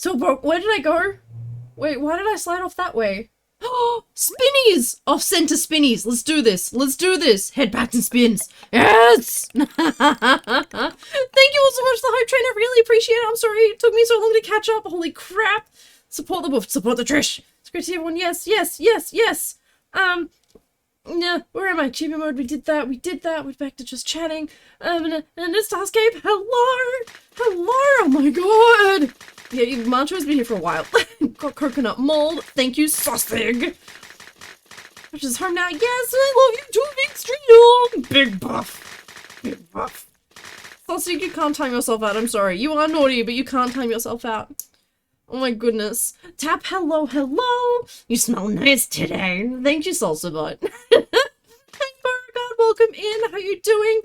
So broke. Where did I go? Wait, why did I slide off that way? Oh, spinnies! Off center spinnies. Let's do this. Let's do this. Head back and spins. Yes! Thank you all so much for the hype train. I really appreciate it. I'm sorry it took me so long to catch up. Holy crap. Support the booth. Support the Trish. It's great to see everyone. Yes, yes, yes, yes. Yeah, where am I? Achievement mode. We did that. We did that. We're back to just chatting. And it's Starscape. Hello! Hello! Oh my god! Yeah, Mancho's been here for a while. Got coconut mold. Thank you, Sausage. Which is home now. Yes, I love you too, Big Street. Big buff. Big buff. Sausage, you can't time yourself out. I'm sorry. You are naughty, but you can't time yourself out. Oh my goodness. Tap, hello, hello. You smell nice today. Thank you, Salsa Butt. Hey, Beauregard, welcome in. How you doing?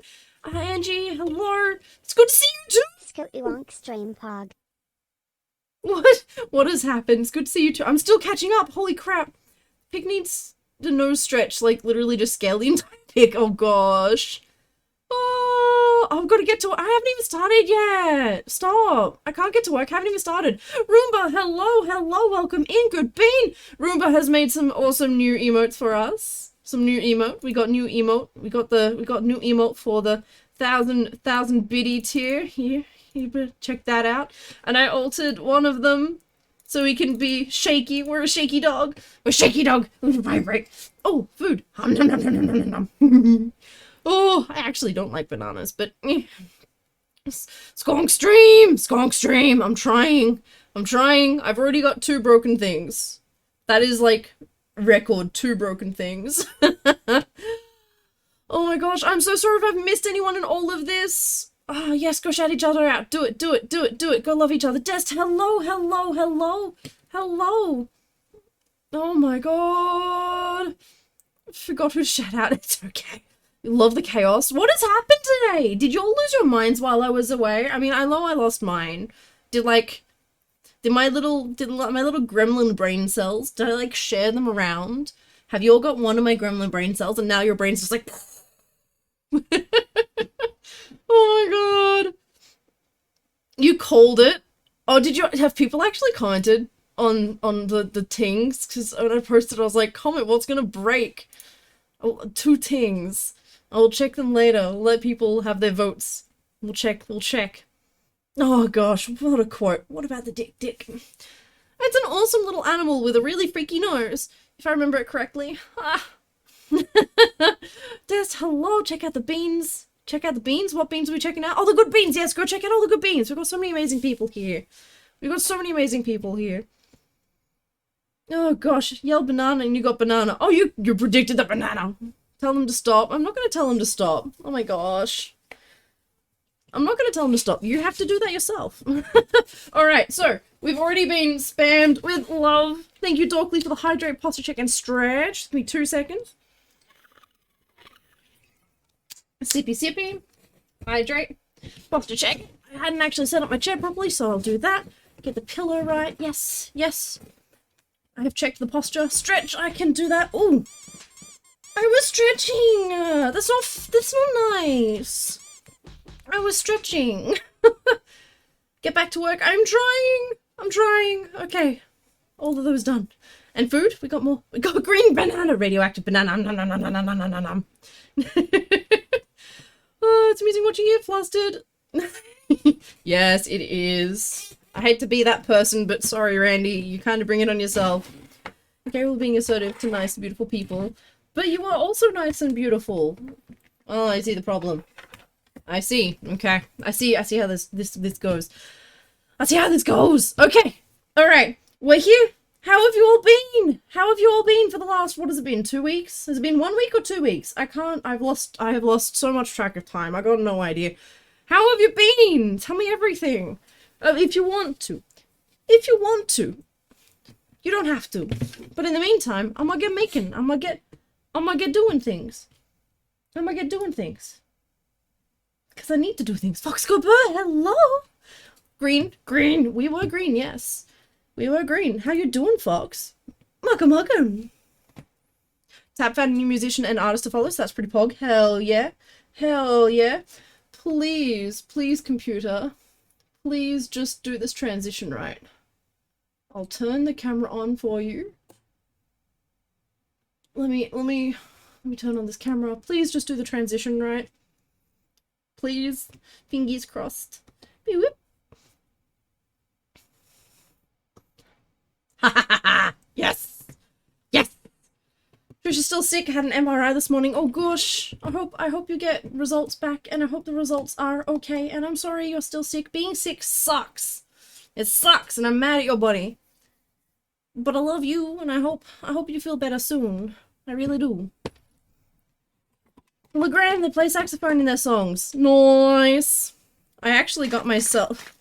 Angie, hello. It's good to see you too. Scooty Wonk Stream Pog. What? What has happened? It's good to see you too. I'm still catching up. Holy crap. Pig needs the nose stretch, like literally just scale the entire pig. Oh gosh. Oh, I've got to get to work. I haven't even started yet. Stop. I can't get to work. I haven't even started. Roomba, hello, hello, welcome in. Good bean. Roomba has made some awesome new emotes for us. Some new emote. We got new emote. We got new emote for the thousand biddy tier. Here, you better check that out. And I altered one of them so we can be shaky. We're a shaky dog. We're a shaky dog. Vibrate. Oh, food. Nom, nom, nom, nom, nom, nom, nom. Oh, I actually don't like bananas, but Skonk stream! Skonk stream! I'm trying. I've already got 2 broken things. That is like record 2 broken things. Oh my gosh, I'm so sorry if I've missed anyone in all of this. Ah, oh, yes, go shout each other out. Do it, do it, do it, do it. Go love each other. Dest, hello, hello, hello, hello. Oh my god. I forgot who shout out. It's okay. Love the chaos. What has happened today? Did you all lose your minds while I was away? I mean, I know I lost mine. Did my little gremlin brain cells, did I like share them around? Have you all got one of my gremlin brain cells and now your brain's just like oh my god. You called it. Oh, did you have people actually commented on the tings? Because when I posted I was like, comment what's gonna break. Oh, 2 tings. I'll check them later. I'll let people have their votes. We'll check. Oh gosh, what a quote. What about the dick? It's an awesome little animal with a really freaky nose, if I remember it correctly. Ah. Des, hello, check out the beans. Check out the beans. What beans are we checking out? Oh, the good beans. Yes, go check out all the good beans. We've got so many amazing people here. Oh gosh, yell banana and you got banana. Oh, you predicted the banana. Tell them to stop. I'm not going to tell them to stop. Oh my gosh. I'm not going to tell them to stop. You have to do that yourself. Alright, so we've already been spammed with love. Thank you, Dorkly, for the hydrate, posture check, and stretch. Give me 2 seconds. Sippy. Hydrate. Posture check. I hadn't actually set up my chair properly, so I'll do that. Get the pillow right. Yes. I have checked the posture. Stretch. I can do that. Ooh. I was stretching. That's not nice. I was stretching. Get back to work. I'm trying. Okay. All of those done. And food? We got more. We got green banana. Radioactive banana. Nom. Oh, it's amusing watching you flustered. Yes, it is. I hate to be that person, but sorry, Randy. You kind of bring it on yourself. Okay, we're being assertive to nice, beautiful people. But you are also nice and beautiful. Oh, I see the problem. I see. Okay. I see how this goes. I see how this goes. Okay. Alright. We're here. How have you all been? For the last, what has it been, 2 weeks? Has it been 1 week or 2 weeks? I have lost so much track of time. I got no idea. How have you been? Tell me everything. If you want to. You don't have to. But in the meantime, I'm gonna get making. I'm gonna get doing things. Because I need to do things. Fox go bird, hello! Green. We were green, yes. We were green. How you doing, Fox? Mugga. Tap found a new musician and artist to follow, so that's pretty pog. Hell yeah. Please, computer. Please just do this transition right. I'll turn the camera on for you. Let me turn on this camera. Please just do the transition right. Please. Fingers crossed. Beep, whoop. Ha ha ha ha! Yes! Yes! Trish is still sick, had an MRI this morning. Oh gosh. I hope you get results back, and I hope the results are okay, and I'm sorry you're still sick. Being sick sucks. It sucks, and I'm mad at your body. But I love you, and I hope you feel better soon. I really do. LeGrand, they play saxophone in their songs. Nice. I actually got myself...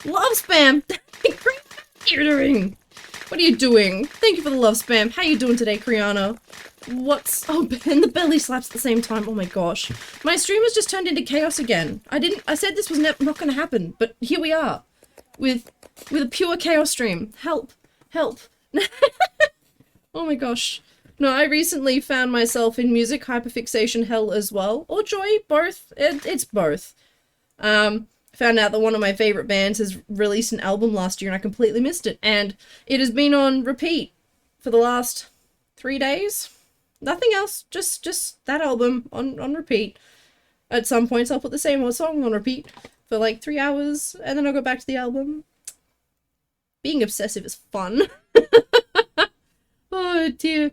Love spam! What are you doing? What are you doing? Thank you for the love spam. How you doing today, Kriana? What's... Oh, and the belly slaps at the same time. Oh my gosh. My stream has just turned into chaos again. I said this was not going to happen, but here we are. With a pure chaos stream. Help. Help. Oh my gosh. No, I recently found myself in music hyperfixation hell as well. Or joy, both. It's both. Found out that one of my favorite bands has released an album last year and I completely missed it. And it has been on repeat for the last 3 days. Nothing else, just that album on repeat. At some points I'll put the same old song on repeat for like 3 hours and then I'll go back to the album. Being obsessive is fun. Oh dear.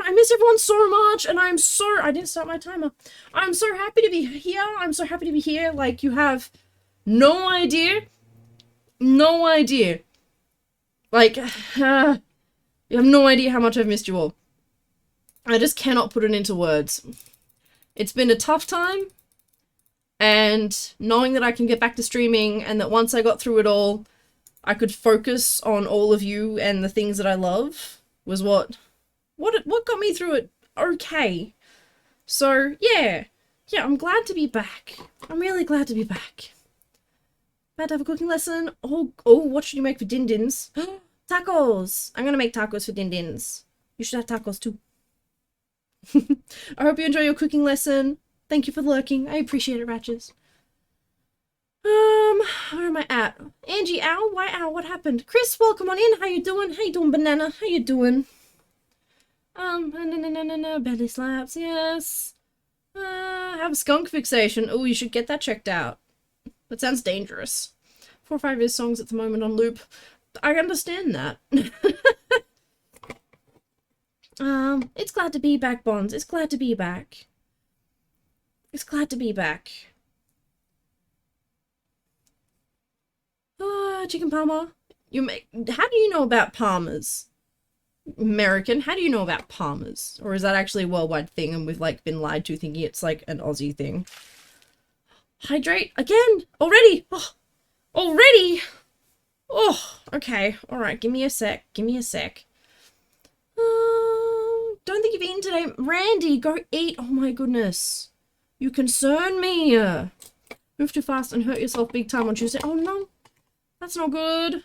I miss everyone so much, and I didn't start my timer. I'm so happy to be here. I'm so happy to be here. Like, you have no idea. No idea. Like, you have no idea how much I've missed you all. I just cannot put it into words. It's been a tough time, and knowing that I can get back to streaming, and that once I got through it all, I could focus on all of you and the things that I love, was what got me through it okay. So, yeah. Yeah, I'm glad to be back. I'm really glad to be back. About to have a cooking lesson. Oh, what should you make for din-dins? Tacos! I'm gonna make tacos for din-dins. You should have tacos too. I hope you enjoy your cooking lesson. Thank you for lurking. I appreciate it, Ratches. Where am I at? Angie, ow? Why ow? What happened? Chris, welcome on in. How you doing? How you doing, Banana? How you doing? No, belly slaps, yes. Have a skunk fixation. Oh, you should get that checked out. That sounds dangerous. 4 or 5 of his songs at the moment on loop. I understand that. It's glad to be back, Bonds. It's glad to be back. It's glad to be back. Chicken parma. How do you know about parmas? American, how do you know about Palmers? Or is that actually a worldwide thing and we've like been lied to thinking it's like an Aussie thing? Hydrate again? Already? Oh, already? Oh, okay. Alright, give me a sec. Give me a sec. Don't think you've eaten today. Randy, go eat. Oh my goodness. You concern me. Move too fast and hurt yourself big time on Tuesday. Oh no. That's not good.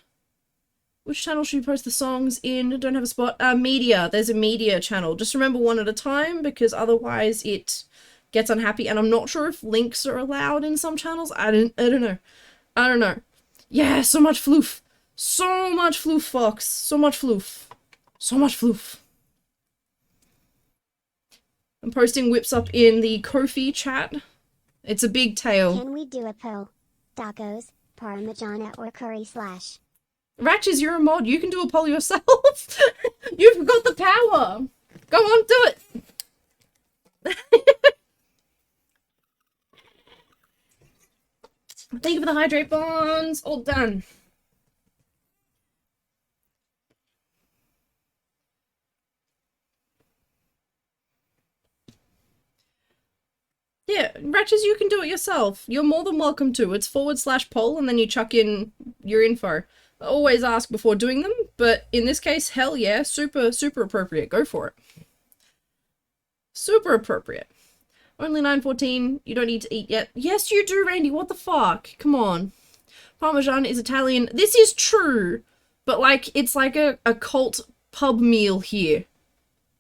Which channel should you post the songs in? Don't have a spot. Media. There's a media channel. Just remember one at a time because otherwise it gets unhappy. And I'm not sure if links are allowed in some channels. I don't know. I don't know. Yeah, so much floof. So much floof, Fox. So much floof. So much floof. I'm posting whips up in the Ko-fi chat. It's a big tale. Can we do a poll? Tacos, Parmigiana or curry slash? Ratches, you're a mod. You can do a poll yourself. You've got the power. Go on, do it. Thank you for the hydrate bonds. All done. Yeah, Ratches, you can do it yourself. You're more than welcome to. It's /poll and then you chuck in your info. Always ask before doing them, but in this case, hell yeah, super appropriate. Go for it. Super appropriate. Only 9:14, you don't need to eat yet. Yes, you do, Randy, what the fuck? Come on. Parmesan is Italian. This is true, but like, it's like a cult pub meal here.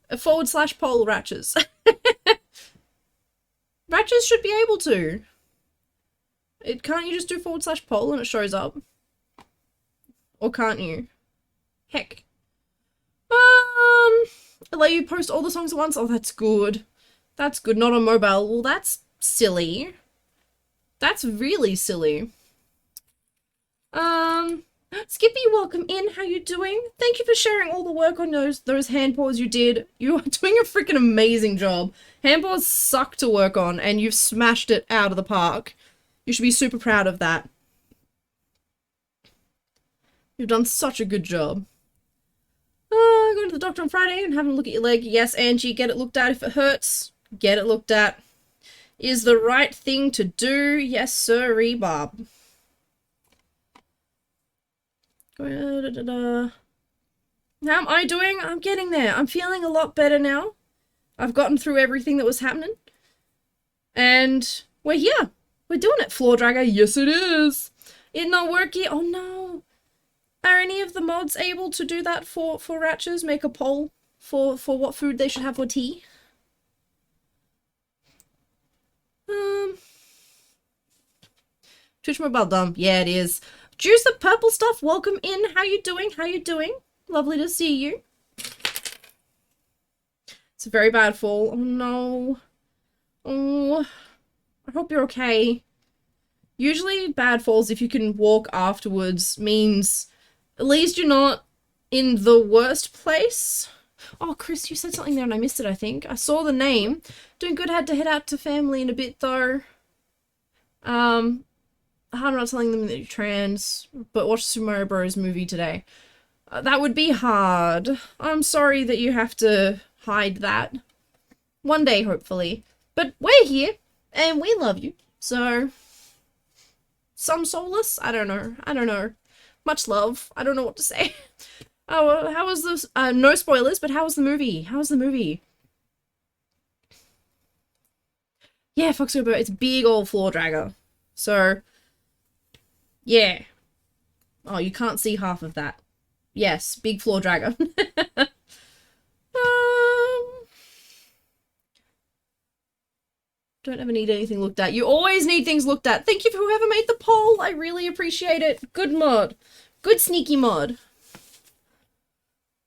A /poll, Ratches. Ratches should be able to. Can't you just do /poll and it shows up? Or can't you? Heck. Let you post all the songs at once? Oh, that's good. That's good. Not on mobile. Well, that's silly. That's really silly. Skippy, welcome in. How you doing? Thank you for sharing all the work on those hand paws you did. You are doing a freaking amazing job. Hand paws suck to work on, and you've smashed it out of the park. You should be super proud of that. You've done such a good job. Going to the doctor on Friday and having a look at your leg. Yes, Angie, get it looked at if it hurts. Get it looked at. Is the right thing to do. Yes, sirree, Bob. How am I doing? I'm getting there. I'm feeling a lot better now. I've gotten through everything that was happening. And we're here. We're doing it. Floor dragger. Yes, it is. It not working. Oh, no. Are any of the mods able to do that for Ratchers? Make a poll for what food they should have for tea? Twitch mobile dumb. Yeah, it is. Juice the purple stuff. Welcome in. How you doing? How you doing? Lovely to see you. It's a very bad fall. Oh no. Oh. I hope you're okay. Usually bad falls, if you can walk afterwards, means at least you're not in the worst place. Oh, Chris, you said something there and I missed it, I think. I saw the name. Doing good, had to head out to family in a bit, though. I'm not telling them that you're trans, but watch Sumo Bros movie today. That would be hard. I'm sorry that you have to hide that. One day, hopefully. But we're here, and we love you, so... Some solace? I don't know. I don't know. Much love. I don't know what to say. Oh, how was this? No spoilers, but how was the movie? How was the movie? Yeah, Fox Uber, it's a big old floor dragger. So, yeah. Oh, you can't see half of that. Yes, big floor dragger. Don't ever need anything looked at. You always need things looked at. Thank you for whoever made the poll. I really appreciate it. Good mod. Good sneaky mod.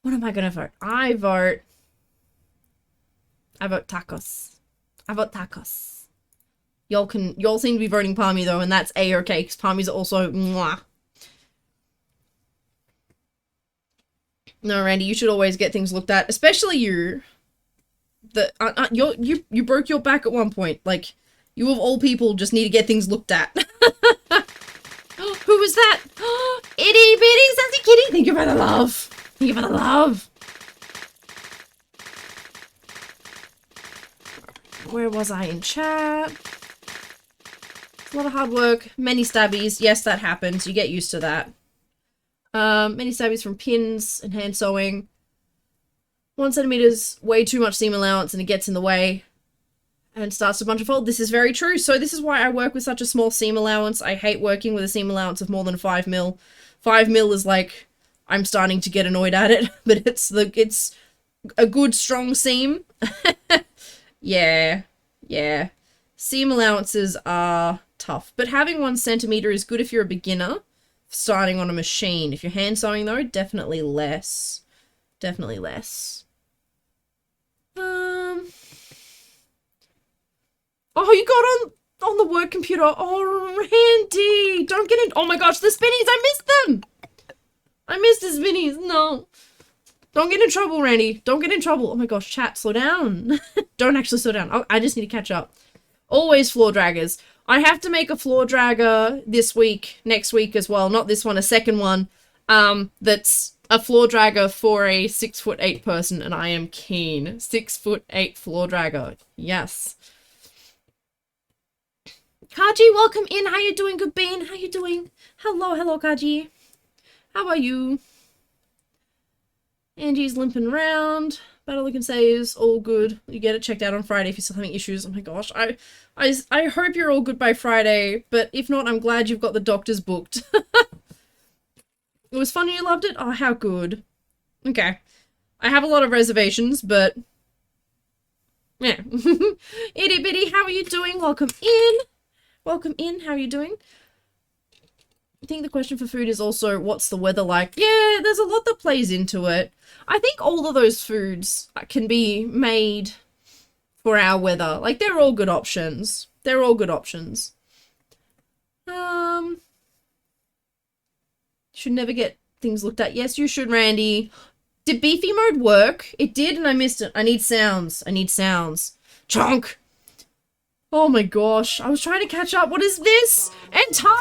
What am I gonna vote? I vote tacos. I vote tacos. Y'all seem to be voting Palmy though, and that's A-okay, because Palmy's also mwah. No, Randy, you should always get things looked at, especially you. You broke your back at one point. Like, you of all people just need to get things looked at. Who was that? Itty bitty sassy kitty. Thank you for the love. Thank you for the love. Where was I in chat? A lot of hard work. Many stabbies. Yes, that happens. You get used to that. Many stabbies from pins and hand sewing. 1 centimeter's way too much seam allowance and it gets in the way and starts to bunch of fold. This is very true. So this is why I work with such a small seam allowance. I hate working with a seam allowance of more than 5 mil. 5 mil is like, I'm starting to get annoyed at it, but it's a good strong seam. Yeah. Seam allowances are tough, but having 1 centimeter is good if you're a beginner starting on a machine. If you're hand sewing though, definitely less. Definitely less. Oh, you got on the work computer. Oh, Randy, don't get in. Oh my gosh, the spinnies, I missed them. I missed the spinnies. No. Don't get in trouble, Randy. Don't get in trouble. Oh my gosh, chat, slow down. Don't actually slow down. I just need to catch up. Always floor draggers. I have to make a floor dragger this week, next week as well. Not this one, a second one. That's a floor dragger for a 6'8" person, and I am keen. 6'8" floor dragger. Yes. Kaji, welcome in. How you doing, good bean? How you doing? Hello, Kaji. How are you? Angie's limping around. Battle I can say is all good. You get it checked out on Friday if you're still having issues. Oh my gosh. I hope you're all good by Friday, but if not, I'm glad you've got the doctors booked. It was funny you loved it? Oh, how good. Okay. I have a lot of reservations, but... yeah. Itty bitty, how are you doing? Welcome in. Welcome in, how are you doing? I think the question for food is also, what's the weather like? Yeah, there's a lot that plays into it. I think all of those foods can be made for our weather. Like, they're all good options. They're all good options. Should never get things looked at. Yes, you should, Randy. Did beefy mode work? It did, and I missed it. I need sounds. I need sounds. Chunk! Oh my gosh. I was trying to catch up. What is this? And Tara!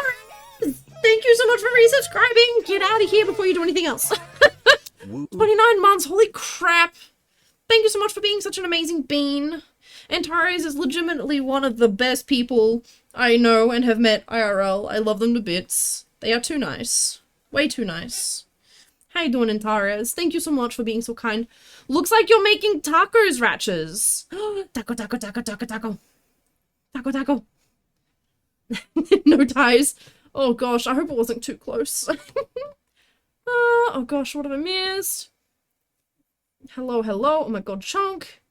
Thank you so much for resubscribing! Get out of here before you do anything else. 29 months, holy crap. Thank you so much for being such an amazing bean. Antares is legitimately one of the best people I know and have met IRL. I love them to bits. They are too nice. Way too nice. How you doing, Antares? Thank you so much for being so kind. Looks like you're making tacos, Ratches. Taco, taco, taco, taco, taco. Taco, taco. No ties. Oh gosh, I hope it wasn't too close. Oh gosh, what have I missed? Hello, hello. Oh my god, Chunk.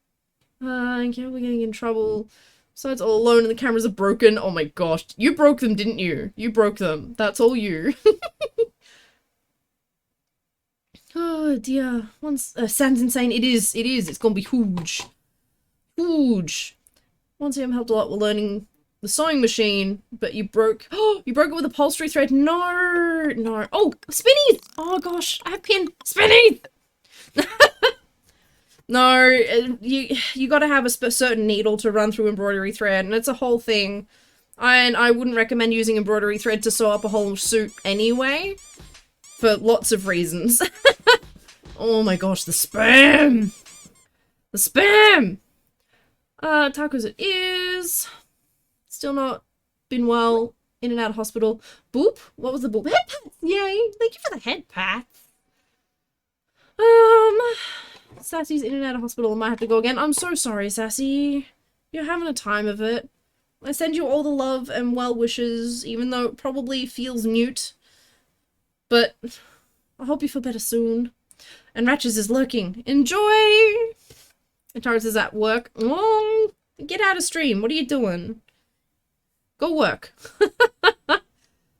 We're getting in trouble. Besides all alone and the cameras are broken. Oh my gosh. You broke them, didn't you? You broke them. That's all you. Oh dear. Once sounds insane. It is. It is. It's gonna be huge. Huge. Once I'm helped a lot with learning the sewing machine, but you broke. Oh, you broke it with upholstery thread. No, no. Oh, spinnies. Oh gosh, I have pin spinnies. No, you got to have a certain needle to run through embroidery thread, and it's a whole thing. And I wouldn't recommend using embroidery thread to sew up a whole suit anyway, for lots of reasons. Oh my gosh, the spam! The spam! Tacos it is. Still not been well. In and out of hospital. Boop? What was the boop? Head pats! Yay! Thank you for the head pats. Sassy's in and out of hospital. I might have to go again. I'm so sorry, Sassy. You're having a time of it. I send you all the love and well wishes, even though it probably feels mute. But I hope you feel better soon. And Ratches is lurking. Enjoy! And Taurus is at work. Oh, get out of stream. What are you doing? Go work.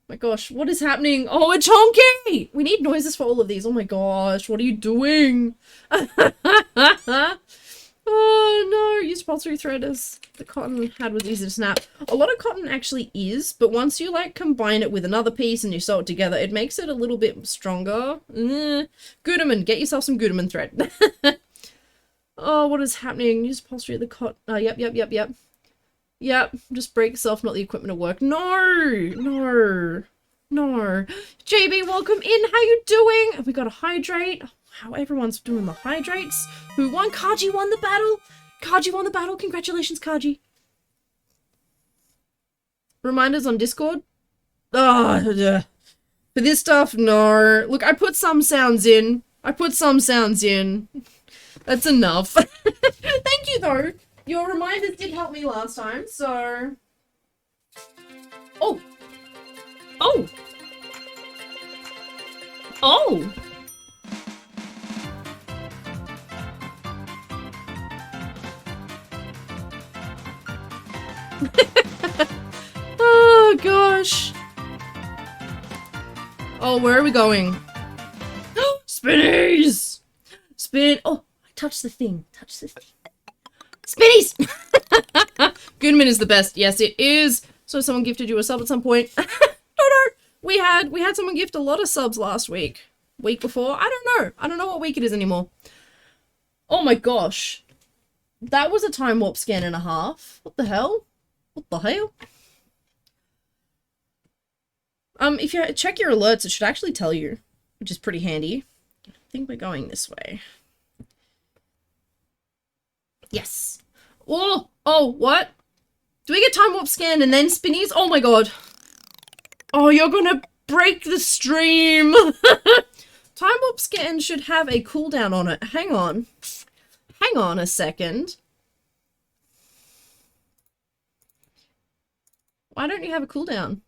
My gosh, what is happening? Oh, a chonky! We need noises for all of these. Oh my gosh, what are you doing? Oh no, use upholstery thread as the cotton had was easy to snap. A lot of cotton actually is, but once you like combine it with another piece and you sew it together, it makes it a little bit stronger. Guterman, get yourself some Guterman thread. Oh, what is happening? Use upholstery at the cotton. Yep. Yep, just break yourself, not the equipment at work. No. JB, welcome in. How you doing? Have we got a hydrate? Wow, everyone's doing the hydrates. Who won? Kaji won the battle. Kaji won the battle. Congratulations, Kaji. Reminders on Discord. For this stuff, no. Look, I put some sounds in. That's enough. Thank you, though. Your reminders did help me last time, so... Oh! Oh, gosh. Oh, where are we going? Spinnies! Oh, I touched the thing. Spinnies! Goodman is the best. Yes, it is. So someone gifted you a sub at some point. No. We had someone gift a lot of subs last week. Week before? I don't know what week it is anymore. Oh my gosh. That was a time warp scan and a half. What the hell? If you check your alerts, it should actually tell you, which is pretty handy. I think we're going this way. Yes. Oh, what? Do we get time warp scan and then spinnies? Oh my god. Oh, you're gonna break the stream. Time warp scan should have a cooldown on it. Hang on a second. Why don't you have a cooldown?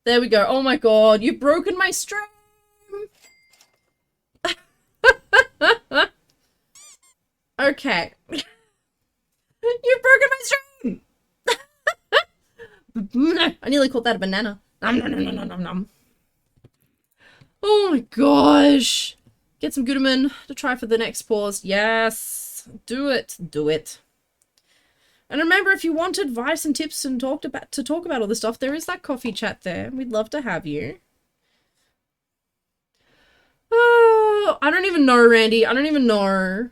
There we go. Oh my god, you've broken my stream! Okay. You've broken my stream! I nearly called that a banana. Nom, nom, nom, nom, nom, nom. Oh my gosh. Get some Gooderman to try for the next pause. Yes. Do it. Do it. And remember, if you want advice and tips and talk about all this stuff, there is that coffee chat there. We'd love to have you. Oh, I don't even know, Randy. I don't even know.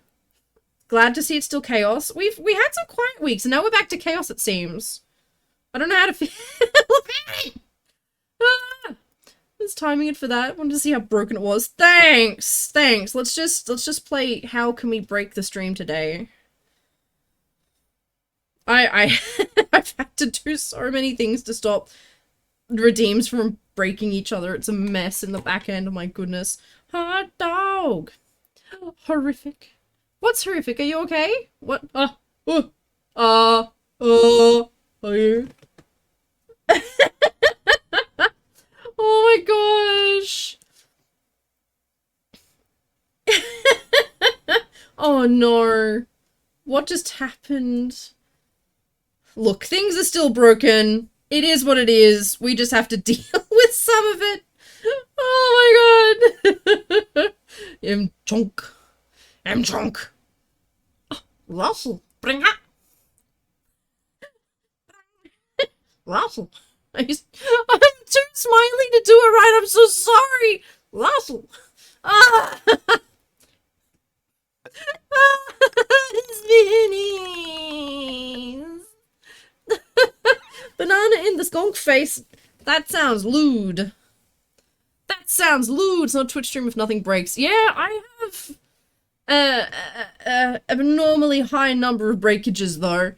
Glad to see it's still chaos. We had some quiet weeks, and now we're back to chaos, it seems. I don't know how to feel about it. Ah, I was timing it for that. Wanted to see how broken it was. Thanks. Thanks. Let's just play How Can We Break the Stream today. I've had to do so many things to stop redeems from breaking each other. It's a mess in the back end. Oh my goodness. Hot dog. Horrific. What's horrific? Are you okay? What? Are you? Oh my gosh. Oh no. What just happened? Look, things are still broken. It is what it is. We just have to deal with some of it. Oh my god. Chunk. Chunk. Russell, bring up. Russell. I'm too smiley to do it right. I'm so sorry. Russell. Ah. Spinnies. Banana in the skunk face. That sounds lewd. That sounds lewd. It's not a Twitch stream if nothing breaks. Yeah, I have abnormally high number of breakages though.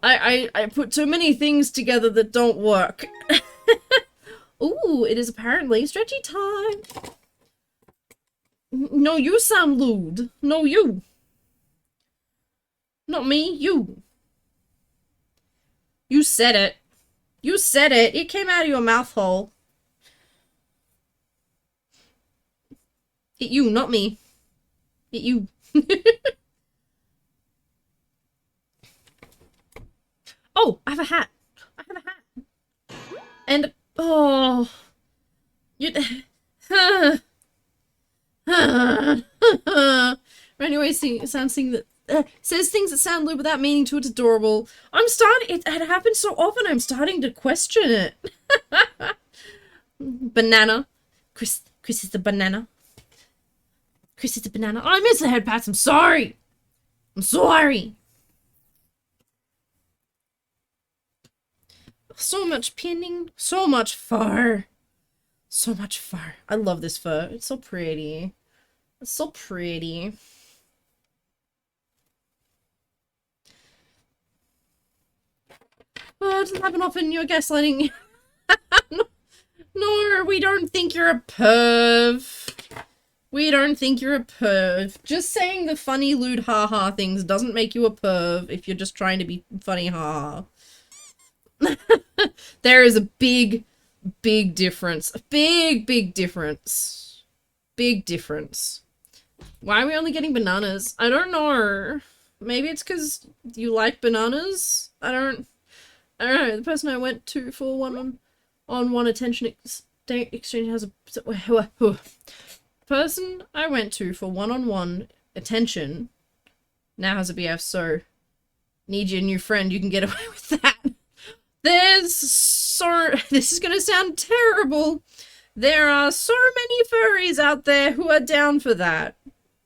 I put too many things together that don't work. Ooh, it is apparently stretchy time. No, you sound lewd. No, you. Not me, you. You said it. You said it. It came out of your mouth hole. It you, not me. It you. Oh, I have a hat. I have a hat. And, oh. You... Anyway, sounds thing that says things that sound lewd without meaning to. It's adorable. I'm starting. It happens so often. I'm starting to question it. Banana. Chris is the banana. Chris is the banana. Oh, I missed the head pats. I'm sorry. I'm sorry. So much pinning. So much fur. So much fur. I love this fur. It's so pretty. It's so pretty. Oh, it doesn't happen often. You're gaslighting. No, we don't think you're a perv. We don't think you're a perv. Just saying the funny, lewd, ha-ha things doesn't make you a perv if you're just trying to be funny, ha-ha. There is a big difference. A big difference. Big difference. Why are we only getting bananas? I don't know. Maybe it's because you like bananas? I don't know. The person I went to for one-on-one attention exchange has a... Person I went to for one-on-one attention now has a BF, so need your new friend, you can get away with that. This is gonna sound terrible. There are so many furries out there who are down for that.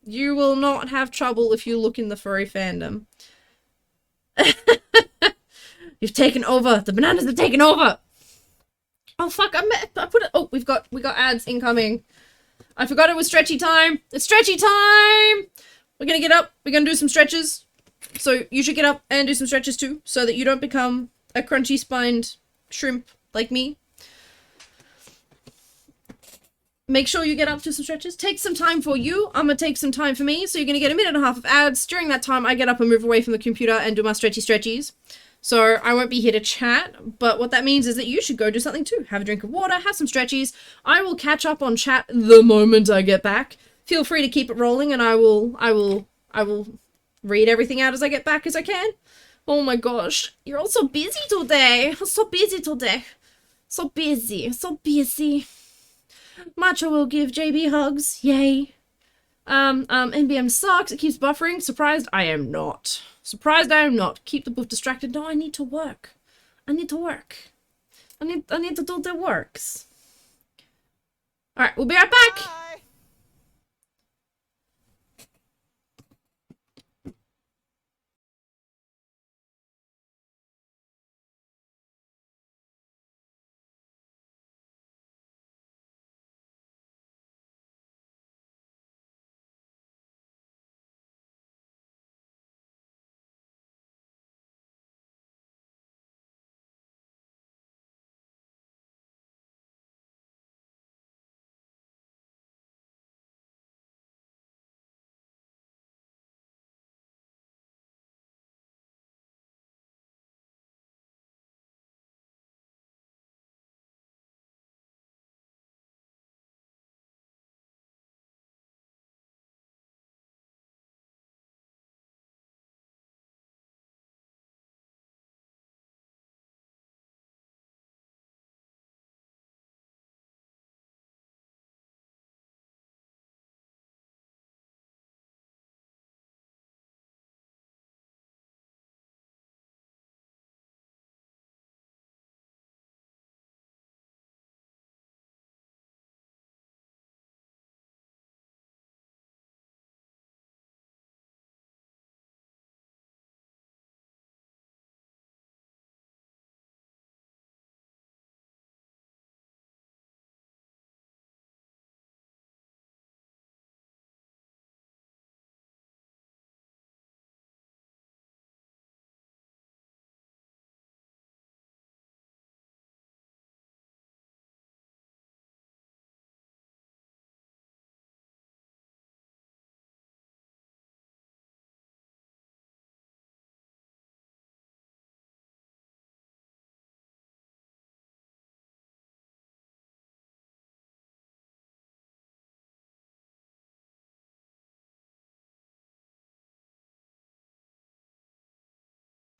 You will not have trouble if you look in the furry fandom. You've taken over. The bananas have taken over. Oh fuck! I put it. Oh, we got ads incoming. I forgot it was stretchy time. It's stretchy time. We're gonna get up. We're gonna do some stretches. So you should get up and do some stretches too, so that you don't become a crunchy spined shrimp like me. Make sure you get up to some stretches. Take some time for you. I'm gonna take some time for me. So you're gonna get a minute and a half of ads. During that time, I get up and move away from the computer and do my stretchies. So I won't be here to chat, but what that means is that you should go do something too. Have a drink of water, have some stretchies. I will catch up on chat the moment I get back. Feel free to keep it rolling and I will read everything out as I get back as I can. Oh my gosh, you're all so busy today. So busy today. So busy, so busy. Matcha will give JB hugs. Yay. NBM sucks. It keeps buffering. Surprised I am not. Surprised I am not. Keep the booth distracted. No, I need to work. I need to work. I need to do the works. Alright, we'll be right back. Bye.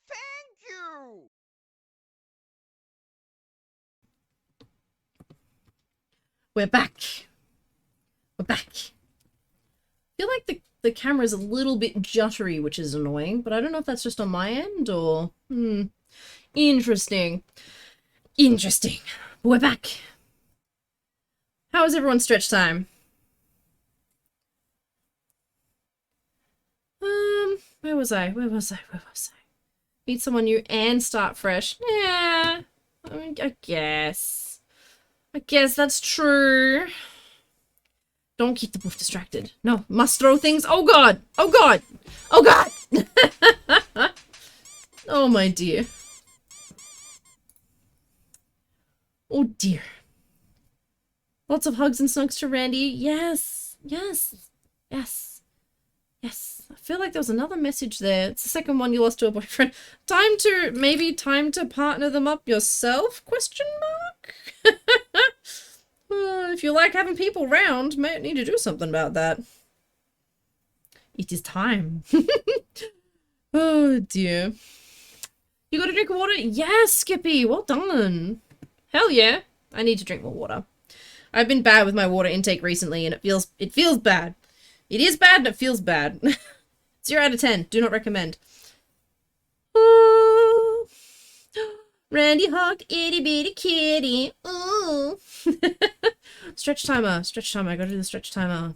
Thank you. We're back. We're back. I feel like the camera's a little bit juddery, which is annoying, but I don't know if that's just on my end or... Interesting. Interesting. We're back. How was everyone's stretch time? Where was I? Meet someone new and start fresh. Yeah, I mean, I guess that's true. Don't keep the booth distracted. No, must throw things. Oh god! Oh god! Oh god! Oh my dear. Oh dear. Lots of hugs and snugs to Randy. Yes. Yes. Yes. Yes. I feel like there was another message there. It's the second one you lost to a boyfriend. Time to partner them up yourself? Question mark? If you like having people round, may need to do something about that. It is time. Oh dear. You got a drink of water? Yes, Skippy. Well done. Hell yeah. I need to drink more water. I've been bad with my water intake recently and it feels bad. It is bad and it feels bad. 0 out of 10. Do not recommend. Ooh. Randy hugged itty bitty kitty. Ooh. Stretch timer. Stretch timer. I gotta do the stretch timer.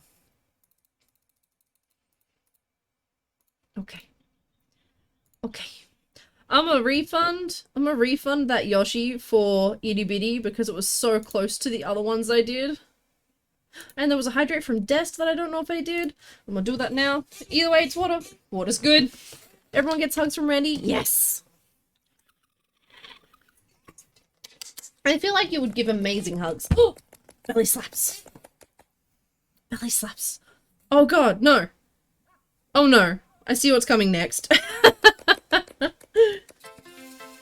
Okay. Okay. I'm a refund that Yoshi for itty bitty because it was so close to the other ones I did. And there was a hydrate from Dest that I don't know if I did. I'm gonna do that now. Either way, it's water. Water's good. Everyone gets hugs from Randy. Yes. I feel like you would give amazing hugs. Oh! Belly slaps. Belly slaps. Oh god, no. Oh no. I see what's coming next.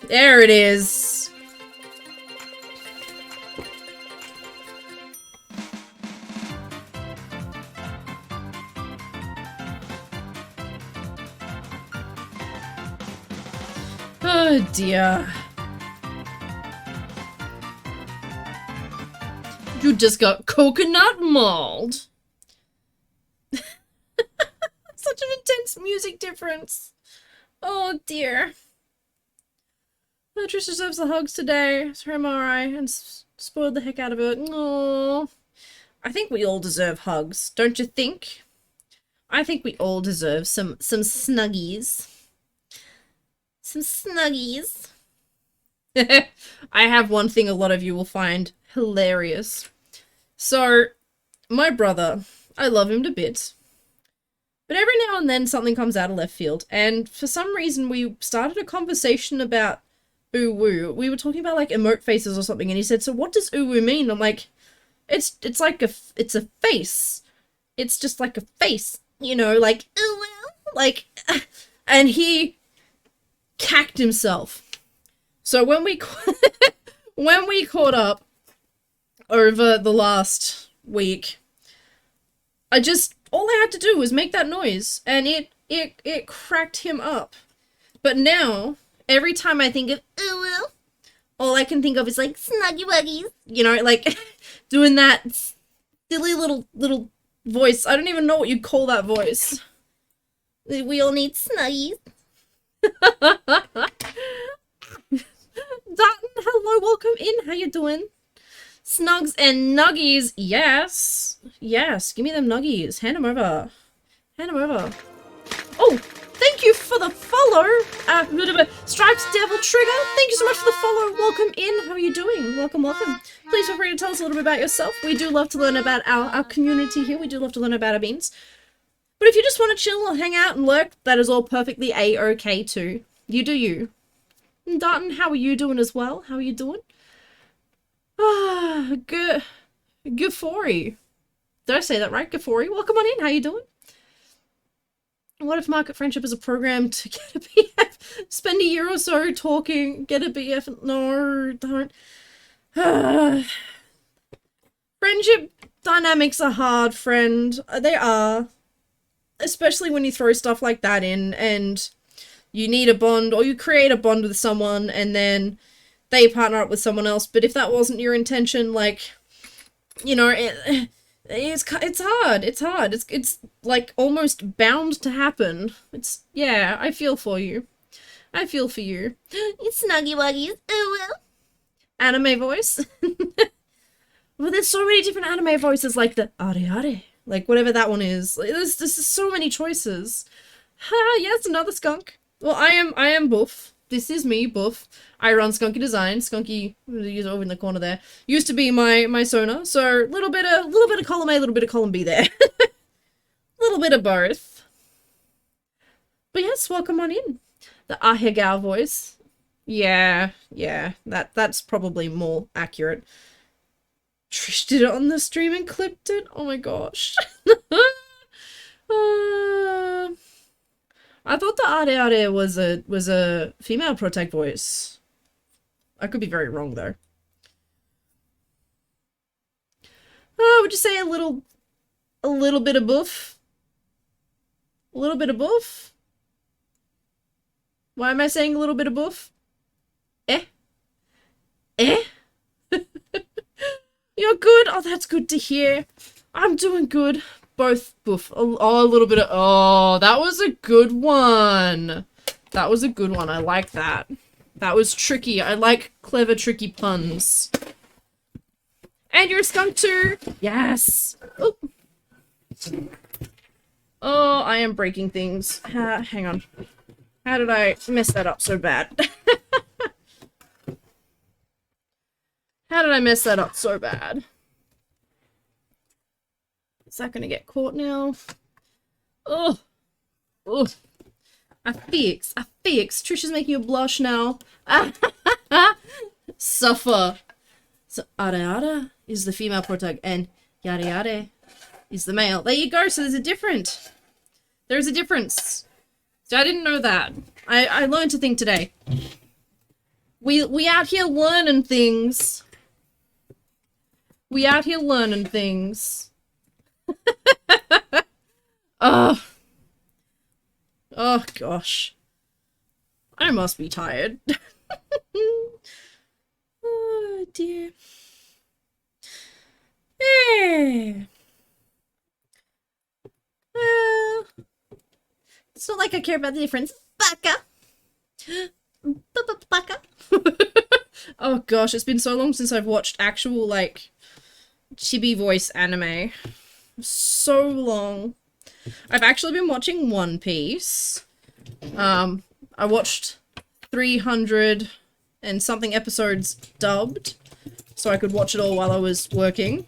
There it is. Oh dear. You just got coconut mauled. Such an intense music difference. Oh dear. Trish deserves the hugs today. It's her MRI and spoiled the heck out of it. Aww. I think we all deserve hugs, don't you think? I think we all deserve some snuggies. Some snuggies. I have one thing a lot of you will find hilarious. So, my brother, I love him to bits. But every now and then something comes out of left field, and for some reason we started a conversation about uwu. We were talking about like emote faces or something, and he said, "So what does uwu mean?" I'm like, it's like it's a face. It's just like a face, you know, like uwu, like, and he cacked himself. So when we when we caught up over the last week, all I had to do was make that noise, and it cracked him up. But now, every time I think of uwu, all I can think of is like snuggy wuggies, you know, like doing that silly little voice. I don't even know what you'd call that voice. We all need snuggies. Dutton, hello, welcome in. How you doing? Snugs and nuggies, yes. Yes, give me them nuggies. Hand them over. Hand them over. Oh, thank you for the follow. Bit of a Stripes Devil Trigger. Thank you so much for the follow. Welcome in. How are you doing? Welcome, welcome. Please feel free to tell us a little bit about yourself. We do love to learn about our community here. We do love to learn about our beans. But if you just want to chill or hang out and lurk, that is all perfectly a-okay too. You do you. And Darton, how are you doing as well? How are you doing? Ah, good. Gafori. Did I say that right? Gafori, welcome on in. How you doing? What if Market Friendship is a program to get a BF? Spend a year or so talking, get a BF? No, don't. Friendship dynamics are hard, friend. They are. Especially when you throw stuff like that in and you need a bond, or you create a bond with someone and then they partner up with someone else. But if that wasn't your intention, like, you know, it's hard. It's hard. It's like almost bound to happen. Yeah, I feel for you. I feel for you. It's Snuggy Wuggies. Oh well. Anime voice. Well, there's so many different anime voices, like the are. Like, whatever that one is. Like, there's so many choices. Ha, yes, another skunk. Well, I am Buff. This is me, Buff. I run Skunky Design. Skunky, over in the corner there, used to be my Sona. So, little bit of column A, little bit of column B there. Little bit of both. But yes, welcome on in. The Ahegao voice. Yeah, that's probably more accurate. Trish did it on the stream and clipped it. Oh my gosh. I thought the are was a female protect voice. I could be very wrong though. Would you say a little bit of buff? A little bit of buff? Why am I saying a little bit of buff? Eh? You're good? Oh, that's good to hear. I'm doing good. Both buff. Oh, a little bit of... Oh, that was a good one. That was a good one. I like that. That was tricky. I like clever, tricky puns. And you're a skunk too. Yes. Oh, oh, I am breaking things. Hang on. How did I mess that up so bad? How did I mess that up so bad? Is that gonna get caught now? Oh, oh! I fix. Trish is making you blush now. Suffer. So ara is the female protag and yare is the male. There you go. So there's a difference. So I didn't know that. I learned a thing today. We out here learning things. Oh gosh. I must be tired. Oh dear. Yeah. It's not like I care about the difference. Baka! Baka! Oh gosh, it's been so long since I've watched actual, like, chibi voice anime. So long. I've actually been watching One Piece. I watched 300 and something episodes dubbed, so I could watch it all while I was working.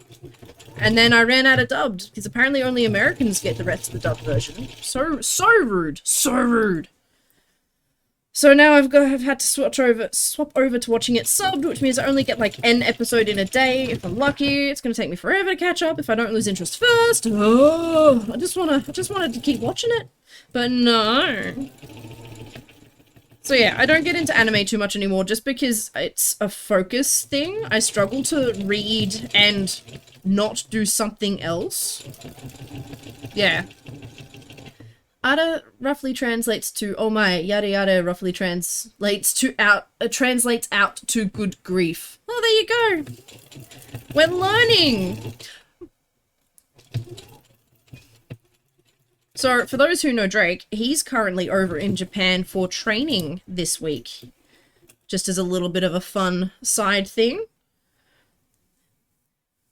And then I ran out of dubbed, because apparently only Americans get the rest of the dubbed version. So rude. So rude. So now I've had to swap over to watching it subbed, which means I only get like an episode in a day. If I'm lucky, it's gonna take me forever to catch up if I don't lose interest first. Oh, I just wanted to keep watching it, but no. So yeah, I don't get into anime too much anymore just because it's a focus thing. I struggle to read and not do something else. Yeah. Ada roughly translates to oh my, yada yada roughly translates out to good grief. Oh, there you go. We're learning. So, for those who know Drake, he's currently over in Japan for training this week. Just as a little bit of a fun side thing.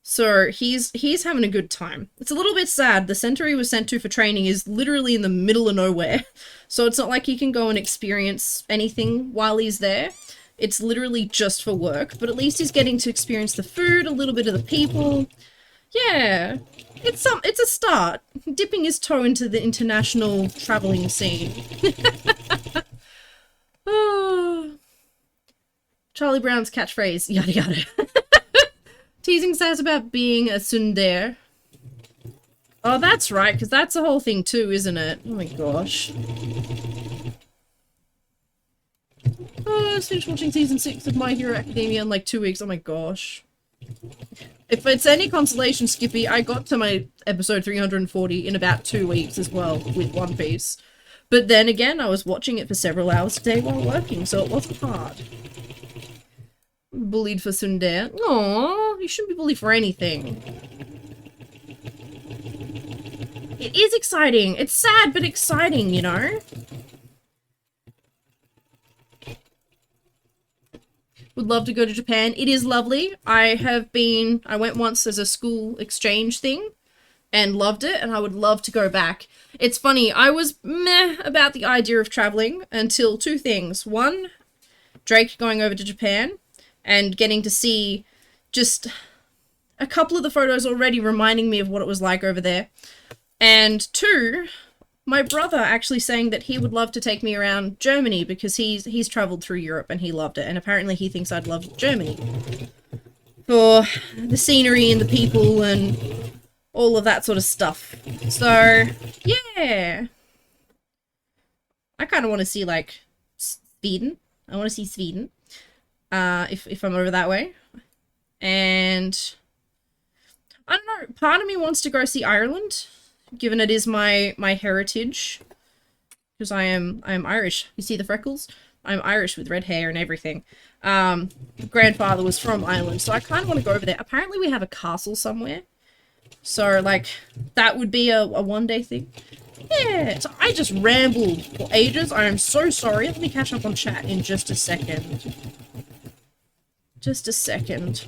So, he's having a good time. It's a little bit sad. The center he was sent to for training is literally in the middle of nowhere. So, it's not like he can go and experience anything while he's there. It's literally just for work. But at least he's getting to experience the food, a little bit of the people. Yeah. It's a start. Dipping his toe into the international traveling scene. Oh. Charlie Brown's catchphrase, yada yada. Teasing says about being a tsundere. Oh, that's right, because that's the whole thing too, isn't it? Oh my gosh. Oh, I finished watching season 6 of My Hero Academia in like 2 weeks. Oh my gosh. If it's any consolation, Skippy, I got to my episode 340 in about 2 weeks as well with One Piece. But then again, I was watching it for several hours a day while working, so it wasn't hard. Bullied for tsundere. Aww, you shouldn't be bullied for anything. It is exciting. It's sad, but exciting, you know? Would love to go to Japan. It is lovely. I went once as a school exchange thing and loved it, and I would love to go back. It's funny, I was meh about the idea of traveling until 2 things. 1, Drake going over to Japan and getting to see just a couple of the photos already reminding me of what it was like over there. And 2, my brother actually saying that he would love to take me around Germany because he's traveled through Europe and he loved it. And apparently he thinks I'd love Germany for the scenery and the people and all of that sort of stuff. So, yeah. I kind of want to see, like, Sweden. I want to see Sweden. If I'm over that way. And I don't know, part of me wants to go see Ireland, given it is my heritage, because I am Irish. You see the freckles? I'm Irish with red hair and everything. Grandfather was from Ireland, so I kind of want to go over there. Apparently we have a castle somewhere, so like that would be a one-day thing. Yeah, so I just rambled for ages. I am so sorry. Let me catch up on chat in just a second. Just a second.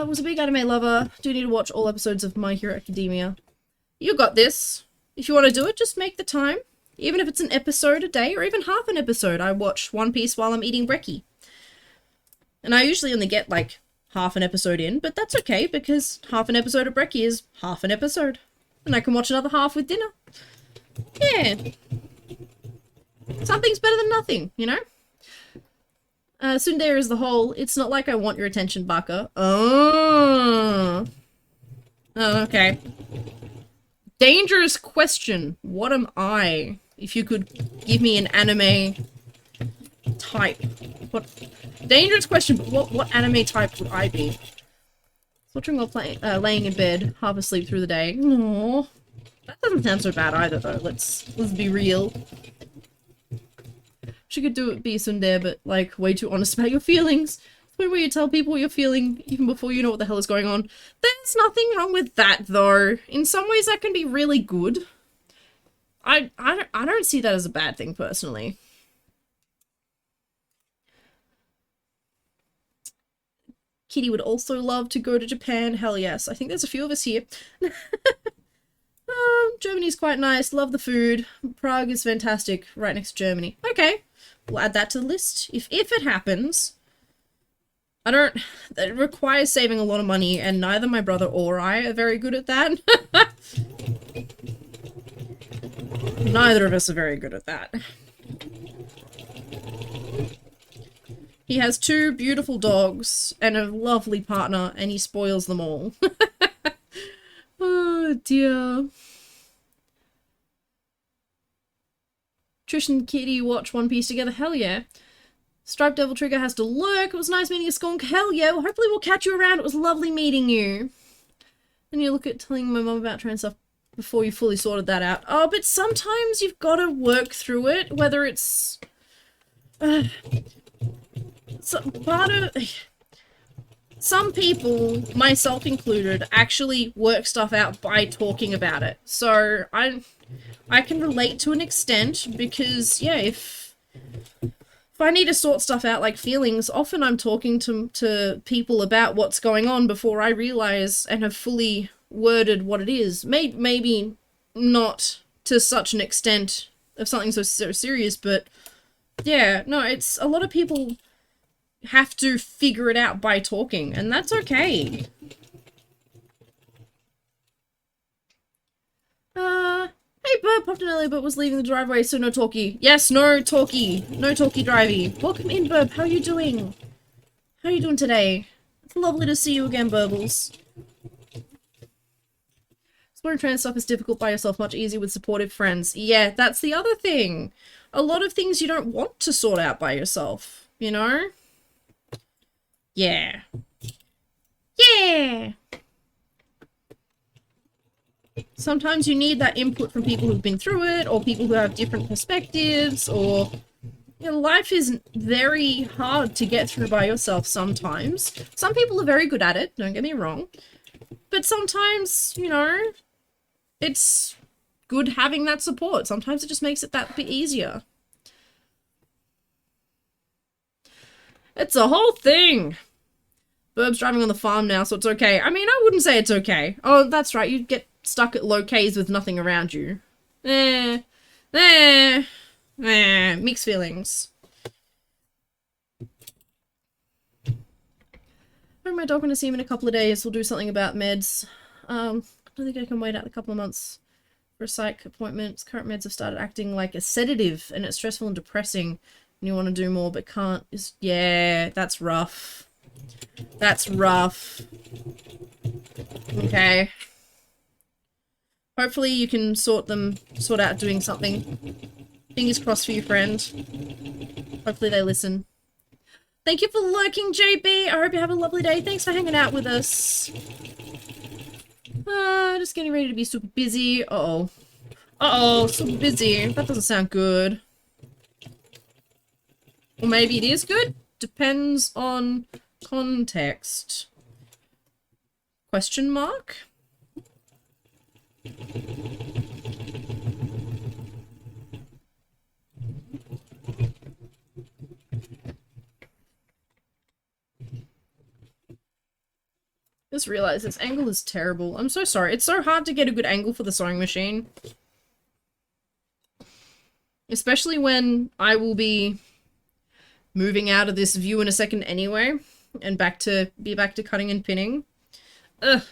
Was a big anime lover. Do need to watch all episodes of My Hero Academia. You got this. If you want to do it, just make the time. Even if it's an episode a day, or even half an episode. I watch One Piece while I'm eating brekkie. And I usually only get, like, half an episode in, but that's okay, because half an episode of brekkie is half an episode. And I can watch another half with dinner. Yeah. Something's better than nothing, you know? Tsundere is the whole, it's not like I want your attention, Baka. Oh, okay. Dangerous question. What am I? If you could give me an anime type. What? Dangerous question, but what anime type would I be? Watching while laying in bed, half asleep through the day. Aww. That doesn't sound so bad either, though. Let's be real. She could do it be there, but like way too honest about your feelings. Where you tell people what you're feeling even before you know what the hell is going on. There's nothing wrong with that, though. In some ways, that can be really good. I don't see that as a bad thing, personally. Kitty would also love to go to Japan. Hell yes. I think there's a few of us here. Germany's quite nice. Love the food. Prague is fantastic. Right next to Germany. Okay. We'll add that to the list. If it happens... It requires saving a lot of money, and neither my brother or I are very good at that. Neither of us are very good at that. He has 2 beautiful dogs and a lovely partner, and he spoils them all. Oh, dear. Trish and Kitty watch One Piece together. Hell yeah. Striped Devil Trigger has to lurk. It was nice meeting you, Skunk. Hell yeah. Well, hopefully we'll catch you around. It was lovely meeting you. And you look at telling my mum about trans stuff before you fully sorted that out. Oh, but sometimes you've got to work through it, whether it's... Some people, myself included, actually work stuff out by talking about it. So I can relate to an extent because, yeah, if I need to sort stuff out like feelings, often I'm talking to people about what's going on before I realize and have fully worded what it is. Maybe not to such an extent of something so serious, but yeah, no, it's a lot of people have to figure it out by talking, and that's okay. Hey, Bird popped in earlier but was leaving the driveway, so no talkie. Yes, no talkie. No talkie drivey. Welcome in, Burb. How are you doing? How are you doing today? It's lovely to see you again, Burbles. Exploring trans stuff is difficult by yourself, much easier with supportive friends. Yeah, that's the other thing. A lot of things you don't want to sort out by yourself, you know? Yeah. Yeah! Sometimes you need that input from people who've been through it, or people who have different perspectives, or... You know, life is very hard to get through by yourself sometimes. Some people are very good at it, don't get me wrong. But sometimes, you know, it's good having that support. Sometimes it just makes it that bit easier. It's a whole thing! Burb's driving on the farm now, so it's okay. I mean, I wouldn't say it's okay. Oh, that's right, you'd get stuck at low Ks with nothing around you. Mixed feelings. I'm my dog going to see him in a couple of days. We'll do something about meds. I don't think I can wait out a couple of months for a psych appointment. Current meds have started acting like a sedative, and it's stressful and depressing. And you want to do more, but can't. Yeah, that's rough. That's rough. Okay. Hopefully you can sort out doing something. Fingers crossed for you, friend. Hopefully they listen. Thank you for lurking, JB. I hope you have a lovely day. Thanks for hanging out with us. Just getting ready to be super busy. Uh-oh. Uh-oh, super busy. That doesn't sound good. Or maybe it is good? Depends on context. Question mark? Just realized this angle is terrible. I'm so sorry. It's so hard to get a good angle for the sewing machine. Especially when I will be moving out of this view in a second anyway. And back to cutting and pinning. Ugh.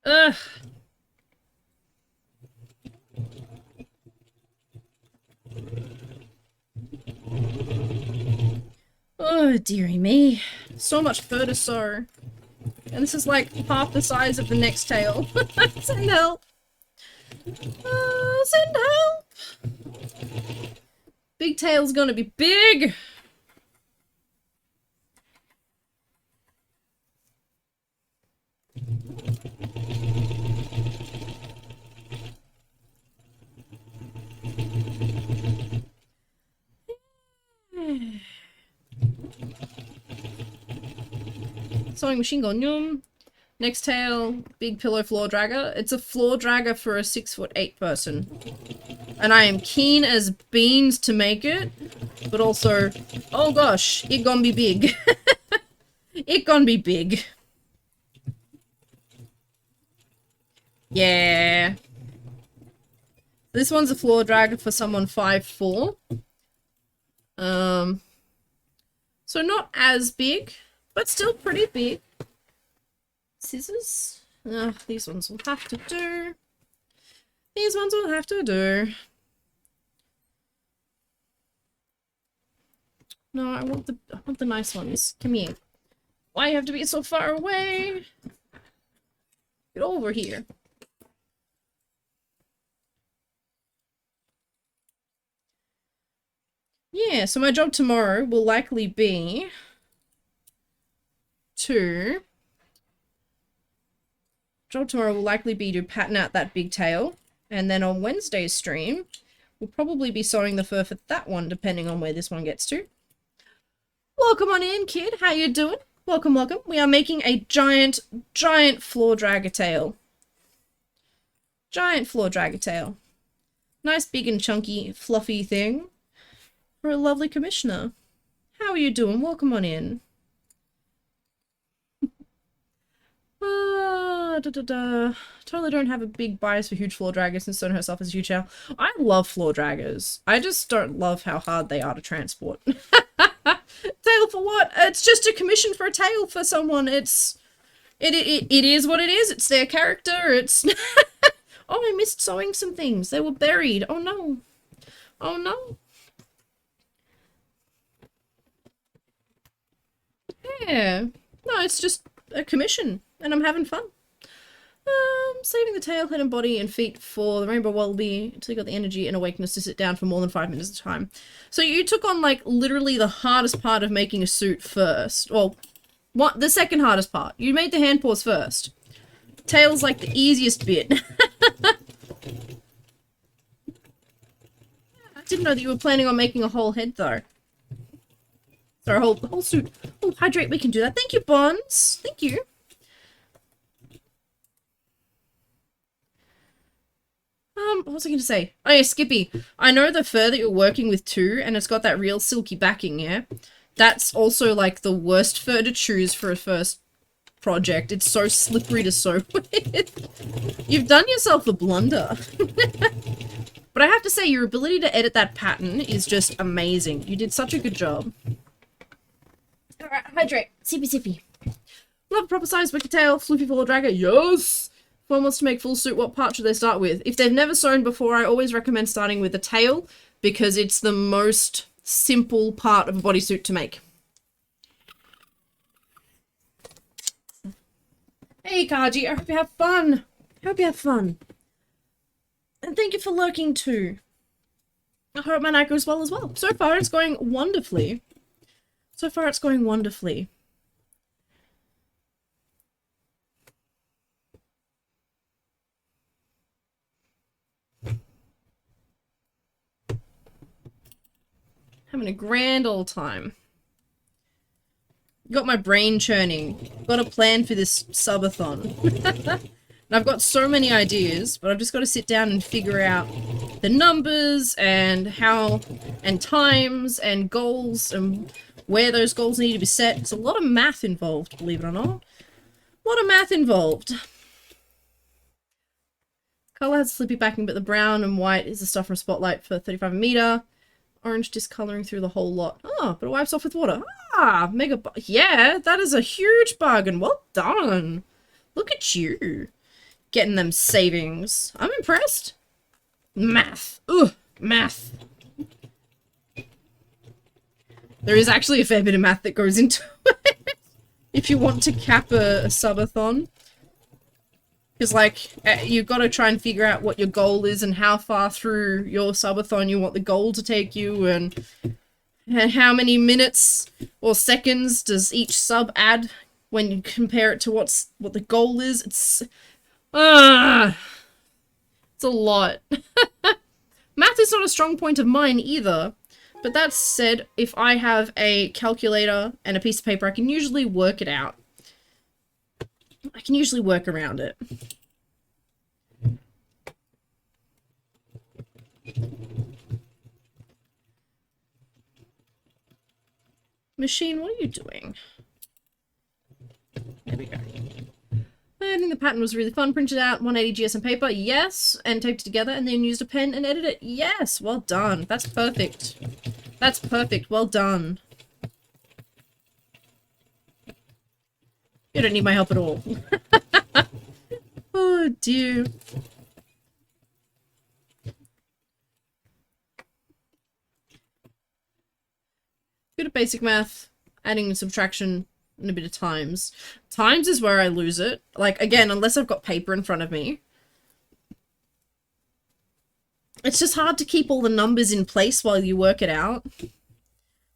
Ugh. Oh, dearie me. So much fur to sew. And this is like half the size of the next tail. Send help. Send help. Big tail's gonna be big. Sewing machine gun, yum. Next tail, big pillow floor dragger. It's a floor dragger for a 6'8" person. And I am keen as beans to make it, but also, oh gosh, it gonna be big. It gonna be big. Yeah. This one's a floor dragger for someone 5'4". So not as big, but still pretty big. Scissors? These ones will have to do. These ones will have to do. No, I want the nice ones. Come here. Why you have to be so far away? Get over here. Yeah, so my job tomorrow will likely be to pattern out that big tail, and then on Wednesday's stream we'll probably be sewing the fur for that one, depending on where this one gets to. Welcome on in, kid. How you doing? Welcome, welcome. We are making a giant floor dragger tail. Giant floor dragger tail. Nice big and chunky fluffy thing for a lovely commissioner. How are you doing? Welcome on in. Totally don't have a big bias for huge floor draggers since Sona herself is a huge tail. I love floor draggers. I just don't love how hard they are to transport. Tail for what? It's just a commission for a tail for someone. It is what it is. It's their character. It's oh, I missed sewing some things. They were buried. Oh no. Oh no. Yeah. No, it's just a commission, and I'm having fun. Saving the tail, head and body and feet for the rainbow wallaby until you got the energy and awakeness to sit down for more than 5 minutes at a time. So you took on, like, literally the hardest part of making a suit first. Well, what the second hardest part. You made the hand paws first. Tail's, like, the easiest bit. I didn't know that you were planning on making a whole head, though. Sorry, whole suit. Oh, hydrate, we can do that. Thank you, Bonds. Thank you. What was I going to say? Oh yeah, Skippy. I know the fur that you're working with too, and it's got that real silky backing, yeah? That's also, like, the worst fur to choose for a first project. It's so slippery to sew with. You've done yourself a blunder. But I have to say, your ability to edit that pattern is just amazing. You did such a good job. Alright, hydrate. Sippy sippy. Love proper size wicker tail, floofy floor dragger. Yes! If one wants to make full suit, what part should they start with? If they've never sewn before, I always recommend starting with the tail, because it's the most simple part of a bodysuit to make. Hey Kaji, I hope you have fun. I hope you have fun. And thank you for lurking too. I hope my night goes well as well. So far it's going wonderfully. So far it's going wonderfully. Having a grand old time. Got my brain churning. Got a plan for this subathon. And I've got so many ideas, but I've just got to sit down and figure out the numbers and how, and times and goals and where those goals need to be set. It's a lot of math involved, believe it or not. A lot of math involved. Colour has slippy backing, but the brown and white is the stuff from Spotlight for 35 a meter. Orange discoloring through the whole lot. Oh, but it wipes off with water. Ah, mega. Yeah, that is a huge bargain. Well done. Look at you. Getting them savings. I'm impressed. Math. Ugh, math. There is actually a fair bit of math that goes into it. If you want to cap a subathon. Because, like, you've got to try and figure out what your goal is and how far through your subathon you want the goal to take you, and how many minutes or seconds does each sub add when you compare it to what the goal is, it's a lot. Math is not a strong point of mine either. But that said, if I have a calculator and a piece of paper, I can usually work it out. I can usually work around it. Machine, what are you doing? There we go. I think the pattern was really fun. Printed out 180 GSM paper, yes, and taped it together, and then used a pen and edited it, yes. Well done. That's perfect. That's perfect. Well done. You don't need my help at all. Oh dear. Bit of basic math, adding and subtraction, and a bit of times. Times is where I lose it. Like, again, unless I've got paper in front of me. It's just hard to keep all the numbers in place while you work it out.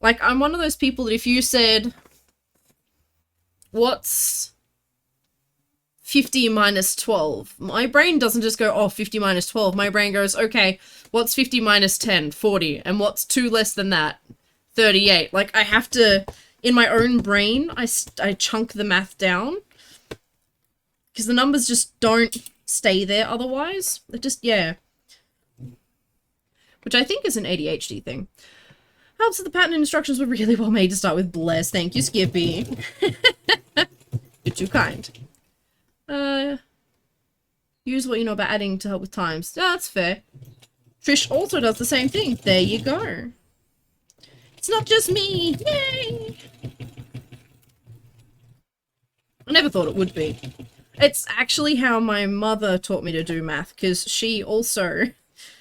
Like, I'm one of those people that if you said, what's 50 minus 12? My brain doesn't just go, oh, 50 minus 12. My brain goes, okay, what's 50 minus 10? 40. And what's 2 less than that? 38. Like, I have to, in my own brain, I chunk the math down. Because the numbers just don't stay there otherwise. They're just, yeah. Which I think is an ADHD thing. Helps that the pattern and instructions were really well made to start with. Bless. Thank you, Skippy. You're too kind. Use what you know about adding to help with times. Yeah, that's fair. Trish also does the same thing. There you go. It's not just me! Yay! I never thought it would be. It's actually how my mother taught me to do math, because she also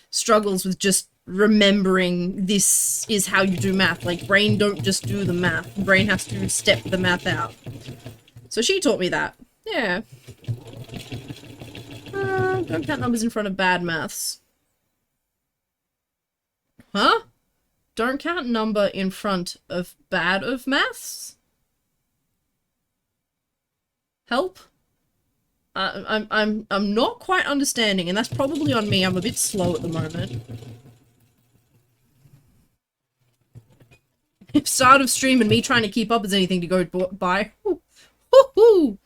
struggles with just remembering this is how you do math. Like, brain don't just do the math. Brain has to step the math out. So she taught me that. Yeah. Don't count numbers in front of bad maths. Huh? Don't count number in front of bad of maths? Help? I'm not quite understanding, and that's probably on me. I'm a bit slow at the moment. If start of stream and me trying to keep up is anything to go by. Ooh. Ooh.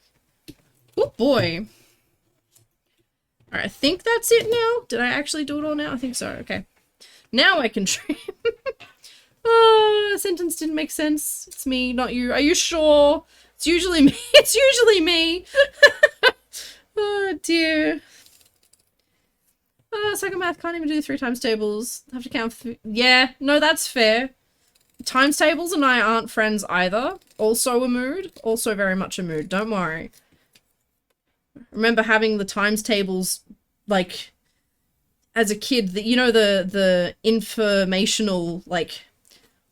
Oh boy. Alright, I think that's it now. Did I actually do it all now? I think so. Okay. Now I can stream. Oh, a sentence didn't make sense. It's me, not you. Are you sure? It's usually me. It's usually me. Oh, dear. Second math can't even do the 3 times tables. Have to count. Yeah, no, that's fair. Times tables and I aren't friends either. Also a mood. Also very much a mood. Don't worry. Remember having the times tables, like, as a kid, you know, the informational, like,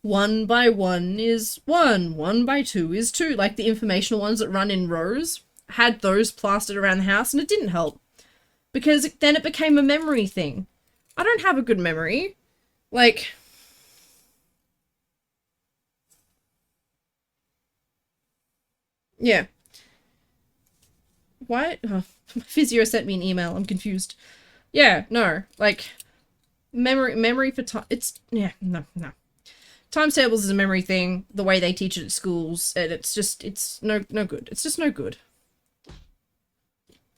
1 by 1 is 1, 1 by 2 is 2, like the informational ones that run in rows. Had those plastered around the house, and it didn't help. Because then it became a memory thing. I don't have a good memory. Like, yeah. Why? Oh, physio sent me an email. I'm confused. Yeah, no. Like, memory for time. It's, yeah, no. Times tables is a memory thing. The way they teach it at schools, and it's just, it's no good. It's just no good.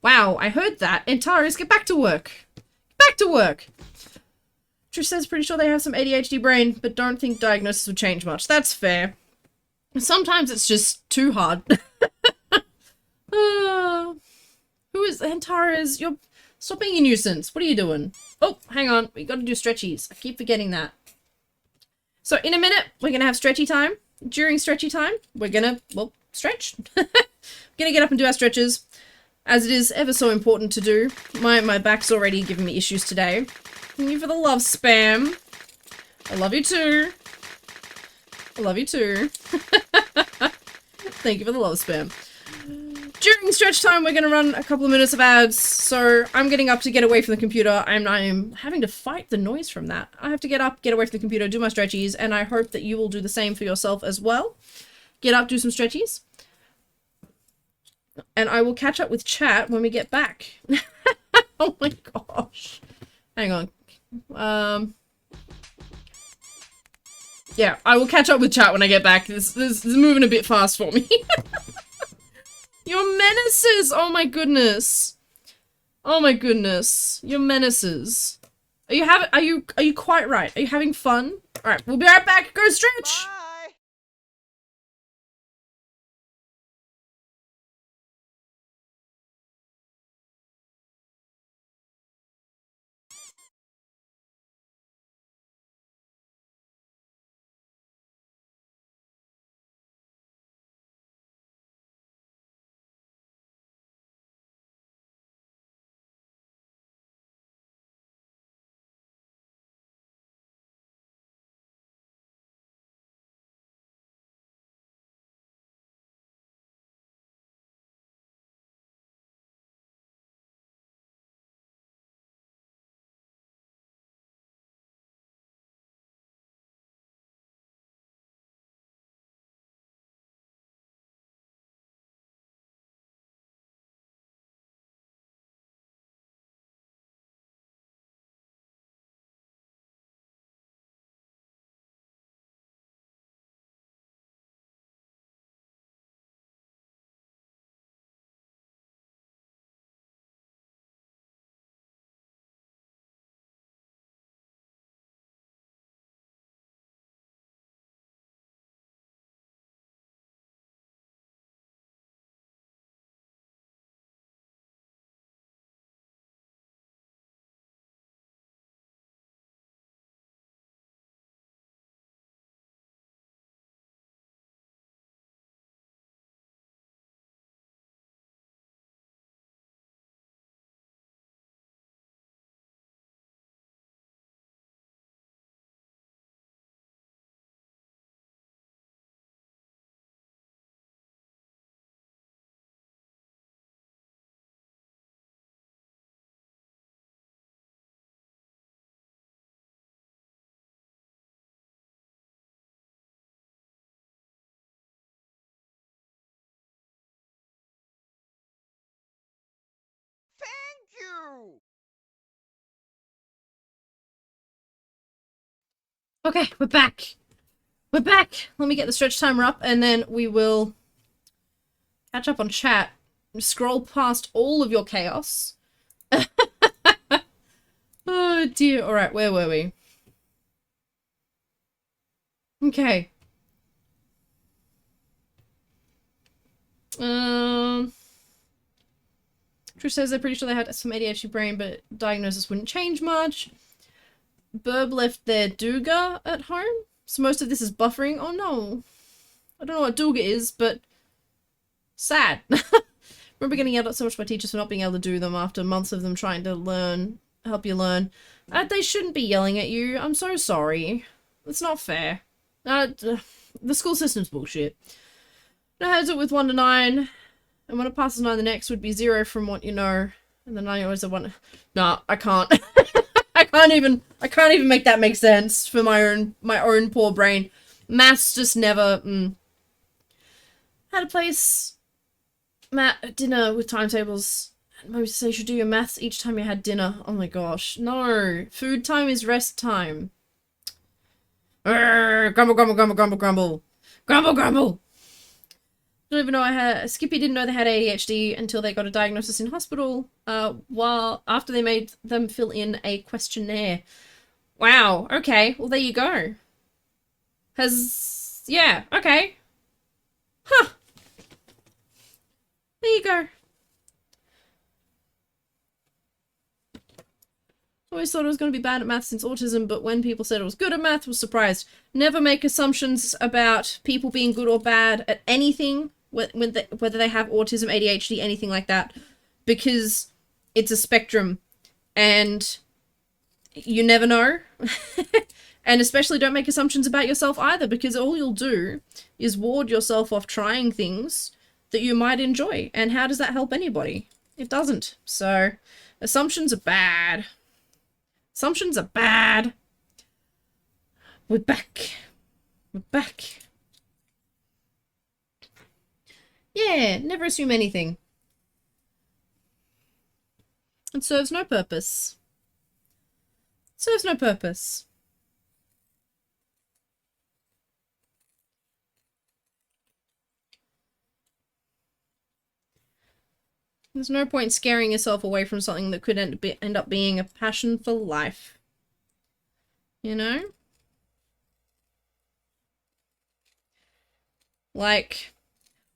Wow, I heard that. And Taris, get back to work. Back to work. Trish says pretty sure they have some ADHD brain, but don't think diagnosis would change much. That's fair. Sometimes it's just too hard. Who is Antares? You're stop being a nuisance. What are you doing? Oh, hang on. We got to do stretchies. I keep forgetting that. So in a minute, we're gonna have stretchy time. During stretchy time, we're gonna, well, stretch. We're gonna get up and do our stretches, as it is ever so important to do. My back's already giving me issues today. Thank you for the love spam. I love you too. I love you too. Thank you for the love spam. During stretch time, we're going to run a couple of minutes of ads, so I'm getting up to get away from the computer. I'm having to fight the noise from that. I have to get up, get away from the computer, do my stretchies, and I hope that you will do the same for yourself as well. Get up, do some stretchies. And I will catch up with chat when we get back. Oh my gosh. Hang on. Yeah, I will catch up with chat when I get back. This is moving a bit fast for me. You're menaces! Oh my goodness. Oh my goodness. You're menaces. Are you quite right? Are you having fun? Alright, we'll be right back. Go stretch! Bye. Thank you. Okay, we're back. We're back! Let me get the stretch timer up and then we will catch up on chat. Scroll past all of your chaos. Oh dear. Alright, where were we? Okay. Trish says they're pretty sure they had some ADHD brain, but diagnosis wouldn't change much. Burb left their Duga at home, so most of this is buffering. Oh no. I don't know what Duga is, but sad. Remember getting yelled at so much by teachers for not being able to do them after months of them trying to help you learn. They shouldn't be yelling at you. I'm so sorry. It's not fair. The school system's bullshit. It has it with 1 to 9, and when it passes 9, the next would be 0 from what you know, and the 9 always a 1. Nah, I can't. I can't even make that make sense for my own poor brain. Maths just never. Had a place at dinner with timetables. Mum used to say you should do your maths each time you had dinner. Oh my gosh, no! Food time is rest time. Grumble, grumble, grumble, grumble, grumble, grumble, grumble. Don't even know Skippy didn't know they had ADHD until they got a diagnosis in hospital, while after they made them fill in a questionnaire. Wow, okay, well there you go. Yeah, okay. Huh. There you go. Always thought I was going to be bad at math since autism, but when people said I was good at math, was surprised. Never make assumptions about people being good or bad at anything, whether they have autism, ADHD, anything like that, because it's a spectrum, and you never know. And especially don't make assumptions about yourself either, because all you'll do is ward yourself off trying things that you might enjoy. And how does that help anybody? It doesn't. So, assumptions are bad. Assumptions are bad. We're back. We're back. Yeah, never assume anything. It serves no purpose. It serves no purpose. There's no point scaring yourself away from something that could end up being a passion for life. You know? Like,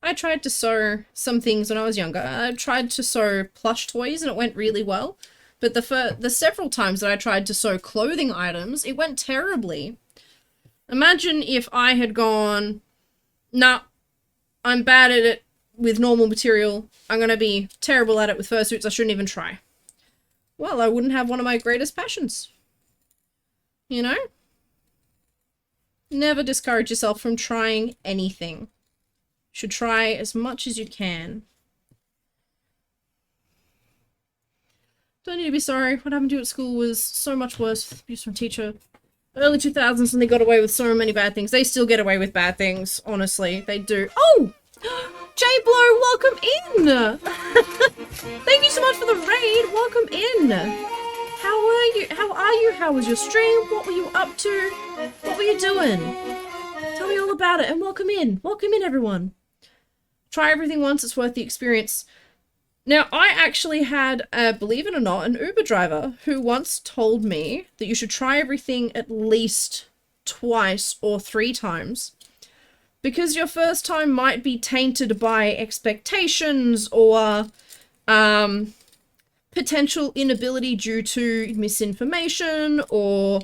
I tried to sew some things when I was younger. I tried to sew plush toys and it went really well. But the several times that I tried to sew clothing items, it went terribly. Imagine if I had gone, nah, I'm bad at it with normal material. I'm gonna be terrible at it with fursuits. I shouldn't even try. Well, I wouldn't have one of my greatest passions. You know? Never discourage yourself from trying anything. You should try as much as you can. Don't need to be sorry. What happened to you at school was so much worse. Abuse from teacher. Early 2000s and they got away with so many bad things. They still get away with bad things, honestly. They do. Oh! J-Blow, welcome in! Thank you so much for the raid. Welcome in. How are you? How are you? How was your stream? What were you up to? What were you doing? Tell me all about it and welcome in. Welcome in, everyone. Try everything once. It's worth the experience. Now, I actually had, believe it or not, an Uber driver who once told me that you should try everything at least twice or 3 times. Because your first time might be tainted by expectations or potential inability due to misinformation or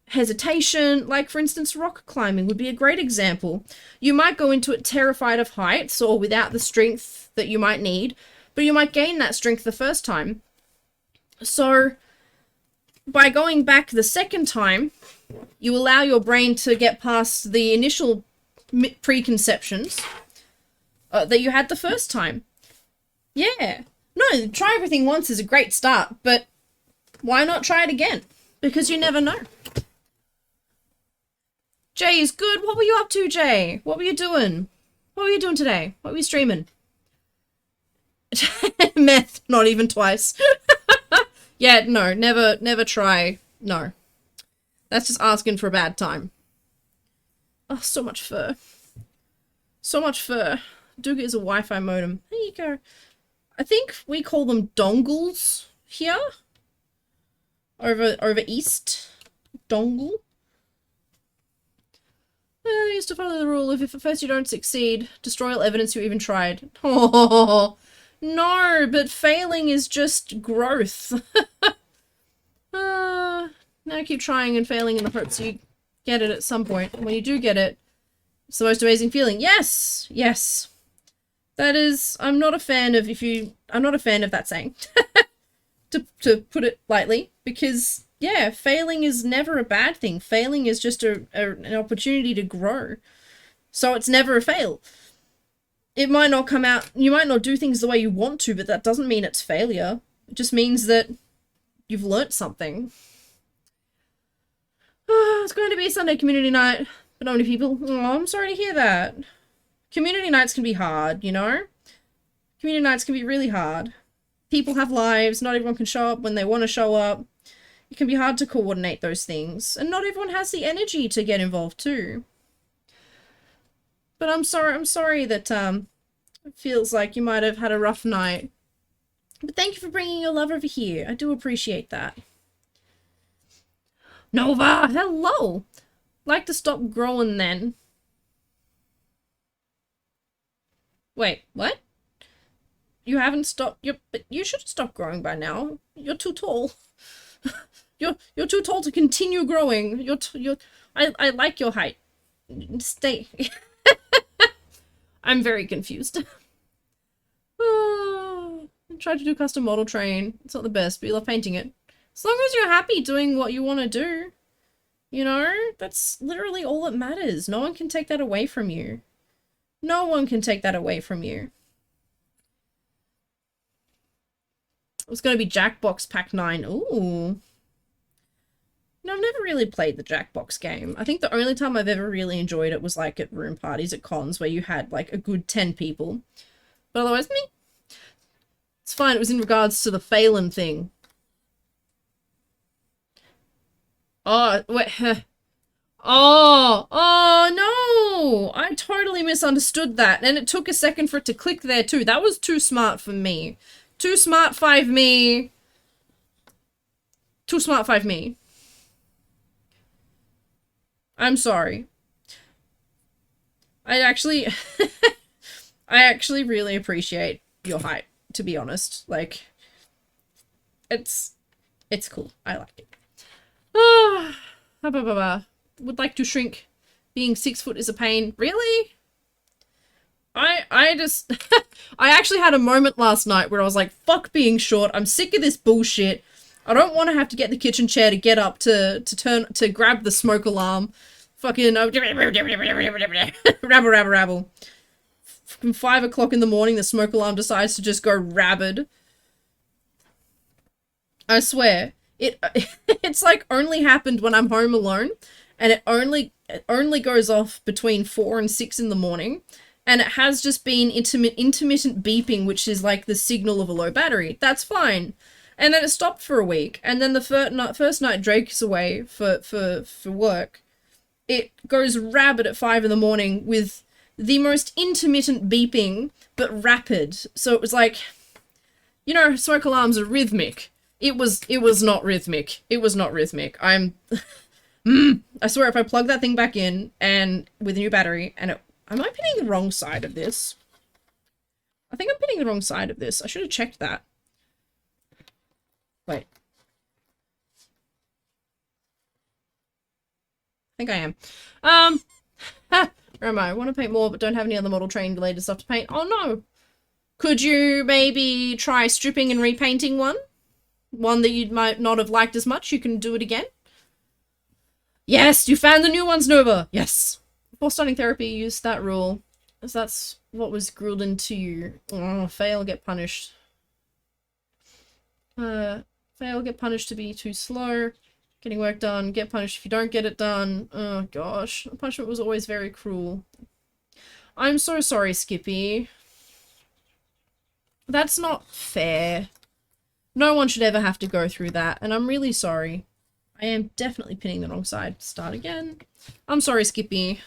hesitation. Like, for instance, rock climbing would be a great example. You might go into it terrified of heights or without the strength that you might need, but you might gain that strength the first time. So, by going back the second time, you allow your brain to get past the initial preconceptions that you had the first time. Yeah. No, try everything once is a great start, but why not try it again? Because you never know. Jay is good. What were you up to, Jay? What were you doing? What were you doing today? What were you streaming? Meth, not even twice. Yeah, no, never try. No. That's just asking for a bad time. Oh, so much fur. So much fur. Duga is a Wi-Fi modem. There you go. I think we call them dongles here. Over east. Dongle. I used to follow the rule. If at first you don't succeed, destroy all evidence you even tried. Oh, no, but failing is just growth. Now keep trying and failing in the hopes you get it at some point. And when you do get it, it's the most amazing feeling. Yes, yes. That is, I'm not a fan of that saying. to put it lightly, because yeah, failing is never a bad thing. Failing is just an opportunity to grow. So it's never a fail. It might not come out, you might not do things the way you want to, but that doesn't mean it's failure. It just means that you've learnt something. It's going to be Sunday community night, but not many people. Oh, I'm sorry to hear that. Community nights can be hard, you know? Community nights can be really hard. People have lives, not everyone can show up when they want to show up. It can be hard to coordinate those things, and not everyone has the energy to get involved too. But I'm sorry that it feels like you might have had a rough night. But thank you for bringing your love over here. I do appreciate that. Nova, hello. Like to stop growing then. Wait, what? You haven't stopped. You should stop growing by now. You're too tall. You're too tall to continue growing. I like your height. Stay. I'm very confused. I tried to do custom model train. It's not the best, but you love painting it. As long as you're happy doing what you want to do, you know, that's literally all that matters. No one can take that away from you. No one can take that away from you. It was going to be Jackbox Pack 9. Ooh. No, I've never really played the Jackbox game. I think the only time I've ever really enjoyed it was like at room parties at cons where you had like a good 10 people. But otherwise, me. It's fine, it was in regards to the Phelan thing. Oh, wait, oh no! I totally misunderstood that, and it took a second for it to click there too. That was too smart for me. Too smart 5 me. Too smart 5 me. I'm sorry. I actually really appreciate your hype, to be honest. Like, it's cool. I like it. Would like to shrink. Being 6 foot is a pain. Really? I just, I actually had a moment last night where I was like, fuck being short. I'm sick of this bullshit. I don't want to have to get the kitchen chair to get up to grab the smoke alarm. Fucking rabble. From 5 o'clock in the morning, the smoke alarm decides to just go rabid. I swear, it's like only happened when I'm home alone, and it only goes off between 4 and 6 in the morning, and it has just been intermittent beeping, which is like the signal of a low battery. That's fine. And then it stopped for a week, and then the first night Drake is away for work, it goes rabid at 5 in the morning with the most intermittent beeping, but rapid. So it was like, you know, smoke alarms are rhythmic. It was not rhythmic. It was not rhythmic. I swear, if I plug that thing back in, and with a new battery, and am I pinning the wrong side of this? I think I'm pinning the wrong side of this. I should have checked that. Wait. I think I am. Where am I? I want to paint more, but don't have any other model train related stuff to paint. Oh no! Could you maybe try stripping and repainting one? One that you might not have liked as much? You can do it again? Yes! You found the new ones, Nova! Yes! Before starting therapy, use that rule. As that's what was grilled into you. Oh, fail, get punished. Fail, get punished to be too slow. Getting work done, get punished if you don't get it done. Oh gosh, the punishment was always very cruel. I'm so sorry, Skippy. That's not fair. No one should ever have to go through that, and I'm really sorry. I am definitely pinning the wrong side. Start again. I'm sorry, Skippy.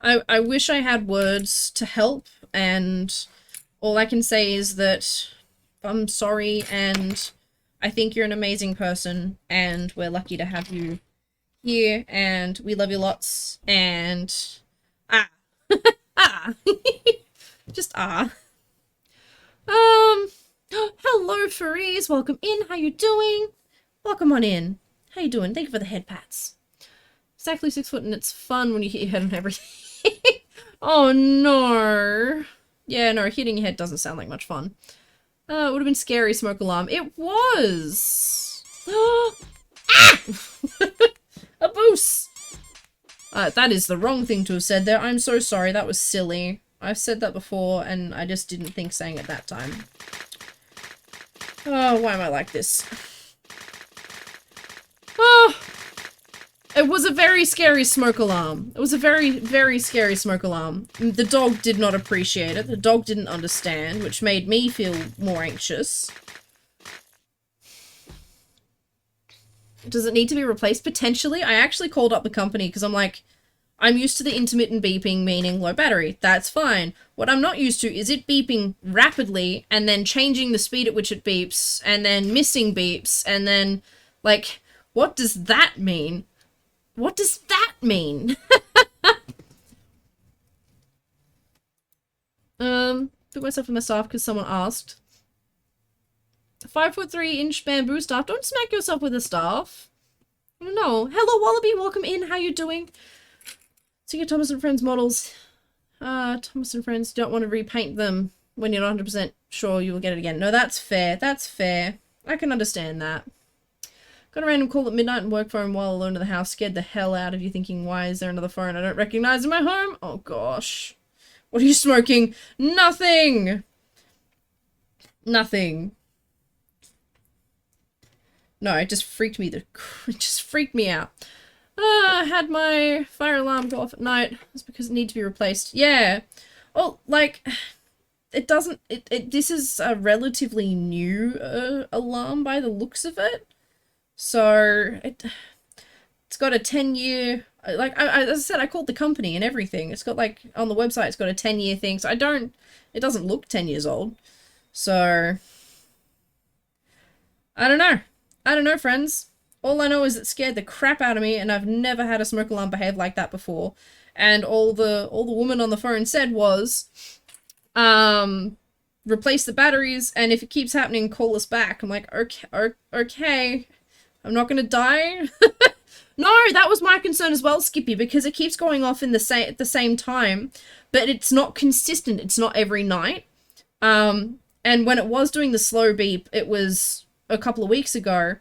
I wish I had words to help, and all I can say is that I'm sorry, and I think you're an amazing person, and we're lucky to have you here, and we love you lots, and just hello furries, welcome in, how you doing? Welcome on in. How you doing? Thank you for the head pats. Exactly 6 foot, and it's fun when you hit your head on everything. Oh no. Yeah, no, hitting your head doesn't sound like much fun. It would have been scary, smoke alarm. It was! A boost! That is the wrong thing to have said there. I'm so sorry, that was silly. I've said that before, and I just didn't think saying it that time. Oh, why am I like this? Oh! It was a very scary smoke alarm. It was a very, very scary smoke alarm. The dog did not appreciate it. The dog didn't understand, which made me feel more anxious. Does it need to be replaced? Potentially. I actually called up the company because I'm like, I'm used to the intermittent beeping, meaning low battery. That's fine. What I'm not used to is it beeping rapidly and then changing the speed at which it beeps and then missing beeps and then, like, what does that mean? What does that mean? Took myself and my staff because someone asked. 5'3" bamboo staff. Don't smack yourself with a staff. No. Hello, Wallaby. Welcome in. How you doing? So your Thomas and Friends models. Thomas and Friends don't want to repaint them when you're not 100% sure you will get it again. No, that's fair. That's fair. I can understand that. Got a random call at midnight and work phone while alone in the house. Scared the hell out of you thinking, why is there another phone I don't recognize in my home? Oh gosh. What are you smoking? Nothing! Nothing. No, it just freaked me. It just freaked me out. I had my fire alarm go off at night. It's because it needed to be replaced. Yeah. Oh, like, it doesn't, this is a relatively new alarm by the looks of it. So it's got a 10-year, like, as I said, I called the company and everything. It's got, like, on the website, it's got a 10-year thing. So it doesn't look 10 years old. So, I don't know. I don't know, friends. All I know is it scared the crap out of me, and I've never had a smoke alarm behave like that before. And all the woman on the phone said was, replace the batteries, and if it keeps happening, call us back. I'm like, okay. I'm not gonna die. No, that was my concern as well, Skippy, because it keeps going off in at the same time, but it's not consistent. It's not every night. And when it was doing the slow beep, it was a couple of weeks ago.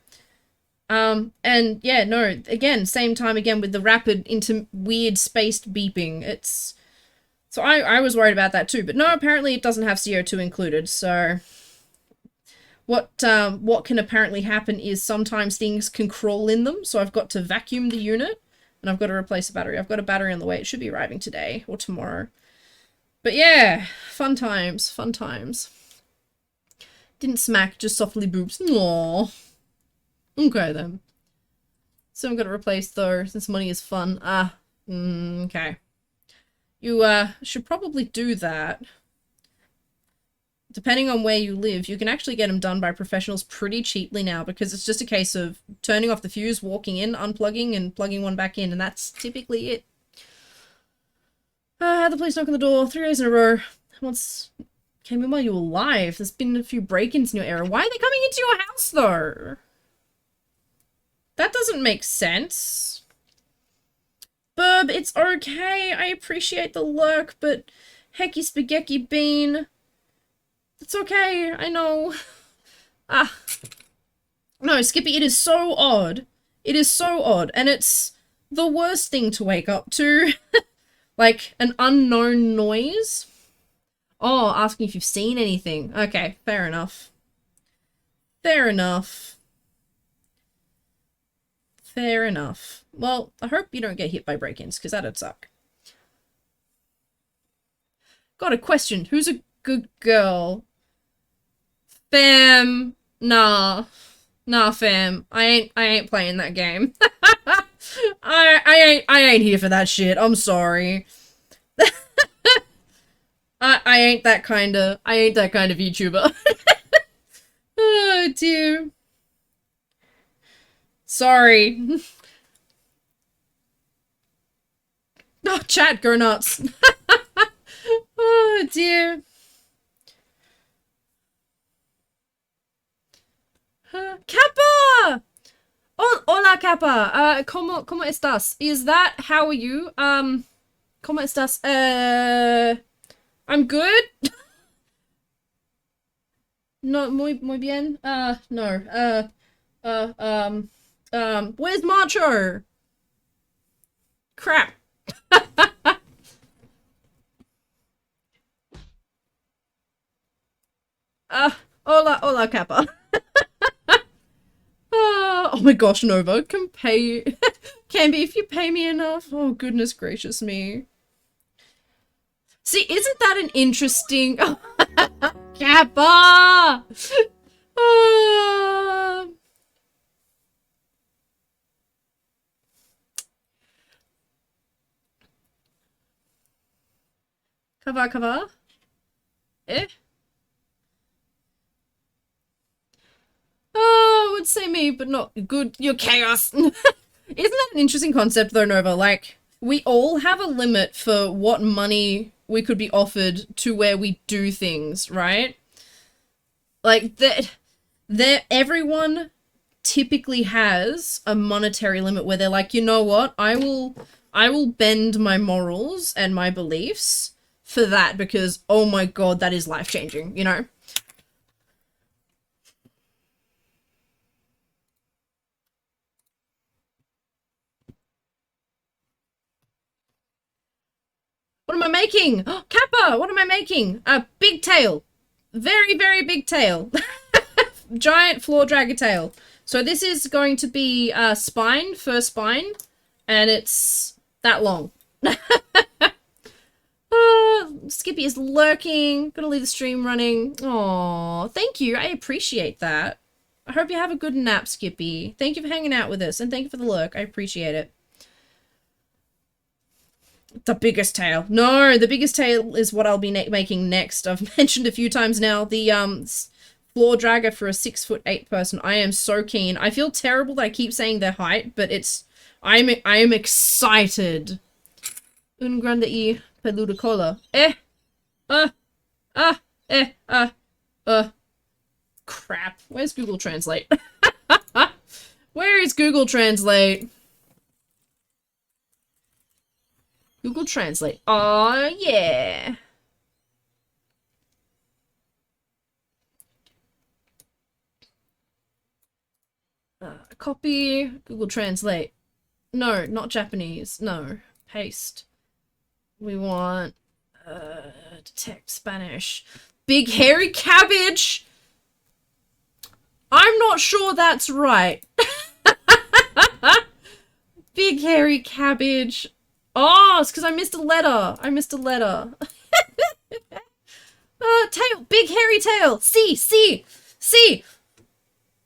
And yeah, no, again, same time again with the rapid into weird spaced beeping. So I was worried about that too, but no, apparently it doesn't have CO2 included, so what can apparently happen is sometimes things can crawl in them, so I've got to vacuum the unit, and I've got to replace a battery. I've got a battery on the way. It should be arriving today or tomorrow. But yeah, fun times, fun times. Didn't smack, just softly boops. Aww. Okay then. So I'm gonna replace though, since money is fun. Okay. You should probably do that. Depending on where you live, you can actually get them done by professionals pretty cheaply now, because it's just a case of turning off the fuse, walking in, unplugging, and plugging one back in, and that's typically it. Had the police knock on the door 3 days in a row. Once came in while you were alive. There's been a few break-ins in your area. Why are they coming into your house, though? That doesn't make sense. Burb, it's okay. I appreciate the lurk, but hecky spaghetti bean. It's okay, I know. No, Skippy, it is so odd. It is so odd, and it's the worst thing to wake up to. Like, an unknown noise. Oh, asking if you've seen anything. Okay, fair enough. Fair enough. Fair enough. Well, I hope you don't get hit by break-ins, because that'd suck. Got a question. Who's a good girl? Fam. Nah, fam. I ain't playing that game. I ain't here for that shit. I'm sorry. I ain't that kind of YouTuber. Oh dear. Sorry. Oh, chat, go nuts. Oh dear. Kappa! Oh, hola, Kappa. ¿Cómo estás? Is that, how are you? ¿Cómo estás? I'm good? No, muy bien. No. Where's Macho? Crap. Hola, Kappa. Oh my gosh, Nova, can be if you pay me enough. Oh, goodness gracious me. See, isn't that an interesting... Kappa! Cover? Eh? Oh, I would say me, but not good. You're chaos. Isn't that an interesting concept though, Nova? Like, we all have a limit for what money we could be offered to where we do things, right? Like, everyone typically has a monetary limit where they're like, you know what? I will bend my morals and my beliefs for that because, oh my god, that is life-changing, you know? What am I making? Oh, Kappa, what am I making? A big tail. Very, very big tail. Giant floor dragger tail. So this is going to be spine, first spine, and it's that long. Skippy is lurking. Gotta leave the stream running. Oh, thank you. I appreciate that. I hope you have a good nap, Skippy. Thank you for hanging out with us, and thank you for the lurk. I appreciate it. The biggest tail. No, the biggest tail is what I'll be making next. I've mentioned a few times now. The floor dragger for a 6'8" person. I am so keen. I feel terrible that I keep saying their height, but I am excited. Un grande y peluda cola. Crap. Where's Google Translate? Where is Google Translate? Google Translate. Oh, yeah. Copy. Google Translate. No, not Japanese. No. Paste. We want detect Spanish. Big hairy cabbage. I'm not sure that's right. Big hairy cabbage. Oh, it's because I missed a letter. I missed a letter. Tail. Big hairy tail. C.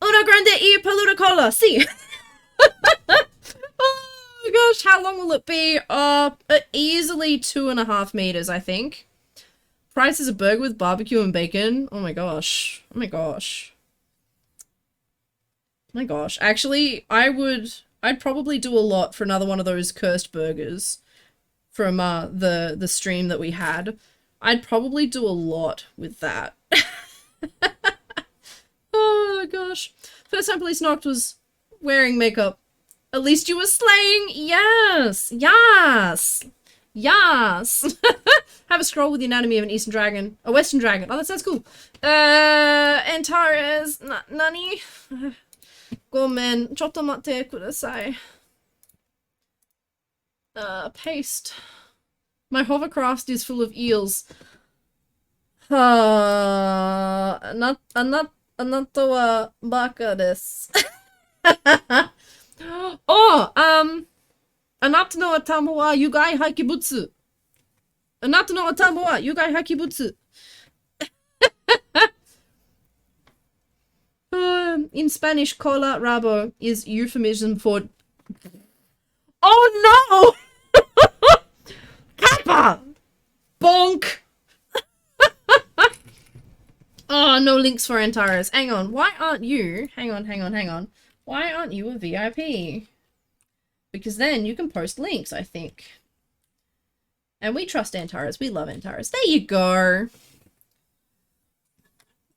Una grande y peluda cola. C. Oh gosh, how long will it be? Easily 2.5 meters, I think. Price is a burger with barbecue and bacon. Oh my gosh. Oh my gosh. Oh my gosh. Actually, I'd probably do a lot for another one of those cursed burgers from the stream that we had. I'd probably do a lot with that. Oh gosh. First time police knocked was wearing makeup. At least you were slaying. Yes. Yes. Yes. Have a scroll with the anatomy of an Eastern dragon. A Western dragon. Oh, that sounds cool. Antares. Nani? Gomen. Chotto matte kudasai. Paste. My hovercraft is full of eels. Anato wa baka desu. Oh, Anato no atama wa yugai hakibutsu. Anato no atama wa yugai hakibutsu. In Spanish, cola rabo is euphemism for... Oh no! Kappa! Bonk! Oh, no links for Antares. Hang on, why aren't you... Hang on. Why aren't you a VIP? Because then you can post links, I think. And we trust Antares. We love Antares. There you go.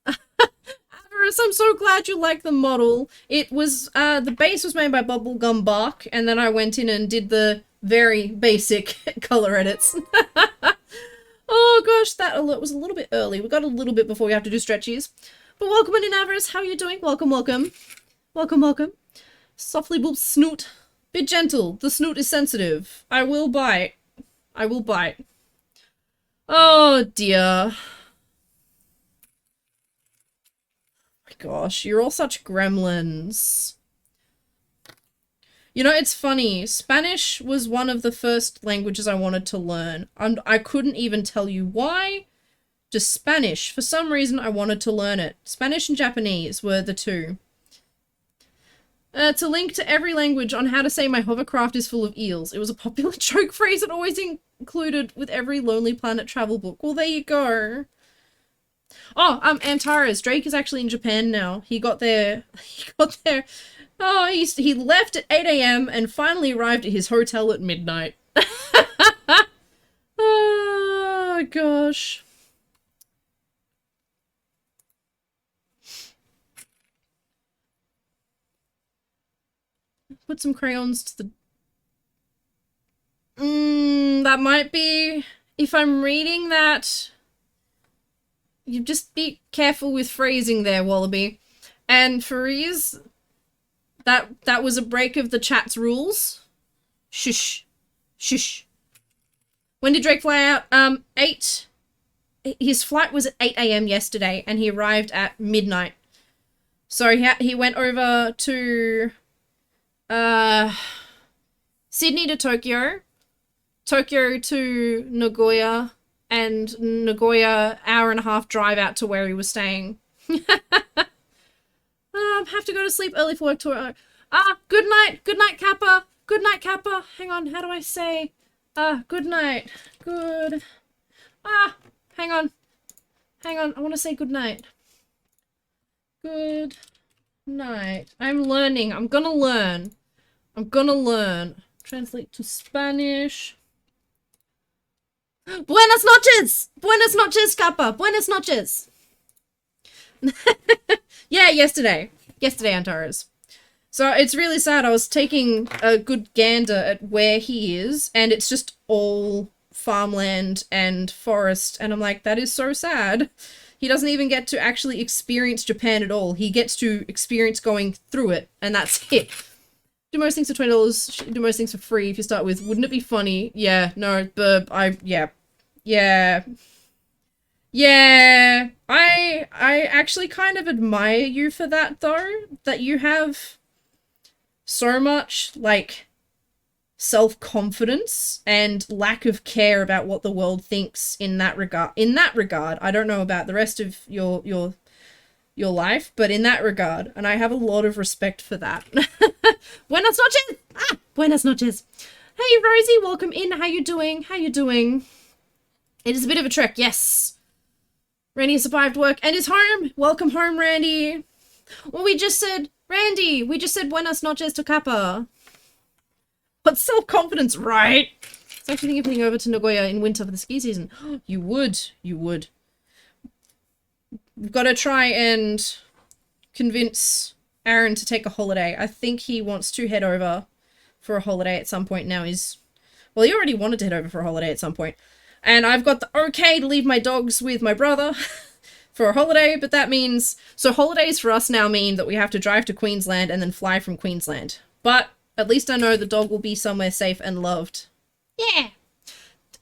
Avarice, I'm so glad you like the model. It was, the base was made by Bubblegum Bark, and then I went in and did the very basic color edits. Oh gosh, that alert was a little bit early. We got a little bit before we have to do stretchies. But welcome in Avarice. How are you doing? Welcome. Welcome. Softly boop snoot. Be gentle. The snoot is sensitive. I will bite. Oh dear. My gosh, you're all such gremlins. You know, it's funny. Spanish was one of the first languages I wanted to learn. And I couldn't even tell you why. Just Spanish. For some reason, I wanted to learn it. Spanish and Japanese were the two. To link to every language on how to say my hovercraft is full of eels. It was a popular joke phrase that always included with every Lonely Planet travel book. Well, there you go. Oh, Antares. Drake is actually in Japan now. He got there. Oh, he left at 8 AM and finally arrived at his hotel at midnight. Oh, gosh. Put some crayons to the... that might be... If I'm reading that... You just be careful with phrasing there, Wallaby. And Fariz... That was a break of the chat's rules. Shush. When did Drake fly out? 8. His flight was at 8 AM yesterday, and he arrived at midnight. So he went over to Sydney to Tokyo to Nagoya, and Nagoya hour and a half drive out to where he was staying. Have to go to sleep early for work tomorrow. Good night, Kappa. Good night, Kappa. Hang on, how do I say? Good night. Good. Hang on. I want to say good night. Good night. I'm learning. I'm gonna learn. Translate to Spanish. Buenas noches! Buenas noches, Kappa! Buenas noches! Yeah, yesterday. Yesterday, Antares. So it's really sad. I was taking a good gander at where he is, and it's just all farmland and forest, and I'm like, that is so sad. He doesn't even get to actually experience Japan at all. He gets to experience going through it, and that's it. Do most things for $20, do most things for free if you start with, wouldn't it be funny? Yeah, no, Yeah, I actually kind of admire you for that, though. That you have so much, like, self-confidence and lack of care about what the world thinks in that regard. I don't know about the rest of your life, but in that regard, and I have a lot of respect for that. Buenas noches! Buenas noches. Hey, Rosie, welcome in. How you doing? It is a bit of a trek, yes. Randy has survived work and is home. Welcome home, Randy. Well, we just said buenas noches to Kappa. But self-confidence, right? I was actually thinking of heading over to Nagoya in winter for the ski season. You would. We've got to try and convince Aaron to take a holiday. I think he wants to head over for a holiday at some point now. Well, he already wanted to head over for a holiday at some point. And I've got the okay to leave my dogs with my brother for a holiday, but that means... So holidays for us now mean that we have to drive to Queensland and then fly from Queensland. But at least I know the dog will be somewhere safe and loved. Yeah!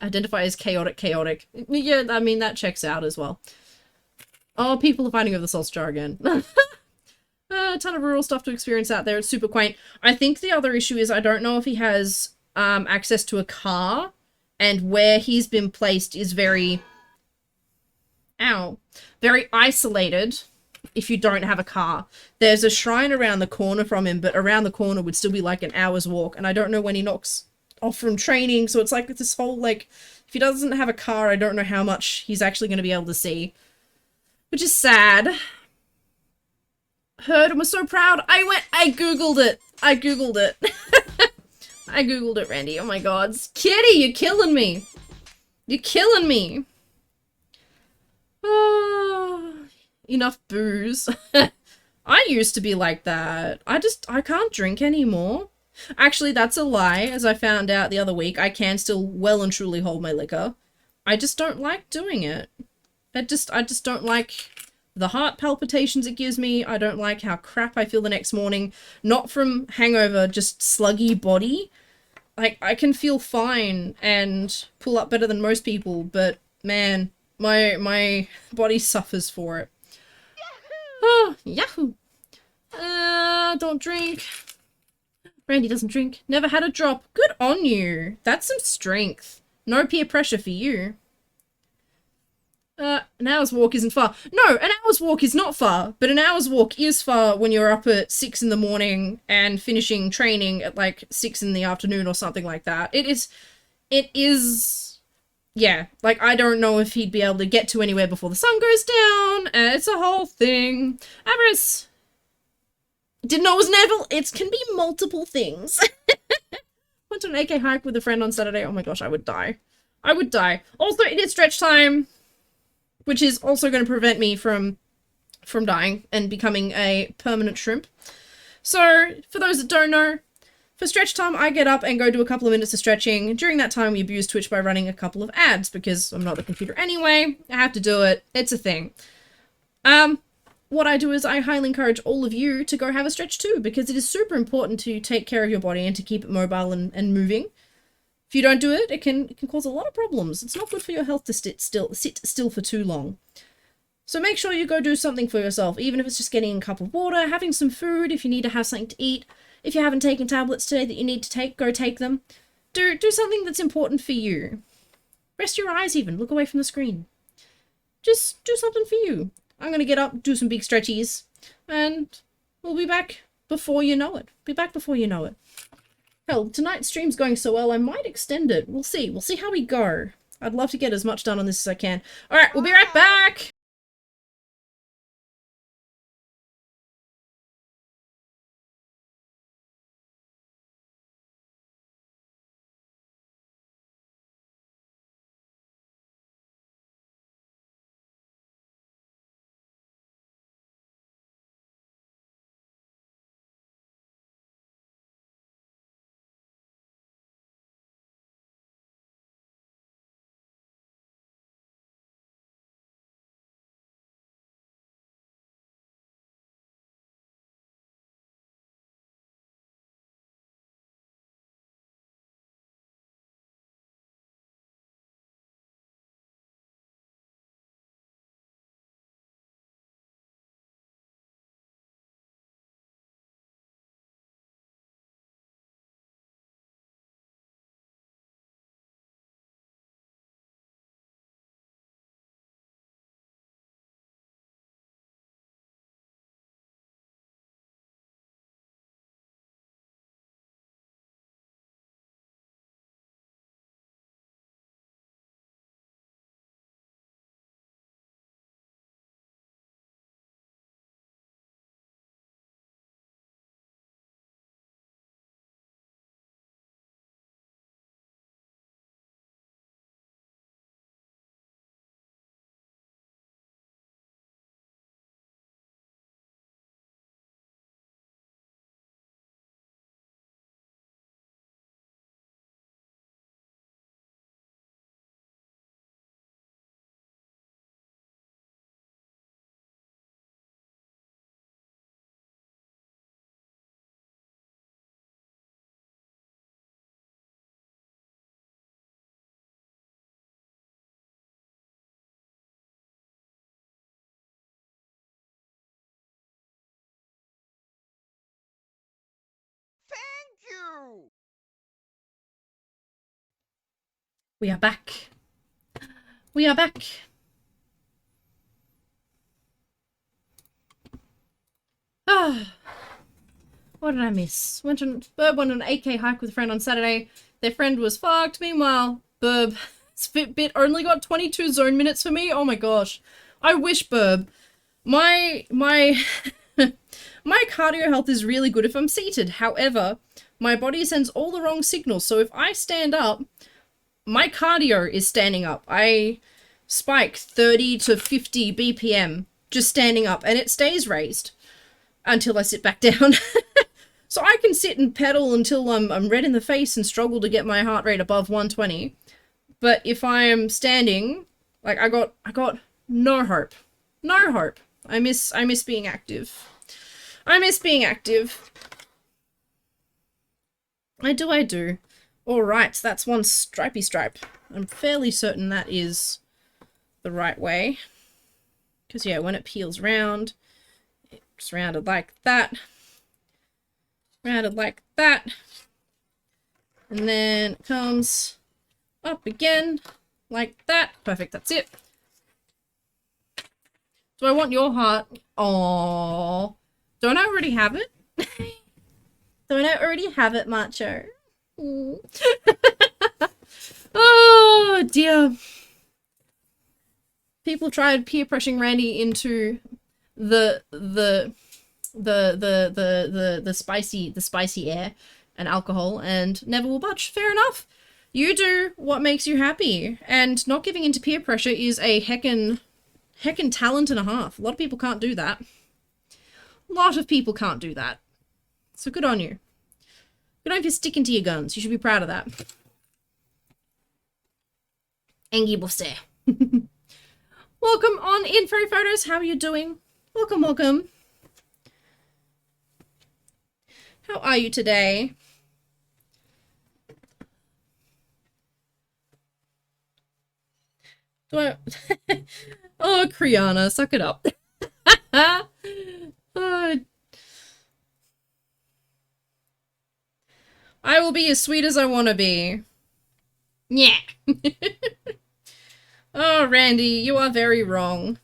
Identify as chaotic. Yeah, I mean, that checks out as well. Oh, people are fighting over the sauce jar again. A ton of rural stuff to experience out there. It's super quaint. I think the other issue is I don't know if he has access to a car, and where he's been placed is very isolated if you don't have a car. There's a shrine around the corner from him, but around the corner would still be like an hour's walk, and I don't know when he knocks off from training, so it's like this whole, like, if he doesn't have a car, I don't know how much he's actually going to be able to see. Which is sad. Heard and was so proud. I googled it. I googled it, Randy. Oh my god. Kitty, you're killing me. Oh, enough booze. I used to be like that. I can't drink anymore. Actually, that's a lie. As I found out the other week, I can still well and truly hold my liquor. I just don't like doing it. I just don't like the heart palpitations it gives me. I don't like how crap I feel the next morning. Not from hangover, just sluggy body. Like, I can feel fine and pull up better than most people, but man, my body suffers for it. Oh, yahoo! Don't drink. Randy doesn't drink. Never had a drop. Good on you. That's some strength. No peer pressure for you. An hour's walk isn't far. No, an hour's walk is not far, but an hour's walk is far when you're up at 6 in the morning and finishing training at like 6 in the afternoon or something like that. It is, yeah, like I don't know if he'd be able to get to anywhere before the sun goes down. It's a whole thing. Avarice. Didn't know it was Neville. It can be multiple things. Went to an AK hike with a friend on Saturday. Oh my gosh, I would die. Also, it is stretch time, which is also going to prevent me from dying and becoming a permanent shrimp. So, for those that don't know, for stretch time, I get up and go do a couple of minutes of stretching. During that time, we abuse Twitch by running a couple of ads, because I'm not the computer anyway. I have to do it. It's a thing. What I do is I highly encourage all of you to go have a stretch too, because it is super important to take care of your body and to keep it mobile and moving. If you don't do it, it can cause a lot of problems. It's not good for your health to sit still for too long. So make sure you go do something for yourself, even if it's just getting a cup of water, having some food, if you need to have something to eat. If you haven't taken tablets today that you need to take, go take them. Do something that's important for you. Rest your eyes even. Look away from the screen. Just do something for you. I'm gonna get up, do some big stretchies, and we'll be back before you know it. Be back before you know it. Hell, tonight's stream's going so well, I might extend it. We'll see. We'll see how we go. I'd love to get as much done on this as I can. Alright, we'll be right back! Thank you! We are back. We are back. Ah. What did I miss? Burb went on an 8K hike with a friend on Saturday. Their friend was fucked. Meanwhile, Burb Fitbit only got 22 zone minutes for me. Oh my gosh. I wish, Burb. My my cardio health is really good if I'm seated. However, my body sends all the wrong signals. So if I stand up, my cardio is standing up. I spike 30 to 50 BPM just standing up, and it stays raised until I sit back down. So I can sit and pedal until I'm red in the face and struggle to get my heart rate above 120. But if I'm standing, like I got no hope. No hope. I miss being active. I miss being active. I do. Alright, that's one stripey stripe. I'm fairly certain that is the right way. Because yeah, when it peels round, it's rounded like that. Rounded like that. And then it comes up again like that. Perfect, that's it. Do I want your heart? Aww. Don't I already have it? Don't I already have it, macho? Oh dear. People tried peer pressuring Randy into the spicy air and alcohol and never will budge. Fair enough. You do what makes you happy, and not giving into peer pressure is a heckin' talent and a half. A lot of people can't do that. A lot of people can't do that. So good on you. Good on you for sticking to your guns. You should be proud of that. Engie Bosse. Welcome on in, Furry Photos. How are you doing? Welcome, welcome. How are you today? Do I... Oh, Kriana, suck it up. Oh. I will be as sweet as I want to be. Yeah. Oh, Randy, you are very wrong.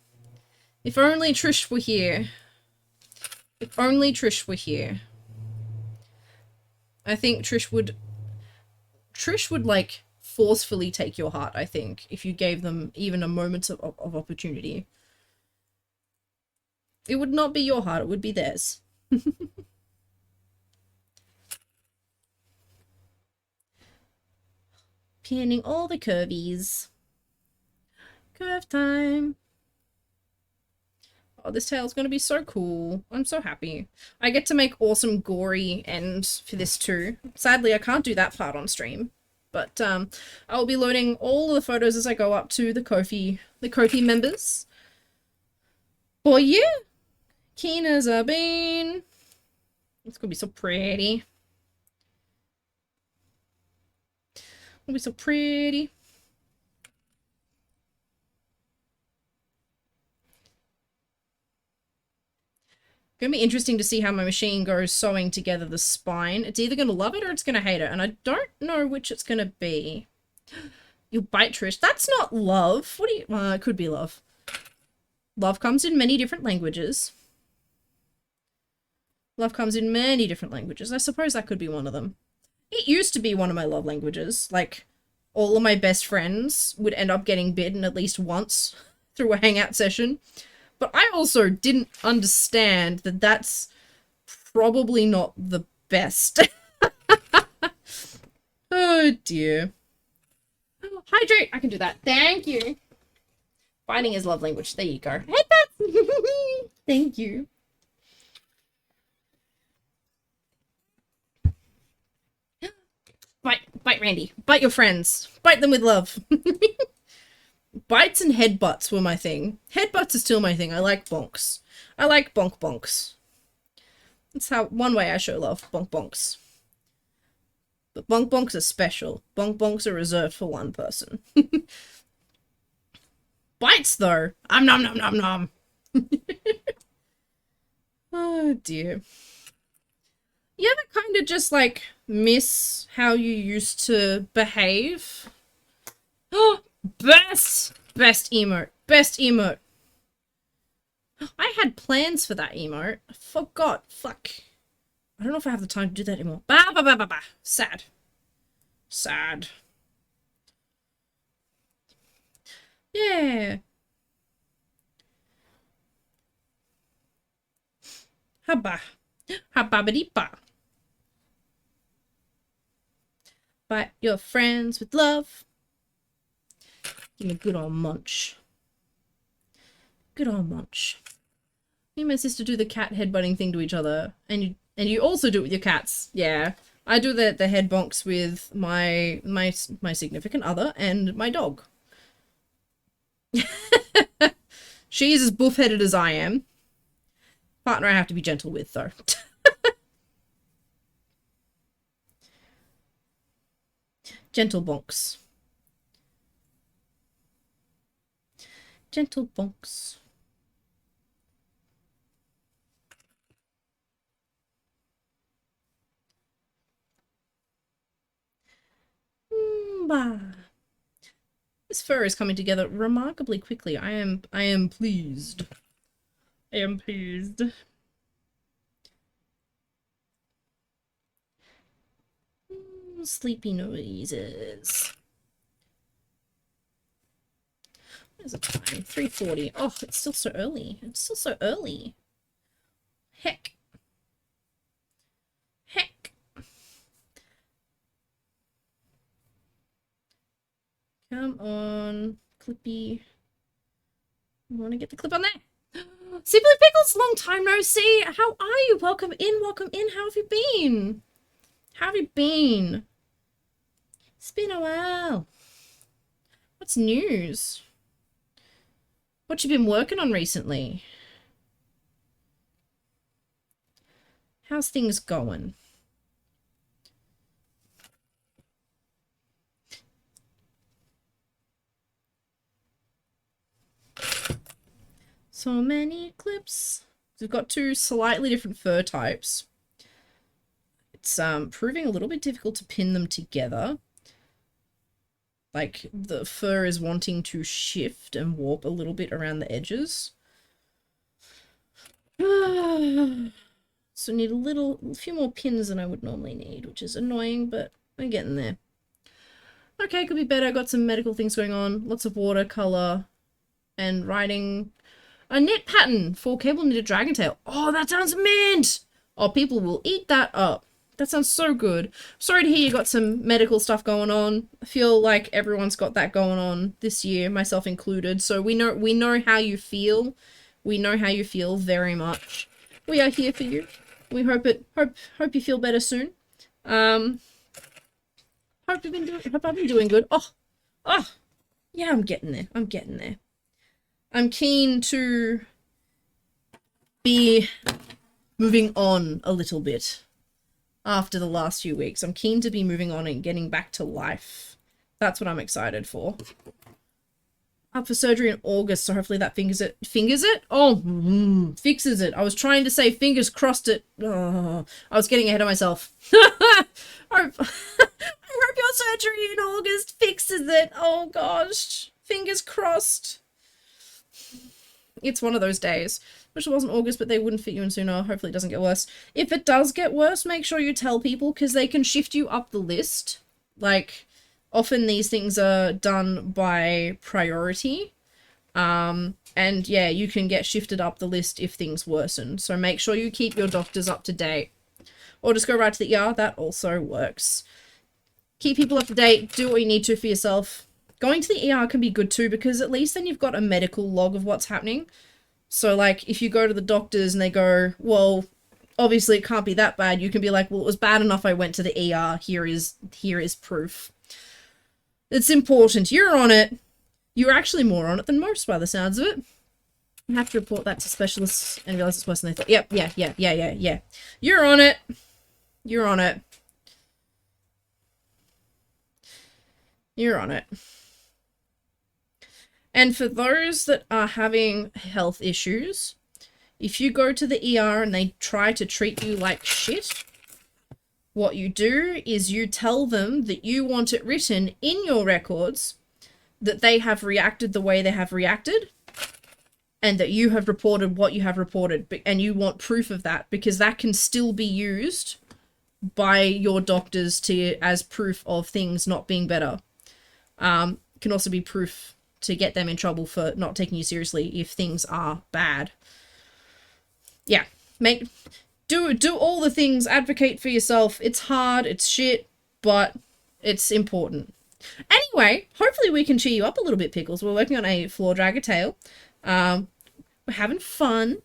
If only Trish were here. If only Trish were here. I think Trish would, like, forcefully take your heart, I think, if you gave them even a moment of opportunity. It would not be your heart, it would be theirs. Pinning all the curvies. Curve time. Oh, this tail's gonna be so cool. I'm so happy. I get to make awesome gory ends for this too. Sadly, I can't do that part on stream. But I'll be loading all of the photos as I go up to the Ko-fi members. Boy, yeah. Keen as a bean. It's gonna be so pretty. It'll be so pretty. Gonna be interesting to see how my machine goes sewing together the spine. It's either gonna love it or it's gonna hate it, and I don't know which it's gonna be. You'll bite, Trish. That's not love. What do you... Well, it could be love. Love comes in many different languages. Love comes in many different languages. I suppose that could be one of them. It used to be one of my love languages. Like, all of my best friends would end up getting bitten at least once through a hangout session. But I also didn't understand that that's probably not the best. Oh dear. Hydrate! I can do that. Thank you. Biting is love language. There you go. Headbutt! Thank you. Bite Randy. Bite your friends. Bite them with love. Bites and headbutts were my thing. Headbutts is still my thing. I like bonks. I like bonk bonks. That's how one way I show love. Bonk bonks. But bonk bonks are special. Bonk bonks are reserved for one person. Bites though. Nom nom nom nom. Oh dear. You ever kind of just like miss how you used to behave? Oh, best emote. Best emote. I had plans for that emote. I forgot. Fuck. I don't know if I have the time to do that anymore. Ba ba ba ba ba. Sad. Sad. Yeah. Habba. Habba-ba-dee-ba. Bite your friends with love. Give me a good old munch. Good old munch. Me and my sister do the cat headbutting thing to each other, and you also do it with your cats. Yeah, I do the head bonks with my significant other and my dog. She's as buff-headed as I am. Partner I have to be gentle with, though. Gentle bonks. Gentle bonks. This fur is coming together remarkably quickly. I am pleased. I am pleased. Sleepy noises. What is the time? 3:40. Oh, it's still so early. It's still so early. Heck. Heck. Come on, Clippy. I want to get the clip on there. Simply Pickles, long time no see. How are you? Welcome in, welcome in. How have you been? How have you been? It's been a while. What's news? What you been working on recently? How's things going? So many clips. We've got two slightly different fur types. It's proving a little bit difficult to pin them together. like the fur is wanting to shift and warp a little bit around the edges. So I need a few more pins than I would normally need, which is annoying, but I'm getting there. Okay, could be better. Got some medical things going on. Lots of watercolor and writing a knit pattern for cable knitted dragon tail. Oh, that sounds mint! Oh, people will eat that up. That sounds so good. Sorry to hear you got some medical stuff going on. I feel like everyone's got that going on this year, myself included. So we know how you feel. We know how you feel very much. We are here for you. We hope you feel better soon. Hope I've been doing good. Oh, yeah, I'm getting there. I'm getting there. I'm keen to be moving on a little bit after the last few weeks. I'm keen to be moving on and getting back to life. That's what I'm excited for. Up for surgery in August, so hopefully that fingers it. Fingers it? Oh, fixes it. I was trying to say fingers crossed it. Oh, I was getting ahead of myself. I hope your surgery in August fixes it. Oh gosh. Fingers crossed. It's one of those days. Wish it wasn't August, but they wouldn't fit you in sooner. Hopefully it doesn't get worse. If it does get worse, make sure you tell people, because they can shift you up the list. Like, often these things are done by priority. And yeah, you can get shifted up the list if things worsen. So make sure you keep your doctors up to date. Or just go right to the ER. That also works. Keep people up to date. Do what you need to for yourself. Going to the ER can be good too, because at least then you've got a medical log of what's happening. So, like, if you go to the doctors and they go, well, obviously it can't be that bad, you can be like, well, it was bad enough I went to the ER. Here is proof. It's important. You're on it. You're actually more on it than most by the sounds of it. You have to report that to specialists and realize it's worse than they thought. Yep, yeah. You're on it. You're on it. You're on it. And for those that are having health issues, if you go to the ER and they try to treat you like shit, what you do is you tell them that you want it written in your records that they have reacted the way they have reacted and that you have reported what you have reported, and you want proof of that, because that can still be used by your doctors as proof of things not being better. Can also be proof to get them in trouble for not taking you seriously if things are bad. Yeah, do all the things, advocate for yourself. It's hard, it's shit, but it's important. Anyway, hopefully we can cheer you up a little bit, Pickles. We're working on a floor dragger tail. We're having fun.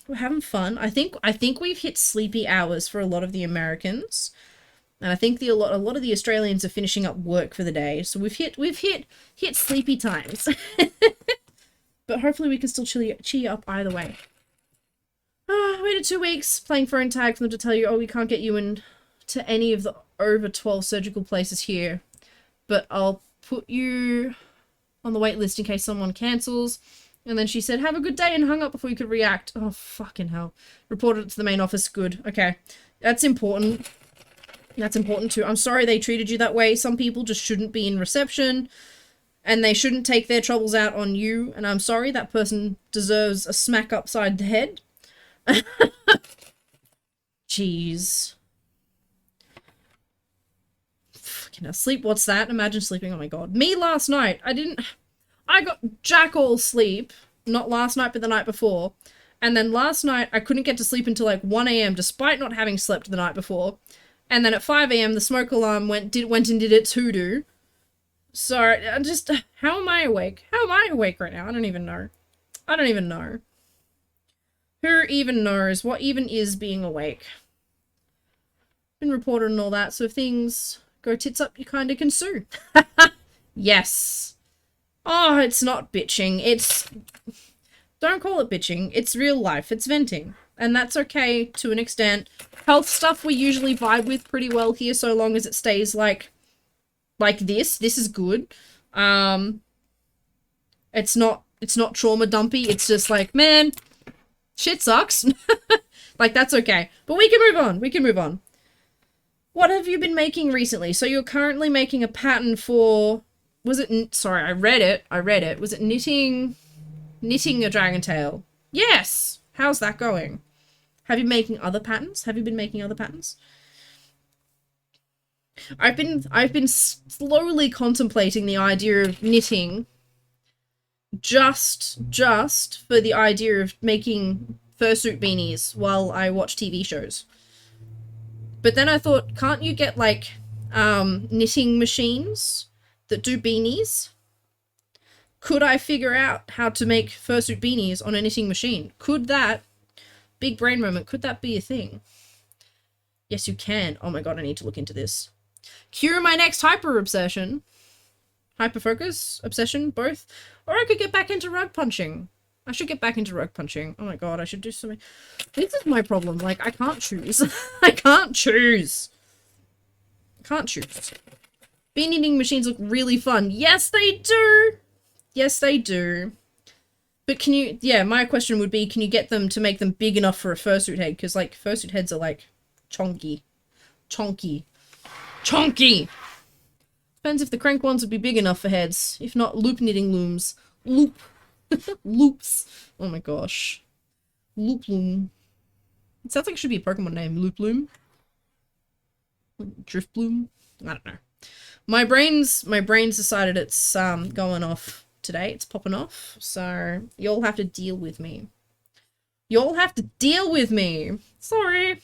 We're having fun. I think we've hit sleepy hours for a lot of the Americans. And I think a lot of the Australians are finishing up work for the day. So we've hit sleepy times. But hopefully we can still cheer you up either way. Waited 2 weeks playing phone tag for them to tell you, oh, we can't get you in to any of the over 12 surgical places here. But I'll put you on the wait list in case someone cancels. And then she said, have a good day, and hung up before you could react. Oh, fucking hell. Reported it to the main office. Good. Okay. That's important. That's important too. I'm sorry they treated you that way. Some people just shouldn't be in reception, and they shouldn't take their troubles out on you. And I'm sorry, that person deserves a smack upside the head. Jeez. Fucking hell. Sleep, what's that? Imagine sleeping. Oh my god. Me last night. I got jack all sleep. Not last night, but the night before. And then last night, I couldn't get to sleep until like 1 AM, despite not having slept the night before. And then at 5 AM, the smoke alarm went and did its hoodoo. So, how am I awake? How am I awake right now? I don't even know. I don't even know. Who even knows? What even is being awake? Been reported and all that, so if things go tits up, you kinda can sue. Yes. Oh, it's not bitching. Don't call it bitching. It's real life. It's venting. And that's okay to an extent. Health stuff we usually vibe with pretty well here, so long as it stays like this. This is good. It's not trauma dumpy. It's just like, man, shit sucks. Like, that's okay. But we can move on. We can move on. What have you been making recently? So you're currently making a pattern for was it, sorry, I read it. Was it knitting a dragon tail? Yes! How's that going? Have you been making other patterns? I've been slowly contemplating the idea of knitting just for the idea of making fursuit beanies while I watch TV shows. But then I thought, can't you get like knitting machines that do beanies? Could I figure out how to make fursuit beanies on a knitting machine? Could that, big brain moment, could that be a thing? Yes, you can. Oh my god, I need to look into this. Cure my next hyper obsession. Hyperfocus? Obsession? Both? Or I could get back into rug punching. I should get back into rug punching. Oh my god, I should do something. This is my problem. Like, I can't choose. I can't choose. Bean knitting machines look really fun. Yes, they do. Yes, they do. But can you, yeah, my question would be, can you get them to make them big enough for a fursuit head? Because, like, fursuit heads are, like, chonky. Depends if the crank ones would be big enough for heads. If not, loop knitting looms. Loops. Oh my gosh. Loop loom. It sounds like it should be a Pokemon name. Loop loom. Drift bloom. I don't know. My brain's decided it's going off today. It's popping off. So you'll have to deal with me. Sorry.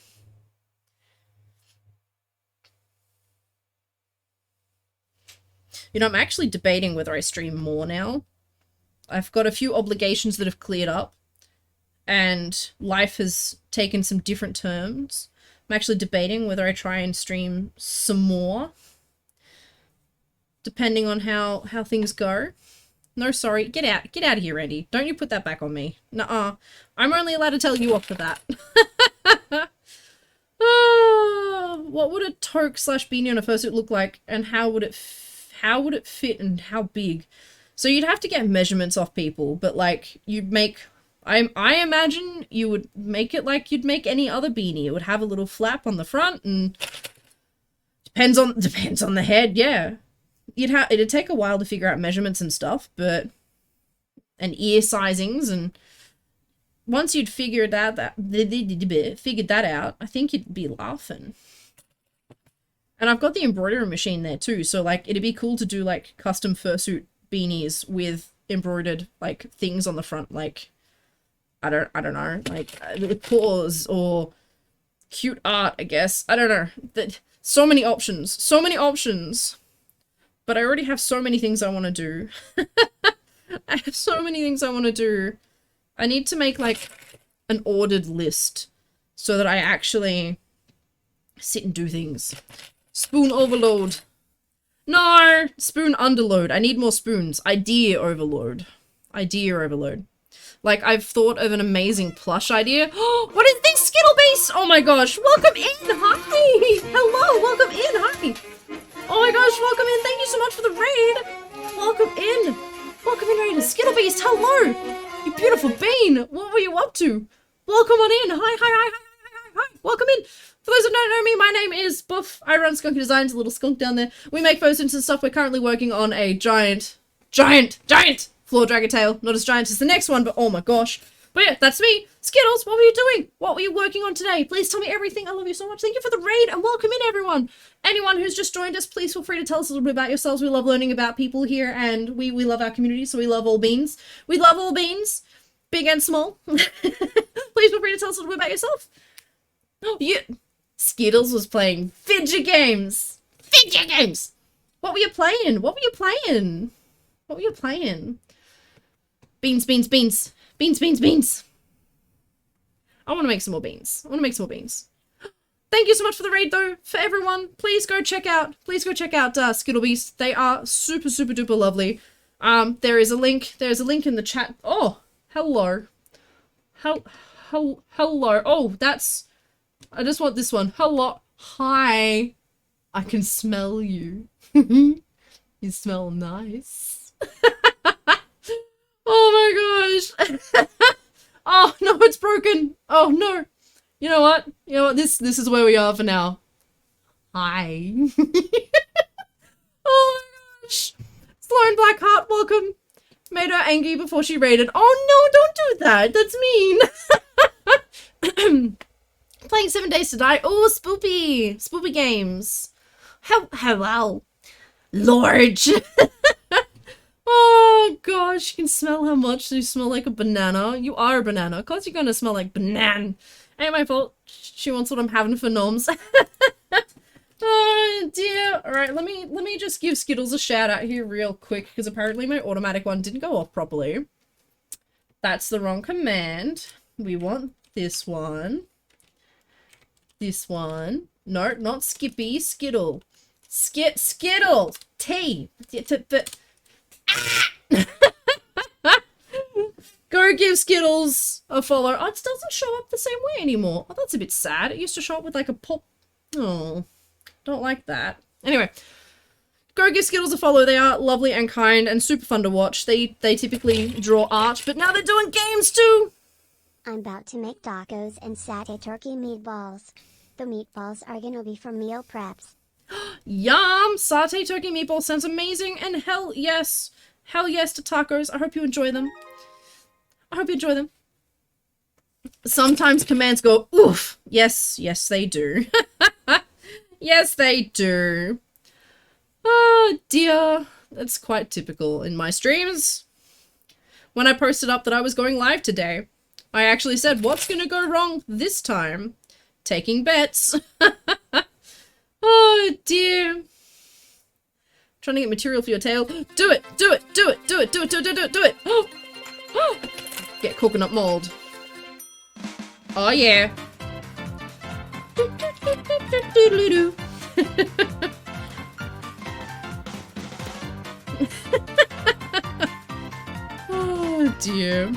You know, I'm actually debating whether I stream more now. I've got a few obligations that have cleared up, and life has taken some different turns. I'm actually debating whether I try and stream some more, depending on how things go. No, sorry, get out of here, Randy. Don't you put that back on me. Nuh-uh. I'm only allowed to tell you off for that. What would a toque / beanie on a fursuit look like, and how would it fit and how big? So you'd have to get measurements off people, but like you'd make, I imagine you would make it like you'd make any other beanie. It would have a little flap on the front, and depends on the head, yeah. It'd take a while to figure out measurements and stuff, and ear sizings, and once you'd figured that out, I think you'd be laughing. And I've got the embroidery machine there too, so like it'd be cool to do like custom fursuit beanies with embroidered like things on the front, like I don't know, like paws or cute art, I guess. I don't know. So many options. But I already have so many things I want to do. I have so many things I want to do. I need to make like an ordered list so that I actually sit and do things. Spoon overload. No! Spoon underload. I need more spoons. Idea overload. Like, I've thought of an amazing plush idea. What is this, Skittle Beast? Oh my gosh. Welcome in. Hi. Hello. Welcome in. Hi. Oh my gosh. Welcome in. Thank you so much for the raid. Welcome in. Raid. Skittle Beast. Hello. You beautiful bean. What were you up to? Welcome on in. Hi. Welcome in. For those who don't know me, my name is Buff. I run Skunky Designs, a little skunk down there. We make fursuits and stuff. We're currently working on a giant floor dragon tail. Not as giant as the next one, but oh my gosh. But yeah, that's me. Skittles, what were you doing? What were you working on today? Please tell me everything. I love you so much. Thank you for the raid and welcome in, everyone. Anyone who's just joined us, please feel free to tell us a little bit about yourselves. We love learning about people here, and we love our community, so we love all beans. We love all beans, big and small. Please feel free to tell us a little bit about yourself. Oh, yeah. Skittles was playing fidget games. What were you playing? Beans. I want to make some more beans. Thank you so much for the raid, though. For everyone, please go check out Skittle Beast. They are super duper lovely. There is a link in the chat. Oh, hello. Hello. Oh, I just want this one. Hello. Hi. I can smell you. You smell nice. Oh my gosh. Oh no, it's broken. Oh no. You know what? This is where we are for now. Hi. Oh my gosh. Flown Black Heart, welcome. Made her angry before she raided. Oh no, don't do that. That's mean. Playing 7 Days to Die. Oh, spoopy. Spoopy games. Hello. Large. Oh gosh, you can smell how much you smell like a banana. You are a banana. Of course you're gonna smell like banana. Ain't my fault. She wants what I'm having for noms. Oh dear. Alright, let me just give Skittles a shout out here real quick, because apparently my automatic one didn't go off properly. That's the wrong command. We want this one. This one. No, not Skippy. Skittle. Skittle. T. Go give Skittles a follow. Oh, it doesn't show up the same way anymore. Oh, that's a bit sad. It used to show up with like a pop. Oh, don't like that. Anyway, go give Skittles a follow. They are lovely and kind and super fun to watch. They typically draw art, but now they're doing games too. I'm about to make tacos and satay turkey meatballs. The meatballs are gonna be for meal preps. Yum! Satay turkey meatballs sounds amazing, and hell yes to tacos. I hope you enjoy them. I hope you enjoy them. Sometimes commands go, oof. Yes, they do. Yes, they do. Oh dear. That's quite typical in my streams. When I posted up that I was going live today, I actually said, what's gonna go wrong this time? Taking bets. Oh dear. Trying to get material for your tail. Do it! Do it! Do it! Do it! Do it! Do it! Do it! Do it! Oh! Get coconut mold. Oh yeah. Oh dear.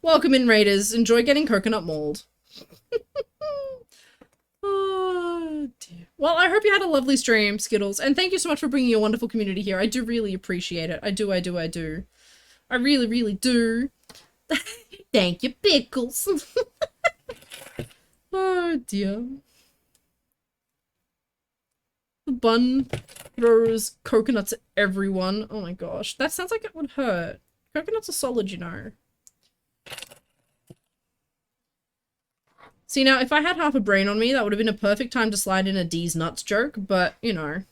Welcome in, Raiders. Enjoy getting coconut mold. Oh dear. Well, I hope you had a lovely stream, Skittles, and thank you so much for bringing your wonderful community here. I do really appreciate it. I do. I really, really do. Thank you, Pickles. Oh dear. The bun throws coconuts at everyone. Oh my gosh. That sounds like it would hurt. Coconuts are solid, you know. See, now, if I had half a brain on me, that would have been a perfect time to slide in a D's nuts joke, but, you know.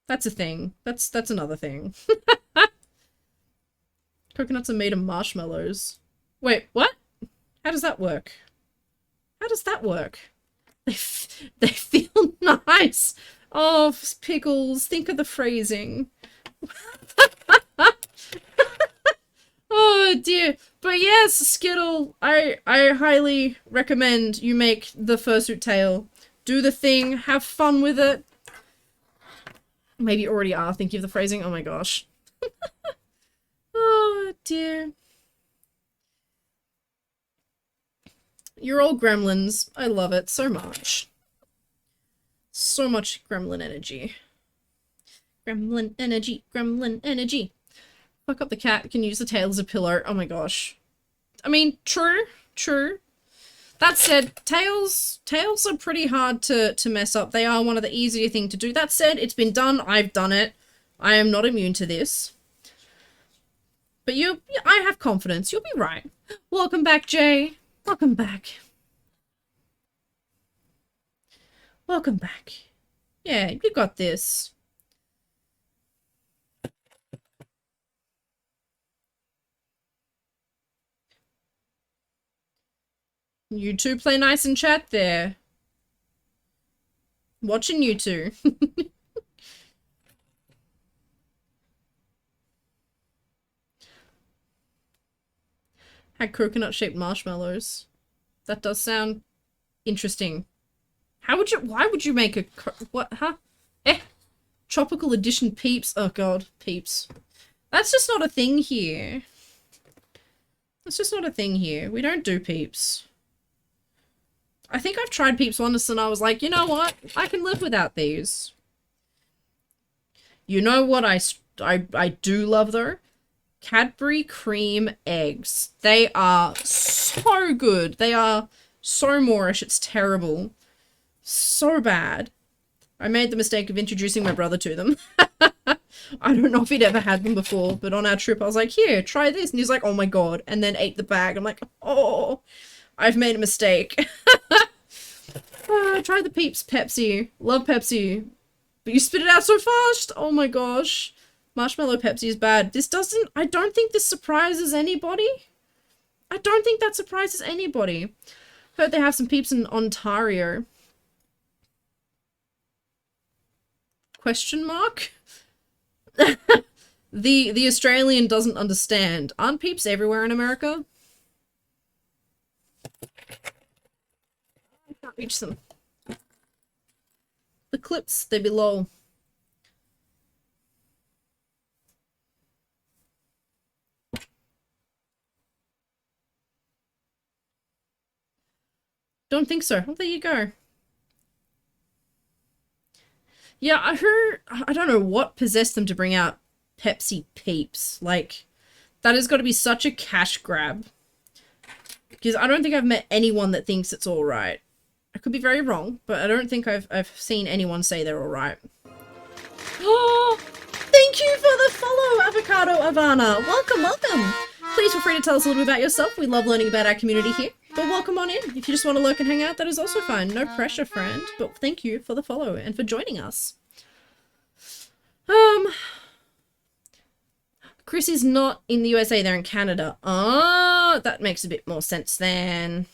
That's a thing. That's another thing. Coconuts are made of marshmallows. Wait, what? How does that work? How does that work? They feel nice. Oh, Pickles, think of the phrasing. Oh dear. But yes, Skittle, I highly recommend you make the fursuit tail. Do the thing, have fun with it. Maybe you already are thinking of the phrasing. Oh my gosh. Oh dear. You're all gremlins. I love it so much. So much gremlin energy. Gremlin energy, gremlin energy. Fuck up the cat, can use the tail as a pillow. Oh my gosh. I mean, true. That said, tails are pretty hard to mess up. They are one of the easier things to do. That said, it's been done. I've done it. I am not immune to this. But I have confidence. You'll be right. Welcome back, Jay. Welcome back. Welcome back. Yeah, you got this. You two play nice in chat there. Watching you two. Had coconut-shaped marshmallows. That does sound interesting. Why would you make what, huh? Tropical edition peeps. Oh god, peeps. That's just not a thing here. That's just not a thing here. We don't do peeps. I think I've tried peeps once and I was like, you know what? I can live without these. You know what I do love though? Cadbury cream eggs. They are so good. They are so Moorish. It's terrible. So bad. I made the mistake of introducing my brother to them. I don't know if he'd ever had them before, but on our trip I was like, here, try this. And he's like, oh my god. And then ate the bag. I'm like, oh, I've made a mistake. Try the Peeps Pepsi. Love Pepsi. But you spit it out so fast. Oh my gosh. Marshmallow Pepsi is bad. This doesn't, I don't think this surprises anybody. I don't think that surprises anybody. Heard they have some Peeps in Ontario. Question mark? The Australian doesn't understand. Aren't Peeps everywhere in America? I can't reach them. The clips, they're below. Don't think so. Well, there you go. Yeah, I heard, I don't know what possessed them to bring out Pepsi Peeps. Like, that has got to be such a cash grab. Because I don't think I've met anyone that thinks it's alright. I could be very wrong, but I don't think I've seen anyone say they're alright. Oh, thank you for the follow, Avocado Ivana. Welcome, welcome. Please feel free to tell us a little bit about yourself. We love learning about our community here. But welcome on in. If you just want to lurk and hang out, that is also fine. No pressure, friend. But thank you for the follow and for joining us. Chris is not in the USA, they're in Canada. Ah, that makes a bit more sense then.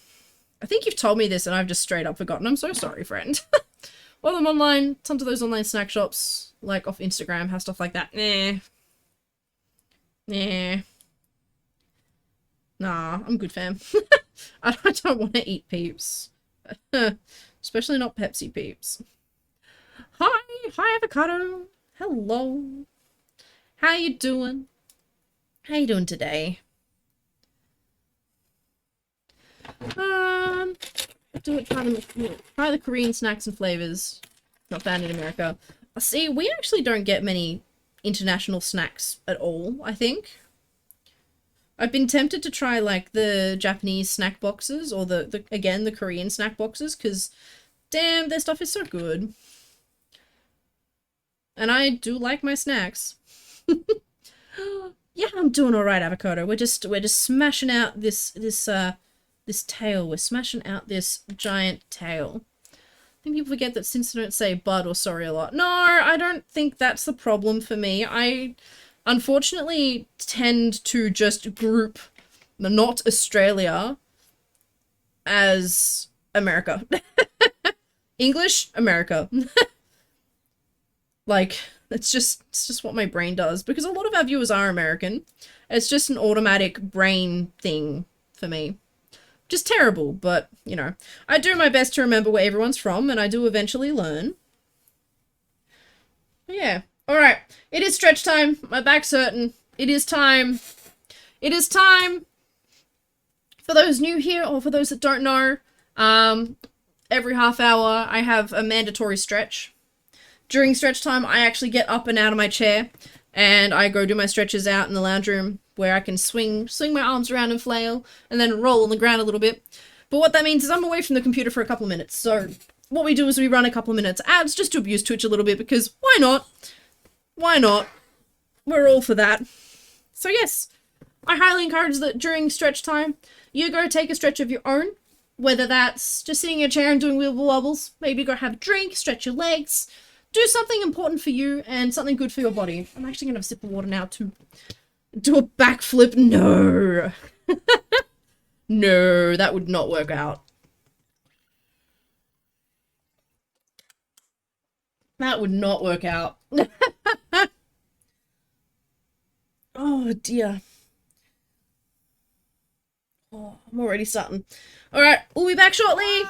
I think you've told me this and I've just straight up forgotten. I'm so sorry, friend. Well, I'm online. Tons of those online snack shops, like off Instagram, have stuff like that. Nah, I'm good, fam. I don't want to eat Peeps. Especially not Pepsi Peeps. Hi Avocado. Hello. How you doing? How you doing today? Try the Korean snacks and flavors. Not found in America. See, we actually don't get many international snacks at all, I think. I've been tempted to try, like, the Japanese snack boxes, or again, the Korean snack boxes, because, damn, their stuff is so good. And I do like my snacks. Yeah, I'm doing alright, Avocado. We're just smashing out this tail. We're smashing out this giant tail. I think people forget that since I don't say bud or sorry a lot. No, I don't think that's the problem for me. I unfortunately tend to just group not Australia as America. English, America. Like, it's just what my brain does, because a lot of our viewers are American. It's just an automatic brain thing for me. Just terrible, but, you know, I do my best to remember where everyone's from, and I do eventually learn. Yeah. Alright, it is stretch time. My back's hurting. It is time. It is time. For those new here, or for those that don't know, every half hour I have a mandatory stretch. During stretch time, I actually get up and out of my chair, and I go do my stretches out in the lounge room, where I can swing my arms around and flail, and then roll on the ground a little bit. But what that means is I'm away from the computer for a couple of minutes. So what we do is we run a couple of minutes ads just to abuse Twitch a little bit, because why not? Why not? We're all for that. So yes, I highly encourage that during stretch time, you go take a stretch of your own, whether that's just sitting in your chair and doing wibble wobbles, maybe go have a drink, stretch your legs, do something important for you and something good for your body. I'm actually going to have a sip of water now to do a backflip. No. No, that would not work out. That would not work out. Oh dear. Oh, I'm already starting. Alright, we'll be back shortly. Bye.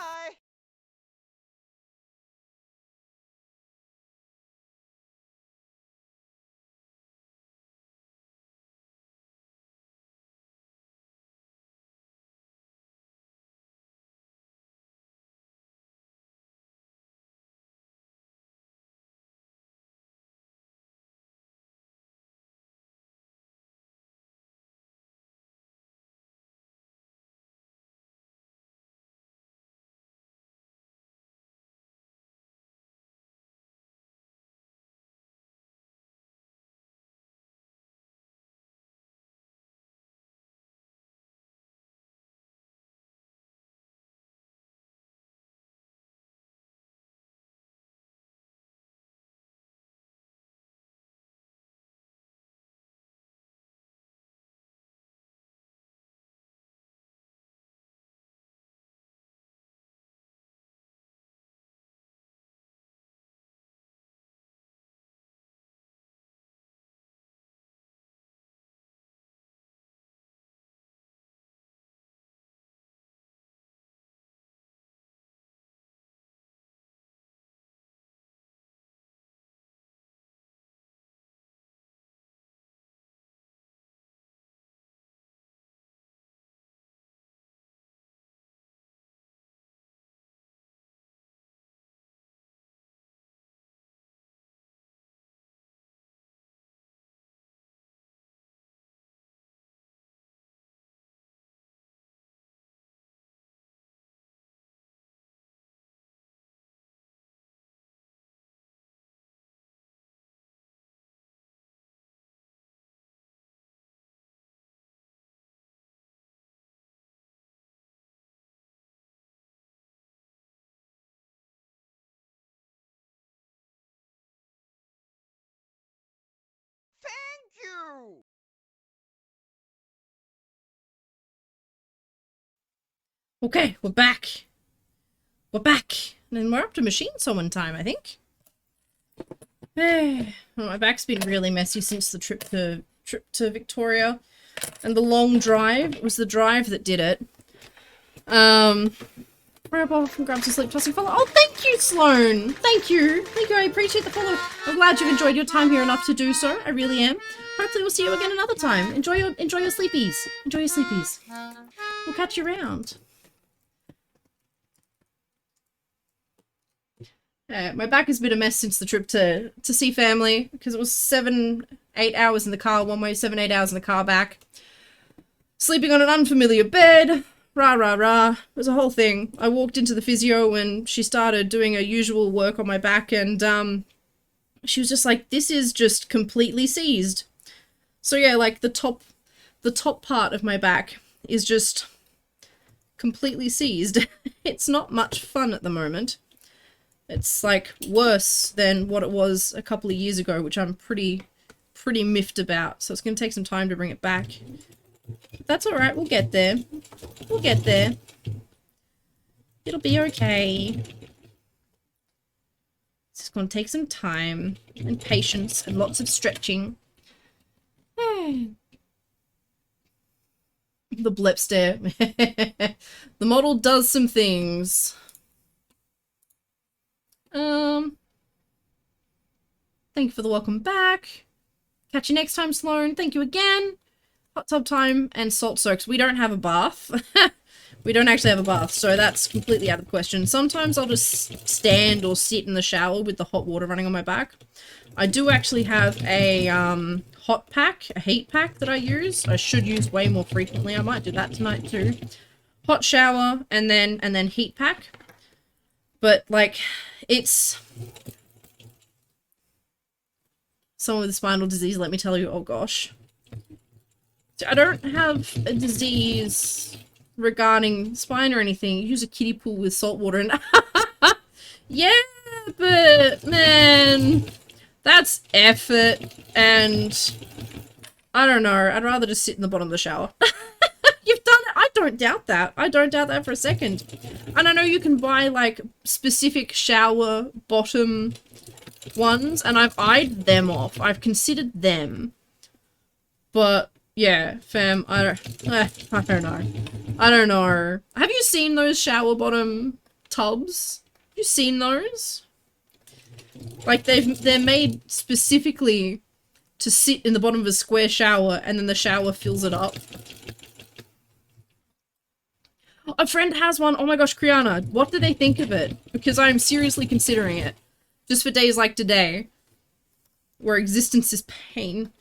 you! Okay, we're back. We're back. And we're up to machine sewing time, I think. Well, my back's been really messy since the trip to Victoria. And the long drive, it was the drive that did it. Grab off and grab some sleep, tossing follow. Oh, thank you, Sloan! Thank you! Thank you, I appreciate the follow. I'm glad you've enjoyed your time here enough to do so. I really am. Hopefully we'll see you again another time. Enjoy your sleepies. Enjoy your sleepies. We'll catch you around. My back has been a mess since the trip to see family, because it was 7-8 hours in the car one way, 7-8 hours in the car back. Sleeping on an unfamiliar bed, rah rah rah. It was a whole thing. I walked into the physio and she started doing her usual work on my back, and she was just like, this is just completely seized. So yeah, like the top part of my back is just completely seized. It's not much fun at the moment. It's like worse than what it was a couple of years ago, which I'm pretty miffed about. So it's going to take some time to bring it back. That's alright, we'll get there. We'll get there. It'll be okay. It's just going to take some time and patience and lots of stretching. The blep stare. The model does some things. Thank you for the welcome back. Catch you next time, Sloan. Thank you again. Hot tub time and salt soaks. We don't have a bath. We don't actually have a bath, so that's completely out of the question. Sometimes I'll just stand or sit in the shower with the hot water running on my back. I do actually have a hot pack, a heat pack that I use. I should use way more frequently. I might do that tonight too. Hot shower and then heat pack. But like, it's someone with spinal disease, let me tell you, oh gosh. I don't have a disease regarding spine or anything. You use a kiddie pool with salt water and yeah, but man, that's effort, and I don't know, I'd rather just sit in the bottom of the shower. You've done it. I don't doubt that. I don't doubt that for a second. And I know you can buy like specific shower bottom ones, and I've eyed them off. I've considered them. But yeah, fam, I don't know. I don't know. Have you seen those shower bottom tubs? Have you seen those? Like they're made specifically to sit in the bottom of a square shower, and then the shower fills it up. A friend has one. Oh my gosh, Kriana, what do they think of it? Because I'm seriously considering it. Just for days like today, where existence is pain.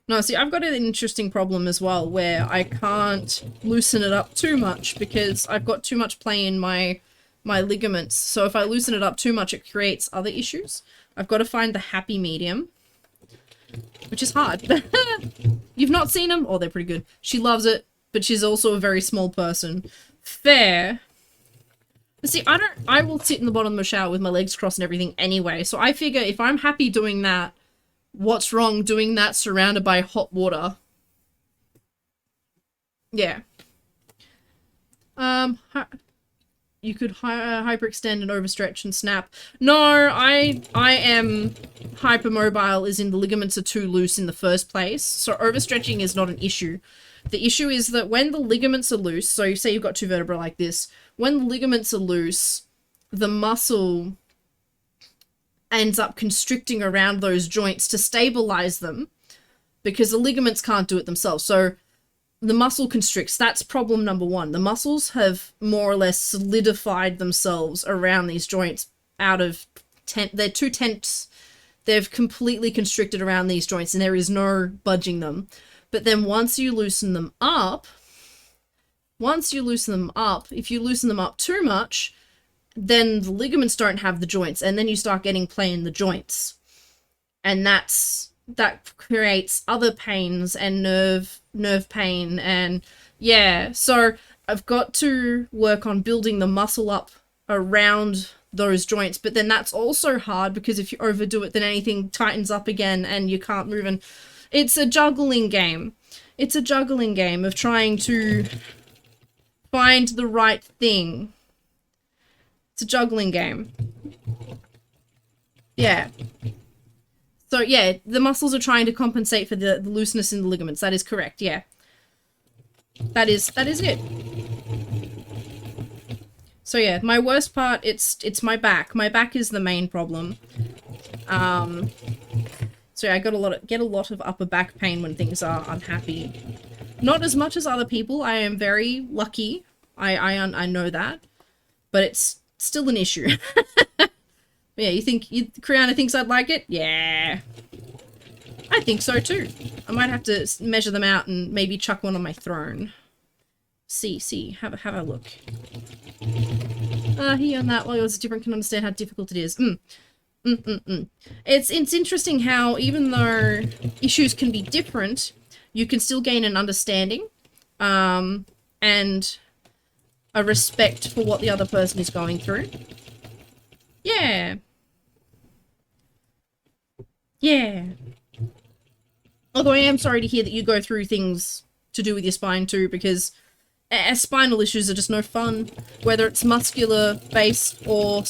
No, see, I've got an interesting problem as well, where I can't loosen it up too much because I've got too much play in my ligaments. So if I loosen it up too much, it creates other issues. I've got to find the happy medium, which is hard. You've not seen them? Oh, they're pretty good. She loves it, but she's also a very small person. Fair. But see, I will sit in the bottom of the shower with my legs crossed and everything anyway, so I figure if I'm happy doing that, what's wrong doing that surrounded by hot water? Yeah. You could hyperextend and overstretch and snap. No, I am hypermobile, as in the ligaments are too loose in the first place. So overstretching is not an issue. The issue is that when the ligaments are loose, so you say you've got two vertebrae like this, when the ligaments are loose, the muscle ends up constricting around those joints to stabilize them because the ligaments can't do it themselves. So the muscle constricts. That's problem number one. The muscles have more or less solidified themselves around these joints out of they're too tense. They've completely constricted around these joints and there is no budging them. But then once you loosen them up, if you loosen them up too much, then the ligaments don't have the joints, and then you start getting play in the joints. And that creates other pains and nerve pain, and yeah, so I've got to work on building the muscle up around those joints, but then that's also hard because if you overdo it, then anything tightens up again and you can't move. And it's a juggling game. It's a juggling game of trying to find the right thing. It's a juggling game. Yeah. So yeah, the muscles are trying to compensate for the looseness in the ligaments. That is correct, yeah. That is it. So yeah, my worst part, it's my back. My back is the main problem. So yeah, I get a lot of upper back pain when things are unhappy. Not as much as other people. I am very lucky. I know that, but it's still an issue. Yeah, Kriana thinks I'd like it? Yeah. I think so too. I might have to measure them out and maybe chuck one on my throne. Have a look. He on that while yours is different can understand how difficult it is. It's interesting how even though issues can be different, you can still gain an understanding, and a respect for what the other person is going through. Yeah. Yeah. Although I am sorry to hear that you go through things to do with your spine too, because spinal issues are just no fun. Whether it's muscular-based or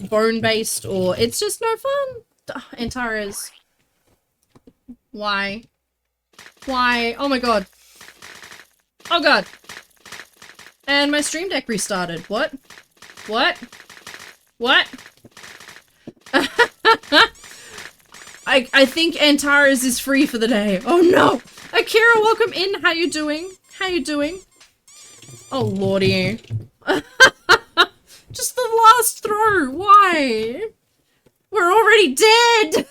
bone-based, or it's just no fun. Antares. Why? Why? Oh my god. Oh god. And my stream deck restarted. What? What? What? I think Antares is free for the day. Oh no! Akira, welcome in. How you doing? How you doing? Oh lordy. Just the last throw. Why? We're already dead.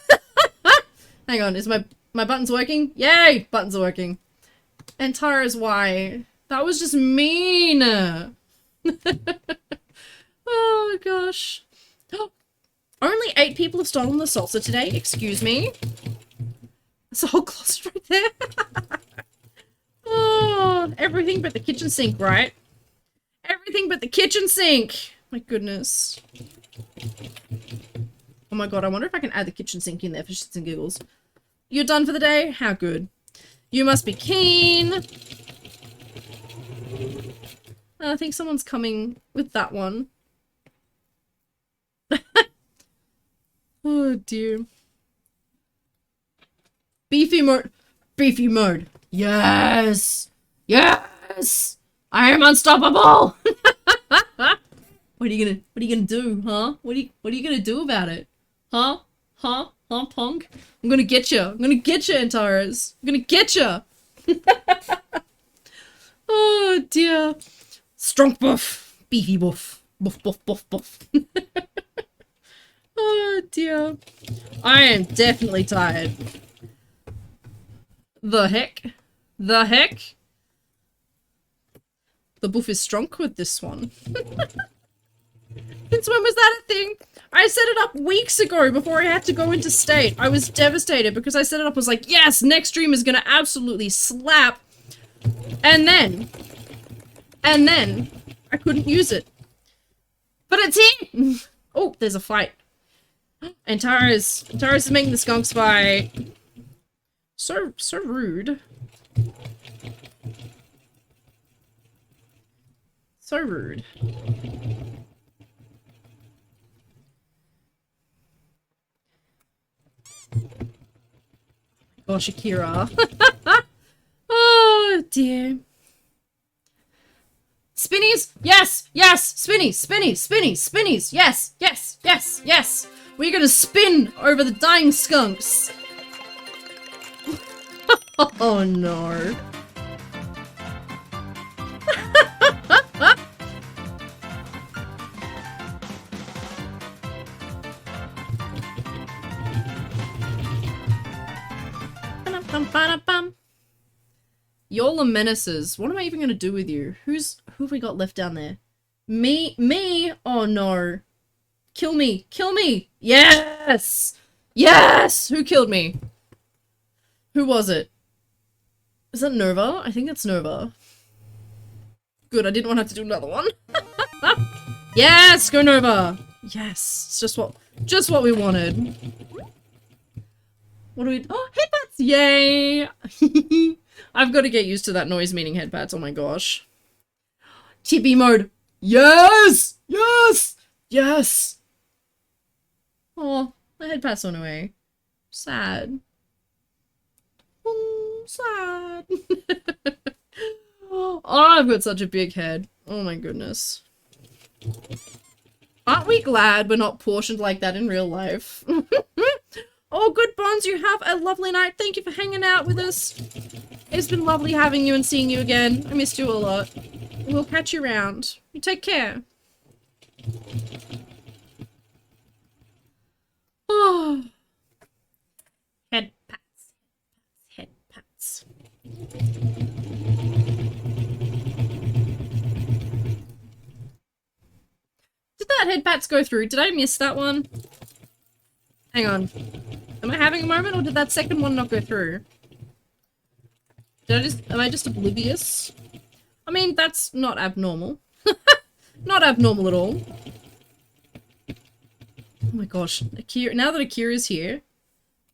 Hang on, is my buttons working? Yay! Buttons are working. Antares, why? That was just mean. Oh gosh. Only 8 people have stolen the salsa today. Excuse me. There's a whole closet right there. Oh, everything but the kitchen sink, right? Everything but the kitchen sink. My goodness. Oh my god, I wonder if I can add the kitchen sink in there for shits and giggles. You're done for the day? How good. You must be keen. I think someone's coming with that one. Oh dear. Beefy mode. Beefy mode. Yes! Yes! I am unstoppable! What are you gonna do, huh? What are you gonna do about it? Huh? Huh? Huh, punk? I'm gonna get you. I'm gonna get you, Antares. I'm gonna get you. Oh dear. Strong buff. Beefy buff. Buff, buff, buff, buff. Oh dear. I am definitely tired. The heck? The heck? The buff is strong with this one. Since when was that a thing? I set it up weeks ago before I had to go into state. I was devastated because I set it up, was like, yes, next stream is gonna absolutely slap. And then I couldn't use it. But it's here! Oh, there's a fight. Antares is making the skunks fight. So rude. So rude. Gosh, Akira. Oh dear. Spinnies? Yes! Yes! Spinnies! Spinnies! Spinnies! Spinnies! Yes! Yes! Yes! Yes! We're gonna spin over the dying skunks. Oh no. Y'all are menaces. What am I even gonna do with you? Who have we got left down there? Me? Oh no. Kill me! Kill me! Yes! Yes! Who killed me? Who was it? Is that Nova? I think that's Nova. Good, I didn't want to have to do another one. Yes! Go Nova! Yes, it's just what we wanted. What do we? Oh, headbats! Yay! I've got to get used to that noise meaning headbats. Oh my gosh. TP mode. Yes! Yes! Yes! Oh, the headbats went away. Sad. Sad. Oh, I've got such a big head. Oh my goodness. Aren't we glad we're not portioned like that in real life? Oh, good Bonds, you have a lovely night. Thank you for hanging out with us. It's been lovely having you and seeing you again. I missed you a lot. We'll catch you around. You take care. Oh. Head pats. Head pats. Did that head pats go through? Did I miss that one? Hang on. Am I having a moment or did that second one not go through? Am I just oblivious? I mean, that's not abnormal. Not abnormal at all. Oh my gosh. Akira, now that Akira's here,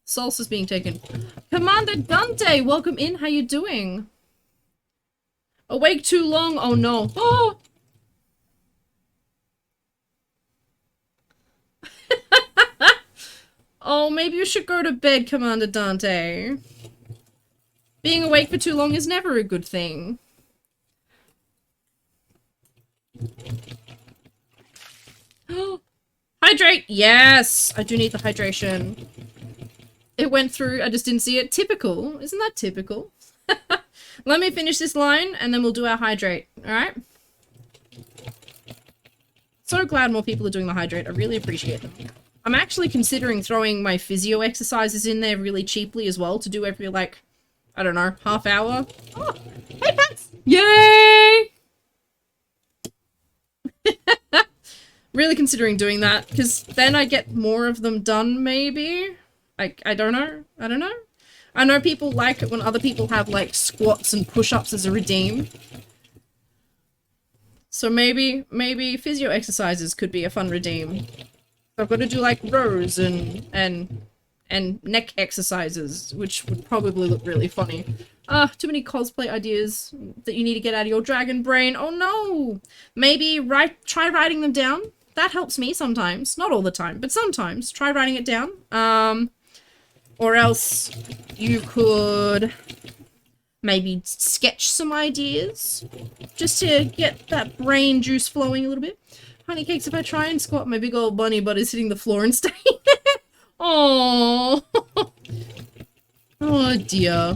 Salsa's being taken. Commander Dante, welcome in. How you doing? Awake too long? Oh no. Oh! Oh, maybe you should go to bed, Commander Dante. Being awake for too long is never a good thing. Hydrate! Yes! I do need the hydration. It went through, I just didn't see it. Typical. Isn't that typical? Let me finish this line and then we'll do our hydrate, alright? So glad more people are doing the hydrate. I really appreciate them. I'm actually considering throwing my physio exercises in there really cheaply as well to do every, like, I don't know, half hour. Oh, hey, Pats! Yay! Really considering doing that, because then I get more of them done, maybe? I don't know. I don't know. I know people like it when other people have, like, squats and push-ups as a redeem. So maybe physio exercises could be a fun redeem. I've got to do like rows and neck exercises, which would probably look really funny. Too many cosplay ideas that you need to get out of your dragon brain. Oh no! Maybe try writing them down. That helps me sometimes. Not all the time, but sometimes. Try writing it down. Or else you could maybe sketch some ideas just to get that brain juice flowing a little bit. Honey cakes, if I try and squat, my big old bunny butt is hitting the floor and staying there. Oh, oh dear.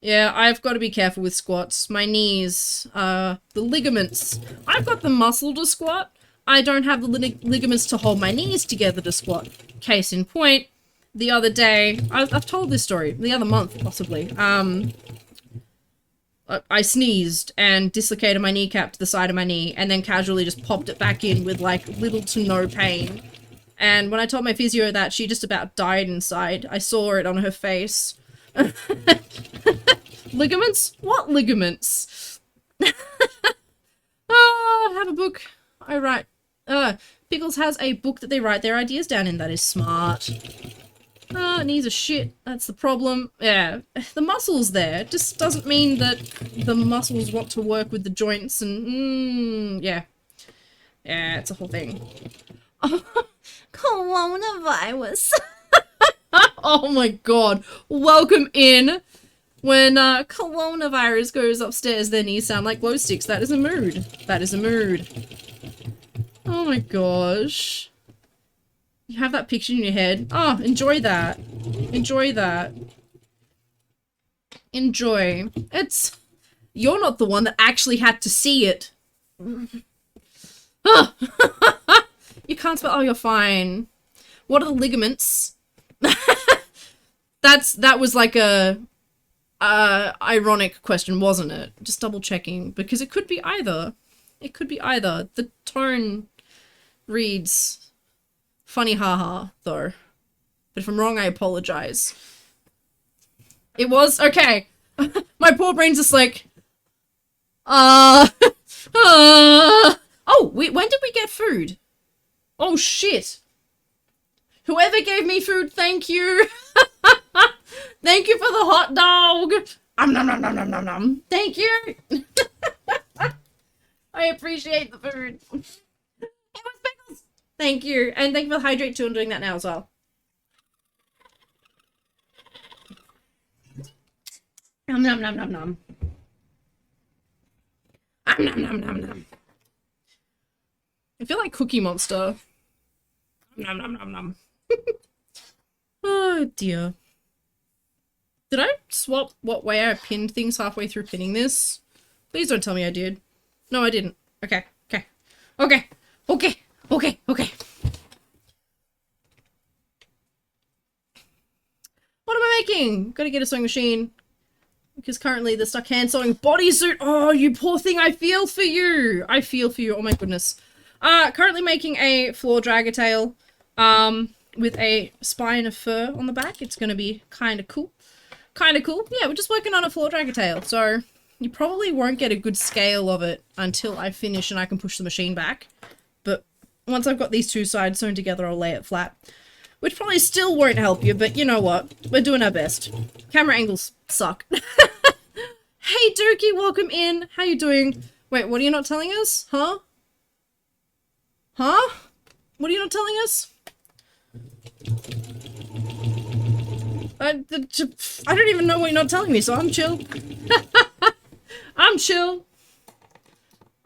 Yeah, I've got to be careful with squats. My knees, the ligaments. I've got the muscle to squat. I don't have the ligaments to hold my knees together to squat. Case in point, the other day, I've told this story, the other month possibly, I sneezed and dislocated my kneecap to the side of my knee and then casually just popped it back in with like little to no pain. And when I told my physio that, she just about died inside. I saw it on her face. Ligaments? What ligaments? Oh, I have a book. I write. Pickles has a book that they write their ideas down in. That is smart. Knees are shit. That's the problem. Yeah, the muscles there just doesn't mean that the muscles want to work with the joints and, yeah. Yeah, it's a whole thing. Coronavirus. Oh my god. Welcome in. When, coronavirus goes upstairs, their knees sound like glow sticks. That is a mood. That is a mood. Oh my gosh. You have that picture in your head. Oh, enjoy that. Enjoy that. Enjoy. You're not the one that actually had to see it. Oh. You can't spell. Oh, you're fine. What are the ligaments? That was like a ironic question, wasn't it? Just double checking, because it could be either. It could be either. The tone reads funny haha, though. But if I'm wrong, I apologize. It was? Okay. My poor brain's just like, I Oh, when did we get food? Oh, shit. Whoever gave me food, thank you. Thank you for the hot dog. Nom, nom, nom, nom, nom, nom. Thank you. I appreciate the food. It was pickles. Thank you. And thank you for the hydrate too. I'm doing that now as well. Nom, nom, nom, nom, nom. Nom, nom, nom, nom. I feel like Cookie Monster. Nom, nom, nom, nom. Oh dear. Did I swap what way I pinned things halfway through pinning this? Please don't tell me I did. No, I didn't. Okay, okay. Okay, okay, okay, okay. What am I making? Gotta get a sewing machine. Because currently the stuck hand sewing bodysuit. Oh, you poor thing. I feel for you. I feel for you. Oh my goodness. Currently making a floor dragger tail. With a spine of fur on the back. It's gonna be kind of cool. Kind of cool. Yeah, we're just working on a floor dragger tail. So you probably won't get a good scale of it until I finish and I can push the machine back. But once I've got these two sides sewn together, I'll lay it flat. Which probably still won't help you, but you know what? We're doing our best. Camera angles suck. Hey Dookie, welcome in. How you doing? Wait, what are you not telling us? Huh? Huh? What are you not telling us? I don't even know what you're not telling me, so I'm chill. I'm chill.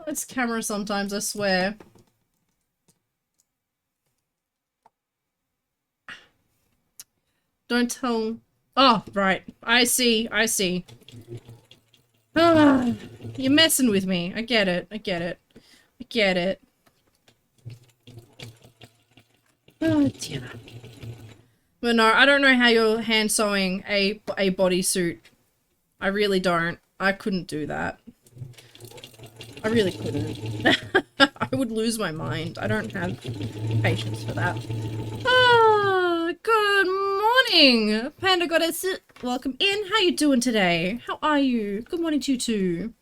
It's camera sometimes, I swear. Don't tell... Oh, right. I see. I see. Ah, you're messing with me. I get it. I get it. I get it. Oh, dear. But no, I don't know how you're hand sewing a bodysuit. I really don't. I couldn't do that. I really couldn't. I would lose my mind. I don't have patience for that. Ah, good morning, Panda Goddess. Welcome in. How you doing today? How are you? Good morning to you too.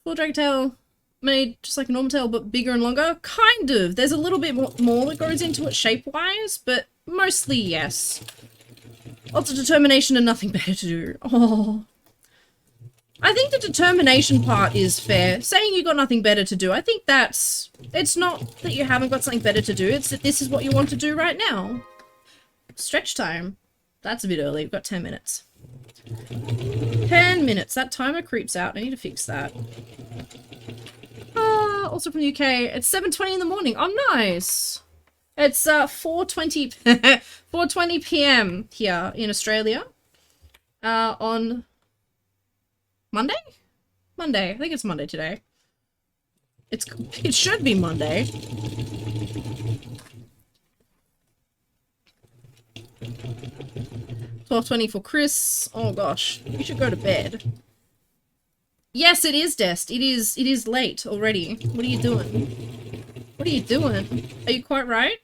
Full drag tail made just like a normal tail, but bigger and longer. Kind of. There's a little bit more that goes into it shape-wise, but mostly yes. Lots of determination and nothing better to do. Oh. I think the determination part is fair. Saying you got nothing better to do, I think that's... It's not that you haven't got something better to do, it's that this is what you want to do right now. Stretch time. That's a bit early. We've got 10 minutes. 10 minutes. That timer creeps out. I need to fix that. Also from the UK. It's 7:20 in the morning. Oh, nice. It's 4:20 4:20 p.m. here in Australia. On Monday? Monday. I think it's Monday today. It should be Monday. $12:20 for Chris. Oh gosh, you should go to bed. Yes, it is, Dest. It is late already. What are you doing? What are you doing? Are you quite right?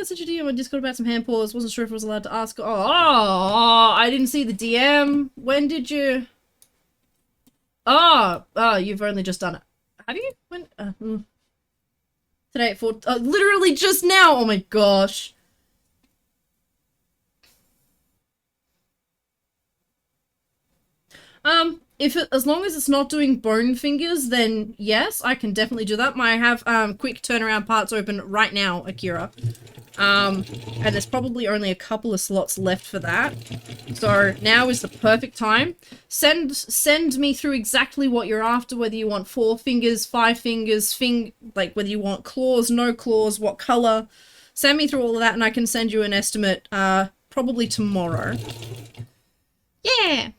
Such a DM on Discord about some hand paws. Wasn't sure if I was allowed to ask. Oh, I didn't see the DM. When did you? Oh, you've only just done it. Have you? When? Today at 4. Literally just now. Oh my gosh. As long as it's not doing bone fingers, then yes, I can definitely do that. I have quick turnaround parts open right now, Akira. And there's probably only a couple of slots left for that. So now is the perfect time. Send me through exactly what you're after, whether you want 4 fingers, 5 fingers, like whether you want claws, no claws, what color. Send me through all of that and I can send you an estimate probably tomorrow. Yeah.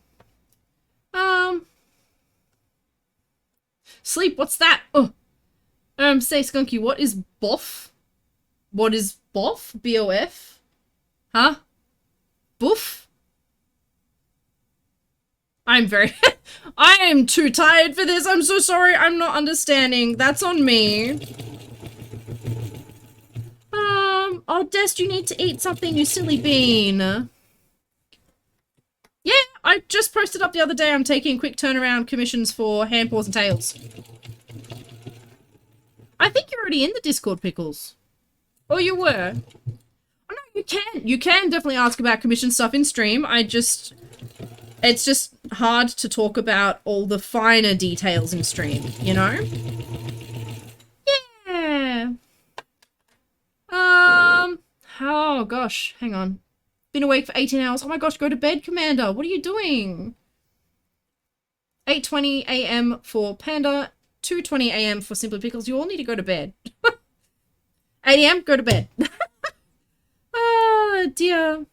Sleep, what's that? Oh. Say Skunky, what is boff? What is boff? B-O-F? Huh? Boof? I'm very... I am too tired for this. I'm so sorry. I'm not understanding. That's on me. Oh, Dest, you need to eat something, you silly bean. Yeah, I just posted up the other day I'm taking quick turnaround commissions for hand paws and tails. already in the Discord, Pickles. Oh, you were? Oh, no, you can definitely ask about commission stuff in stream. It's just hard to talk about all the finer details in stream, you know? Yeah. Oh gosh, hang on. Been awake for 18 hours. Oh my gosh, go to bed, Commander. What are you doing? 8:20 a.m. for Panda, 2:20 a.m. for Simply Pickles. You all need to go to bed. 8 a.m., go to bed. Oh dear.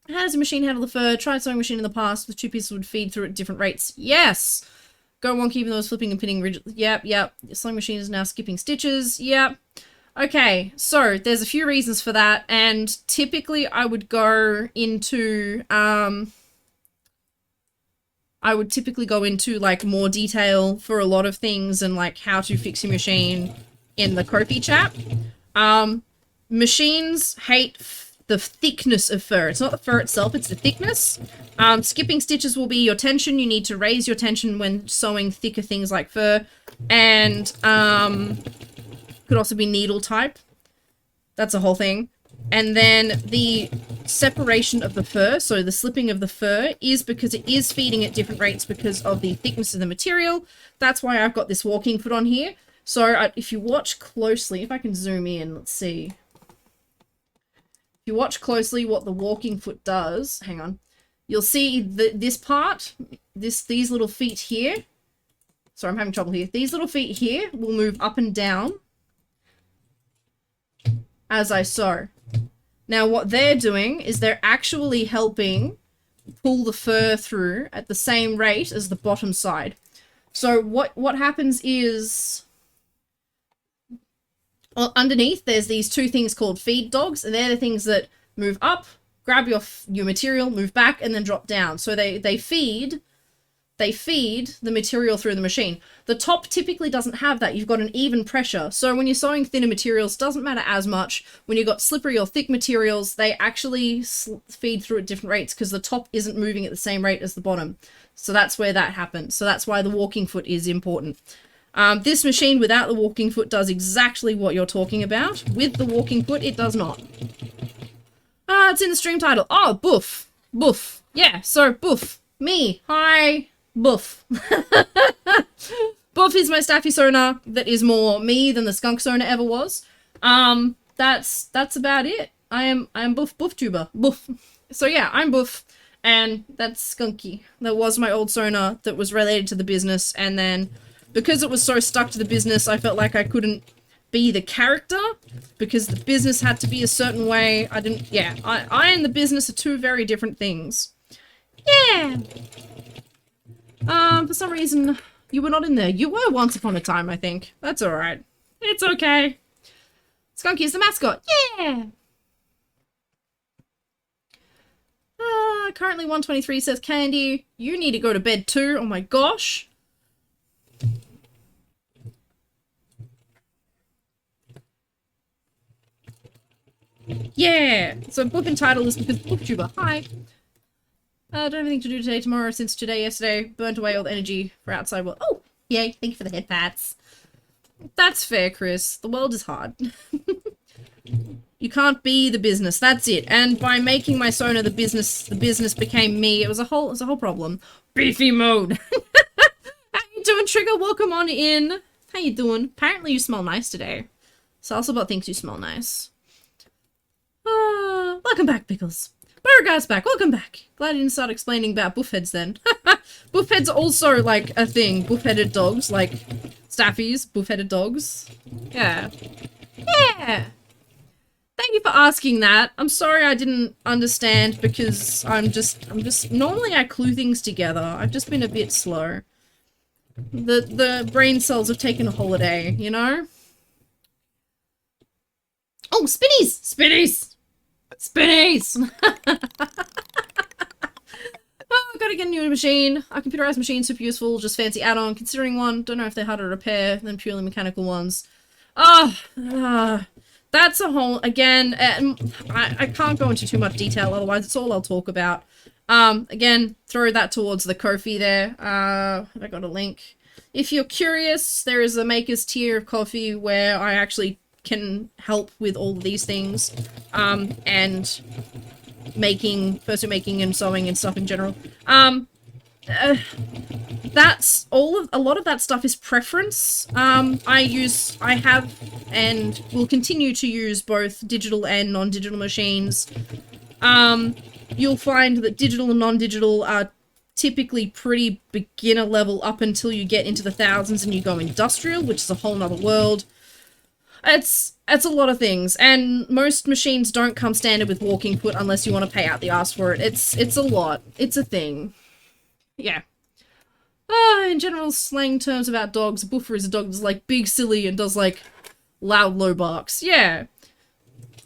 How does a machine handle the fur? Tried sewing machine in the past. The two pieces would feed through at different rates. Yes! Go wonky even though it's flipping and pinning rigid. Yep. The sewing machine is now skipping stitches. Yep. Okay, so there's a few reasons for that, and typically I would go into, like more detail for a lot of things and like how to fix your machine in the Ko-fi chat. Machines hate the thickness of fur. It's not the fur itself, it's the thickness. Skipping stitches will be your tension. You need to raise your tension when sewing thicker things like fur, and could also be needle type. That's a whole thing. And then the separation of the fur, so the slipping of the fur, is because it is feeding at different rates because of the thickness of the material. That's why I've got this walking foot on here. So if you watch closely, if I can zoom in, let's see. If you watch closely what the walking foot does, hang on, you'll see this part, these little feet here. Sorry, I'm having trouble here. These little feet here will move up and down as I sew. Now what they're doing is they're actually helping pull the fur through at the same rate as the bottom side. So what happens is, well, underneath there's these two things called feed dogs, and they're the things that move up, grab your material, move back, and then drop down. So they feed the material through the machine. The top typically doesn't have that. You've got an even pressure. So when you're sewing thinner materials, doesn't matter as much. When you've got slippery or thick materials, they actually feed through at different rates because the top isn't moving at the same rate as the bottom. So that's where that happens. So that's why the walking foot is important. This machine without the walking foot does exactly what you're talking about. With the walking foot, it does not. It's in the stream title. Oh, Boof. Boof. Yeah, so Boof. Me. Hi. Boof. Boof is my Staffy Sona that is more me than the Skunk Sona ever was. That's about it. I am Boof Tuber. Boof. So yeah, I'm Boof, and that's Skunky. That was my old Sona that was related to the business, and then because it was so stuck to the business, I felt like I couldn't be the character because the business had to be a certain way. I and the business are two very different things. Yeah. For some reason, you were not in there. You were once upon a time, I think. That's alright. It's okay. Skunky is the mascot. Yeah! Currently 123 says Candy. You need to go to bed too. Oh my gosh. Yeah! So book and title is because booktuber. Hi! Don't have anything to do today, tomorrow, since today, yesterday. Burnt away all the energy for outside world. Oh! Yay, thank you for the head pats. That's fair, Chris. The world is hard. You can't be the business, that's it. And by making my Sona the business became me. It was a whole problem. Beefy mode! How you doing, Trigger? Welcome on in. How you doing? Apparently you smell nice today. Salsabot thinks you smell nice. Welcome back, Pickles. Beauregard's back. Welcome back. Glad you didn't start explaining about buffheads then. Buffheads are also, like, a thing. Buff-headed dogs, like staffies, buff-headed dogs. Yeah. Yeah! Thank you for asking that. I'm sorry I didn't understand because I'm just, normally I clue things together. I've just been a bit slow. The brain cells have taken a holiday, you know? Oh, spinnies! Spinnies! Spinnies! Oh, gotta get a new machine. A computerized machine, super useful, just fancy add-on. Considering one, don't know if they're harder to repair than purely mechanical ones. That's a whole, again, I can't go into too much detail, otherwise it's all I'll talk about. Again, throw that towards the Ko-fi there. I got a link. If you're curious, there is a maker's tier of coffee where I actually can help with all of these things, and personal making and sewing and stuff in general. That's a lot of that stuff is preference. I have and will continue to use both digital and non-digital machines. You'll find that digital and non-digital are typically pretty beginner level up until you get into the thousands and you go industrial, which is a whole nother world. It's a lot of things, and most machines don't come standard with walking foot unless you want to pay out the ass for it. It's a lot. It's a thing. Yeah. In general slang terms about dogs, a buffer is a dog that's like big, silly, and does like loud, low barks. Yeah.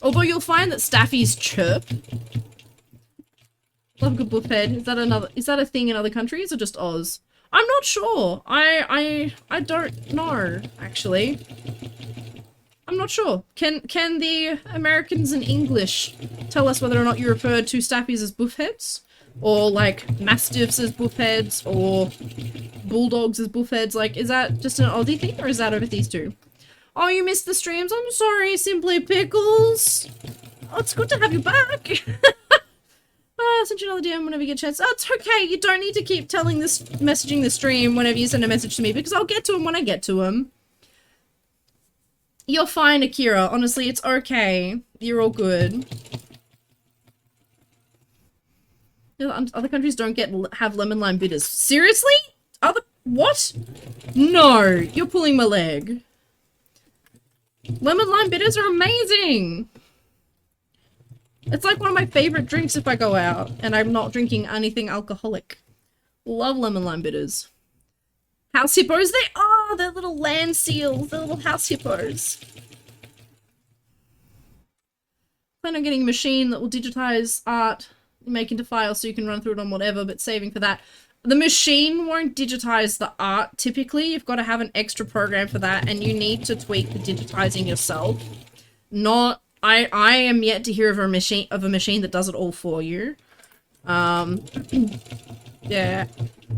Although you'll find that staffies chirp. Love a good buffhead. Is that a thing in other countries or just Oz? I'm not sure. I don't know, actually. I'm not sure. Can the Americans in English tell us whether or not you refer to staffies as buffheads? Or, like, mastiffs as buffheads? Or bulldogs as buffheads? Like, is that just an Aussie thing, or is that overseas too? Oh, you missed the streams? I'm sorry, Simply Pickles! Oh, it's good to have you back! I'll send you another DM whenever you get a chance. Oh, it's okay, you don't need to keep messaging the stream whenever you send a message to me, because I'll get to them when I get to them. You're fine, Akira. Honestly, it's okay. You're all good. Other countries don't have lemon lime bitters. Seriously? What? No, you're pulling my leg. Lemon lime bitters are amazing. It's like one of my favorite drinks if I go out and I'm not drinking anything alcoholic. Love lemon lime bitters. House hippos? They are! They're little land seals. They're little house hippos. Plan on getting a machine that will digitize art, make into files so you can run through it on whatever, but saving for that. The machine won't digitize the art, typically. You've got to have an extra program for that, and you need to tweak the digitizing yourself. I am yet to hear of a machine that does it all for you. Yeah.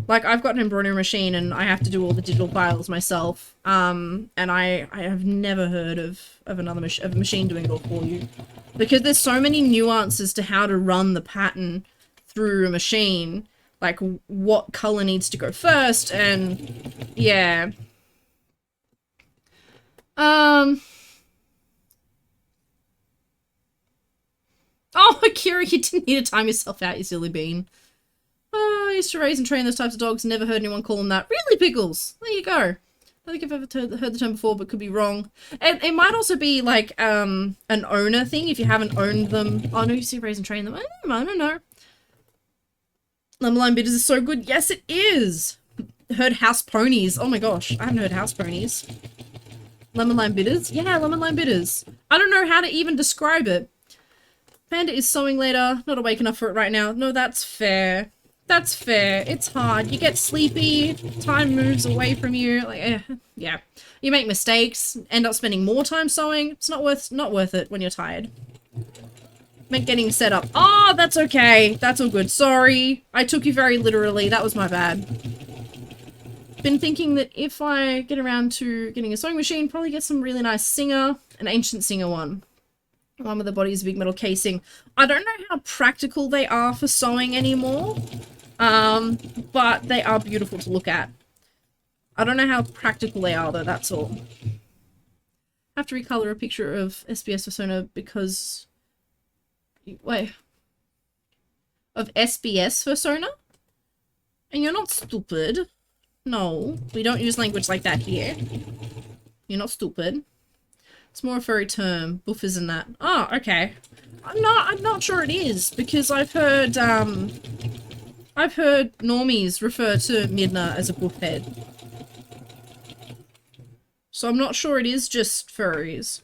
Like, I've got an embroidery machine and I have to do all the digital files myself. And I have never heard of a machine doing it all for you. Because there's so many nuances to how to run the pattern through a machine. Like, what color needs to go first, and yeah. Oh, Akira, you didn't need to time yourself out, you silly bean. Oh, I used to raise and train those types of dogs. Never heard anyone call them that. Really, Pickles? There you go. I don't think I've ever heard the term before, but could be wrong. It might also be, like, an owner thing, if you haven't owned them. Oh, no, you see raise and train them. I don't know. Lemon lime bitters is so good. Yes, it is. Heard house ponies. Oh my gosh, I haven't heard house ponies. Lemon lime bitters? Yeah, lemon lime bitters. I don't know how to even describe it. Panda is sewing later. Not awake enough for it right now. No, that's fair. That's fair. It's hard. You get sleepy. Time moves away from you. Like, yeah. You make mistakes. End up spending more time sewing. It's not worth it when you're tired. Meant getting set up. Oh, that's okay. That's all good. Sorry. I took you very literally. That was my bad. Been thinking that if I get around to getting a sewing machine, probably get some really nice Singer, an ancient Singer one. One with the body is a big metal casing. I don't know how practical they are for sewing anymore, but they are beautiful to look at. I don't know how practical they are though, that's all. I have to recolor a picture of SBS Persona because... Wait. Of SBS Persona? And you're not stupid. No, we don't use language like that here. You're not stupid. It's more a furry term. Buffers and that. Oh, okay. I'm not sure it is, because I've heard normies refer to Midna as a buffhead. So I'm not sure it is just furries.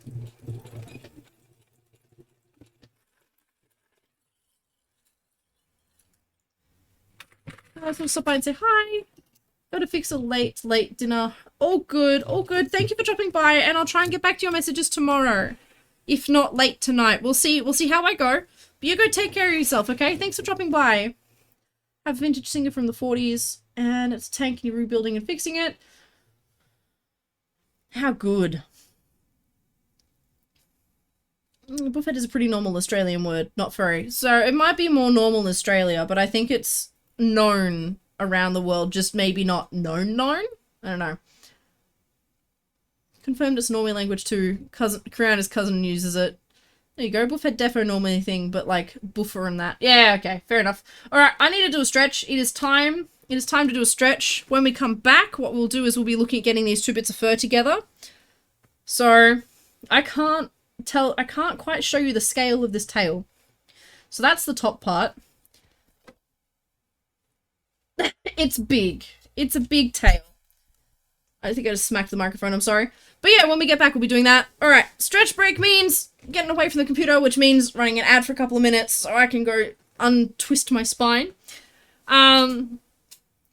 I just want to stop by and say hi. Gotta fix a late dinner. All good, all good. Thank you for dropping by, and I'll try and get back to your messages tomorrow. If not late tonight. We'll see how I go. But you go take care of yourself, okay? Thanks for dropping by. Have a vintage singer from the 40s, and it's a tank and you're rebuilding and fixing it. How good. Buffet is a pretty normal Australian word, not furry. So it might be more normal in Australia, but I think it's known around the world, just maybe not known. I don't know. Confirmed it's Normie language too. Kriana's cousin uses it. There you go. Buffet defo normally thing, but like buffer and that. Yeah, okay, fair enough. Alright, I need to do a stretch. It is time. It is time to do a stretch. When we come back, what we'll do is we'll be looking at getting these two bits of fur together. So, I can't quite show you the scale of this tail. So that's the top part. It's big. It's a big tail. I think I just smacked the microphone, I'm sorry. But yeah, when we get back, we'll be doing that. Alright, stretch break means getting away from the computer, which means running an ad for a couple of minutes so I can go untwist my spine.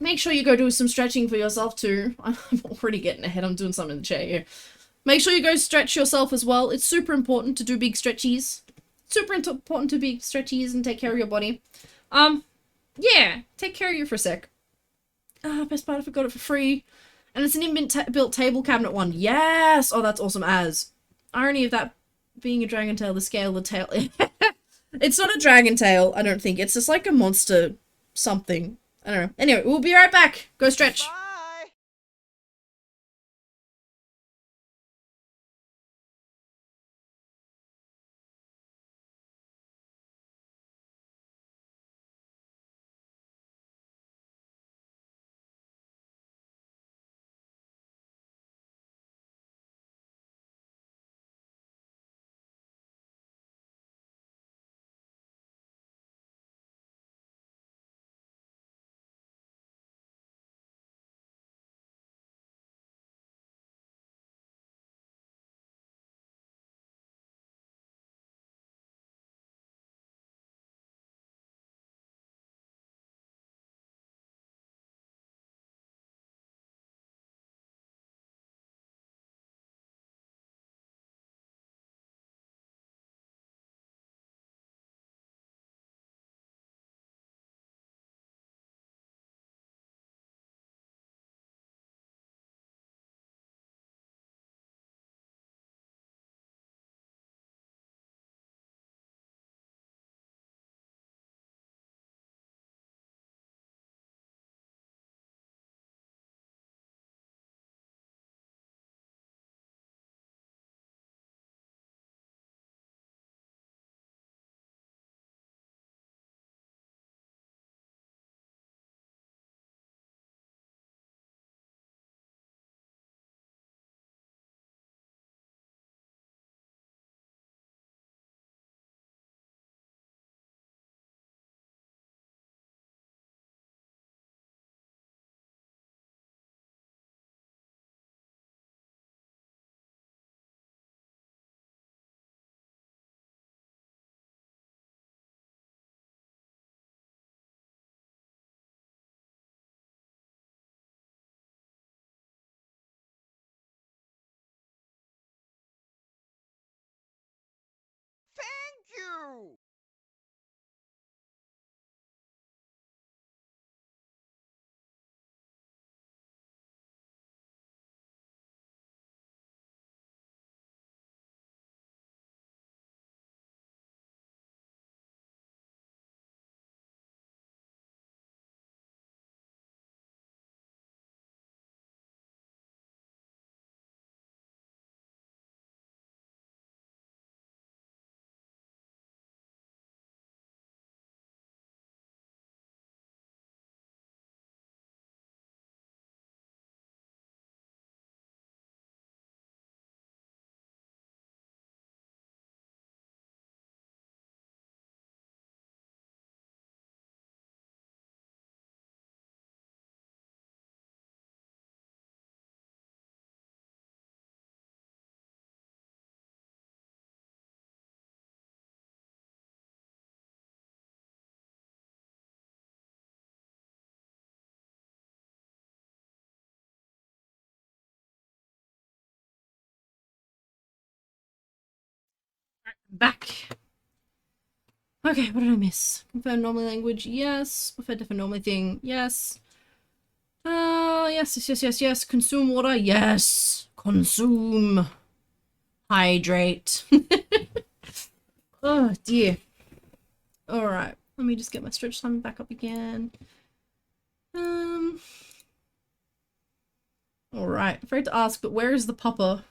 Make sure you go do some stretching for yourself too. I'm already getting ahead. I'm doing something in the chair here. Make sure you go stretch yourself as well. It's super important to do big stretchies. Super important to be stretchies and take care of your body. Yeah, take care of you for a sec. Best part, I got it for free. And it's an in-built table cabinet one. Yes! Oh, that's awesome as. Irony of that being a dragon tail, the scale of the tail. It's not a dragon tail, I don't think. It's just like a monster something. I don't know. Anyway, we'll be right back. Go stretch. Bye. Thank you. Back. Okay, what did I miss? Confirm normally language, yes. Prefer different normally thing, yes. Yes. Consume water, yes. Consume. Hydrate. Oh, dear. Alright, let me just get my stretch time back up again. Alright, afraid to ask, but where is the pupper?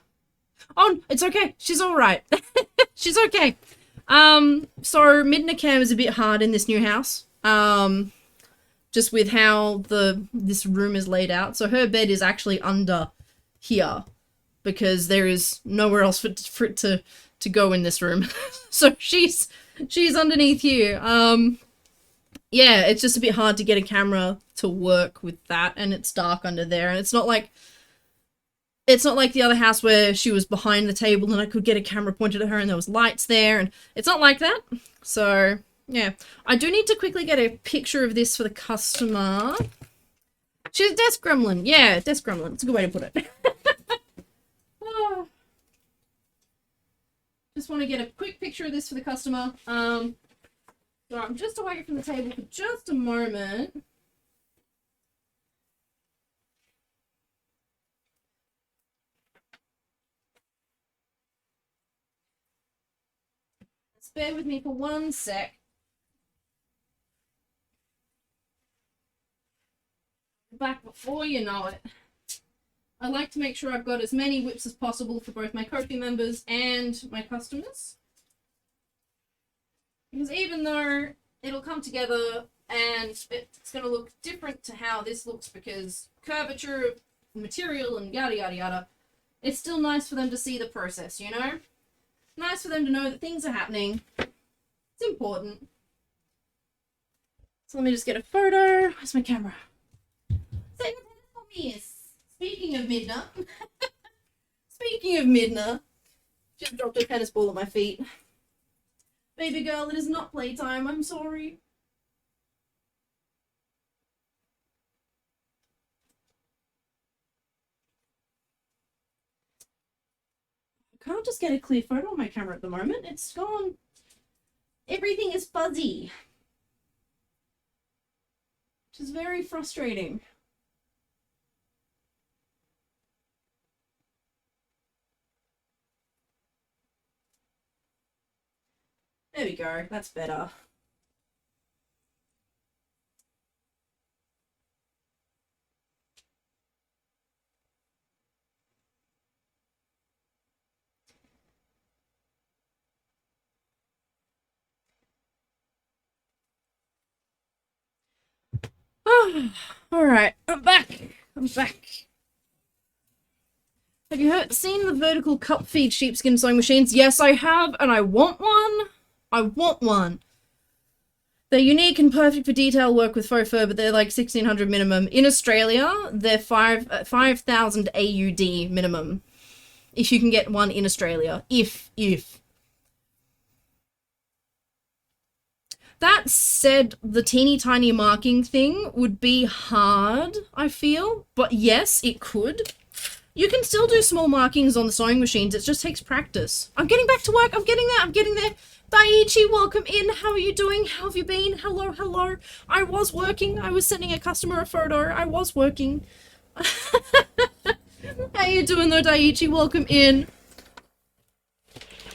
Oh, it's okay. She's alright. She's okay. So Midna Cam is a bit hard in this new house. Just with how this room is laid out. So her bed is actually under here because there is nowhere else for it to go in this room. So she's underneath here. Yeah, it's just a bit hard to get a camera to work with that, and it's dark under there, and it's not like the other house where she was behind the table and I could get a camera pointed at her and there was lights there, and it's not like that. So, yeah. I do need to quickly get a picture of this for the customer. She's a desk gremlin. Yeah, desk gremlin. It's a good way to put it. Oh. Just want to get a quick picture of this for the customer. So I'm just away from the table for just a moment. Just bear with me for 1 sec. Back before you know it. I like to make sure I've got as many whips as possible for both my Ko-fi members and my customers. Because even though it'll come together and it's going to look different to how this looks because curvature of material and yada yada yada, it's still nice for them to see the process, you know? Nice for them to know that things are happening. It's important. So let me just get a photo. Where's my camera? Say the tennis for me. Speaking of Midna. Speaking of Midna. Just dropped a tennis ball at my feet. Baby girl, it is not playtime. I'm sorry. I can't just get a clear photo on my camera at the moment. It's gone. Everything is fuzzy. Which is very frustrating. There we go. That's better. Alright, I'm back. I'm back. Have you seen the vertical cup feed sheepskin sewing machines? Yes, I have, and I want one. I want one. They're unique and perfect for detail work with faux fur, but they're like 1,600 minimum. In Australia, they're 5,000 AUD minimum. If you can get one in Australia. If. That said, the teeny tiny marking thing would be hard, I feel. But yes, it could. You can still do small markings on the sewing machines. It just takes practice. I'm getting back to work. I'm getting there. I'm getting there. Daiichi, welcome in. How are you doing? How have you been? Hello, hello. I was working. I was sending a customer a photo. I was working. How you doing though, Daiichi? Welcome in.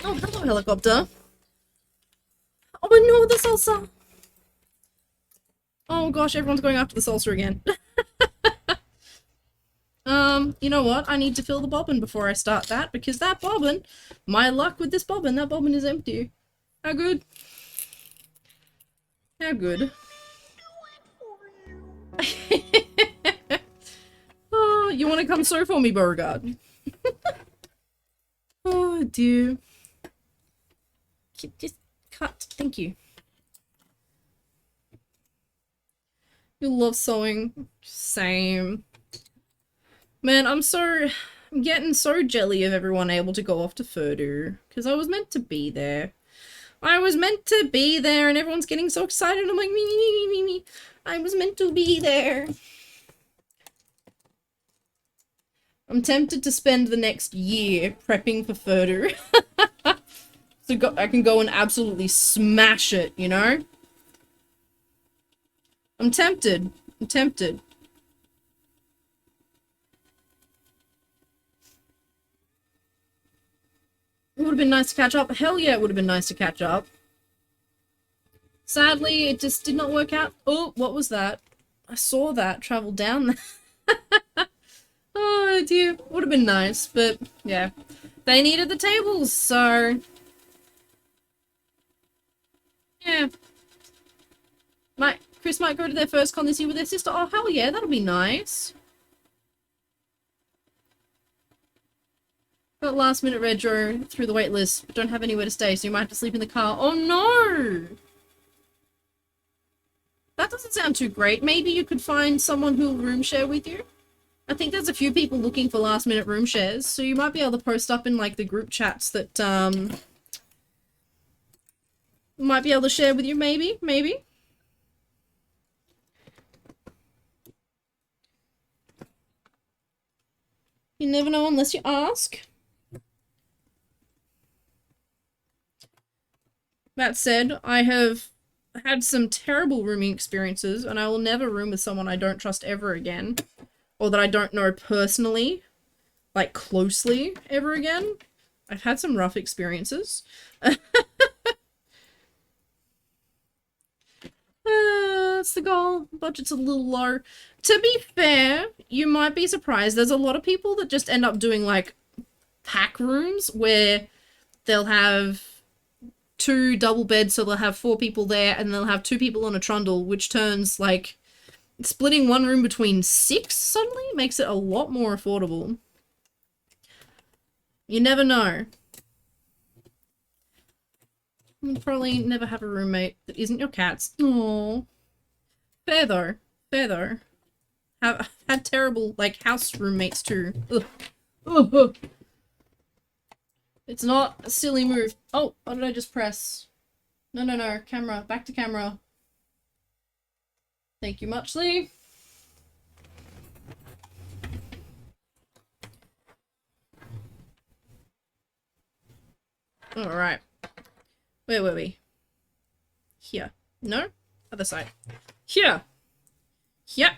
Oh, hello, helicopter. Oh no, the salsa. Oh gosh, everyone's going after the salsa again. You know what? I need to fill the bobbin before I start that, because that bobbin, my luck with this bobbin, that bobbin is empty. How good? How good? Oh, you want to come sew for me, Beauregard? Oh dear. Just cut. Thank you. You love sewing. Same. Man, I'm getting so jelly of everyone able to go off to Furdu. Because I was meant to be there. I was meant to be there and everyone's getting so excited. I'm like, me. I was meant to be there. I'm tempted to spend the next year prepping for Furdu. So I can go and absolutely smash it, you know? I'm tempted. I'm tempted. It would have been nice to catch up. Hell yeah, it would have been nice to catch up. Sadly, it just did not work out. Oh, what was that? I saw that travel down there. Oh dear. Would have been nice, but yeah. They needed the tables, so... yeah. Chris might go to their first con this year with their sister. Oh, hell yeah, that'll be nice. Got last minute retro through the wait list, but don't have anywhere to stay, so you might have to sleep in the car. Oh no! That doesn't sound too great. Maybe you could find someone who'll room share with you. I think there's a few people looking for last minute room shares, so you might be able to post up in like the group chats that might be able to share with you, maybe. You never know unless you ask. That said, I have had some terrible rooming experiences, and I will never room with someone I don't trust ever again. Or that I don't know personally, like closely, ever again. I've had some rough experiences. That's the goal. Budget's a little low. To be fair, you might be surprised. There's a lot of people that just end up doing, like, pack rooms where they'll have 2 double beds, so they'll have 4 people there, and they'll have 2 people on a trundle, which turns, like, splitting one room between 6 suddenly makes it a lot more affordable. You never know. You'll probably never have a roommate that isn't your cat's. Aww. Fair though. Fair though. I've had terrible, like, house roommates too. Ugh. Ugh. It's not a silly move. Oh, what did I just press? No. Camera. Back to camera. Thank you muchly. Alright. Where were we? Here. No? Other side. Here! Here!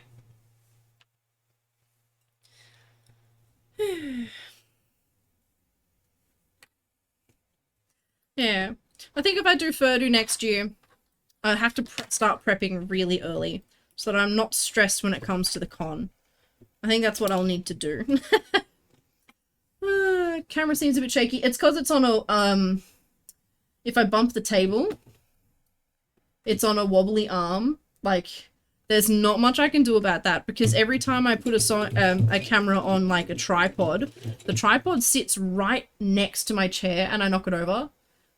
Yeah. I think if I do Furdu next year, I have to start prepping really early so that I'm not stressed when it comes to the con. I think that's what I'll need to do. Camera seems a bit shaky. It's because it's on a, if I bump the table, it's on a wobbly arm. Like, there's not much I can do about that because every time I put a camera on, like, a tripod, the tripod sits right next to my chair and I knock it over.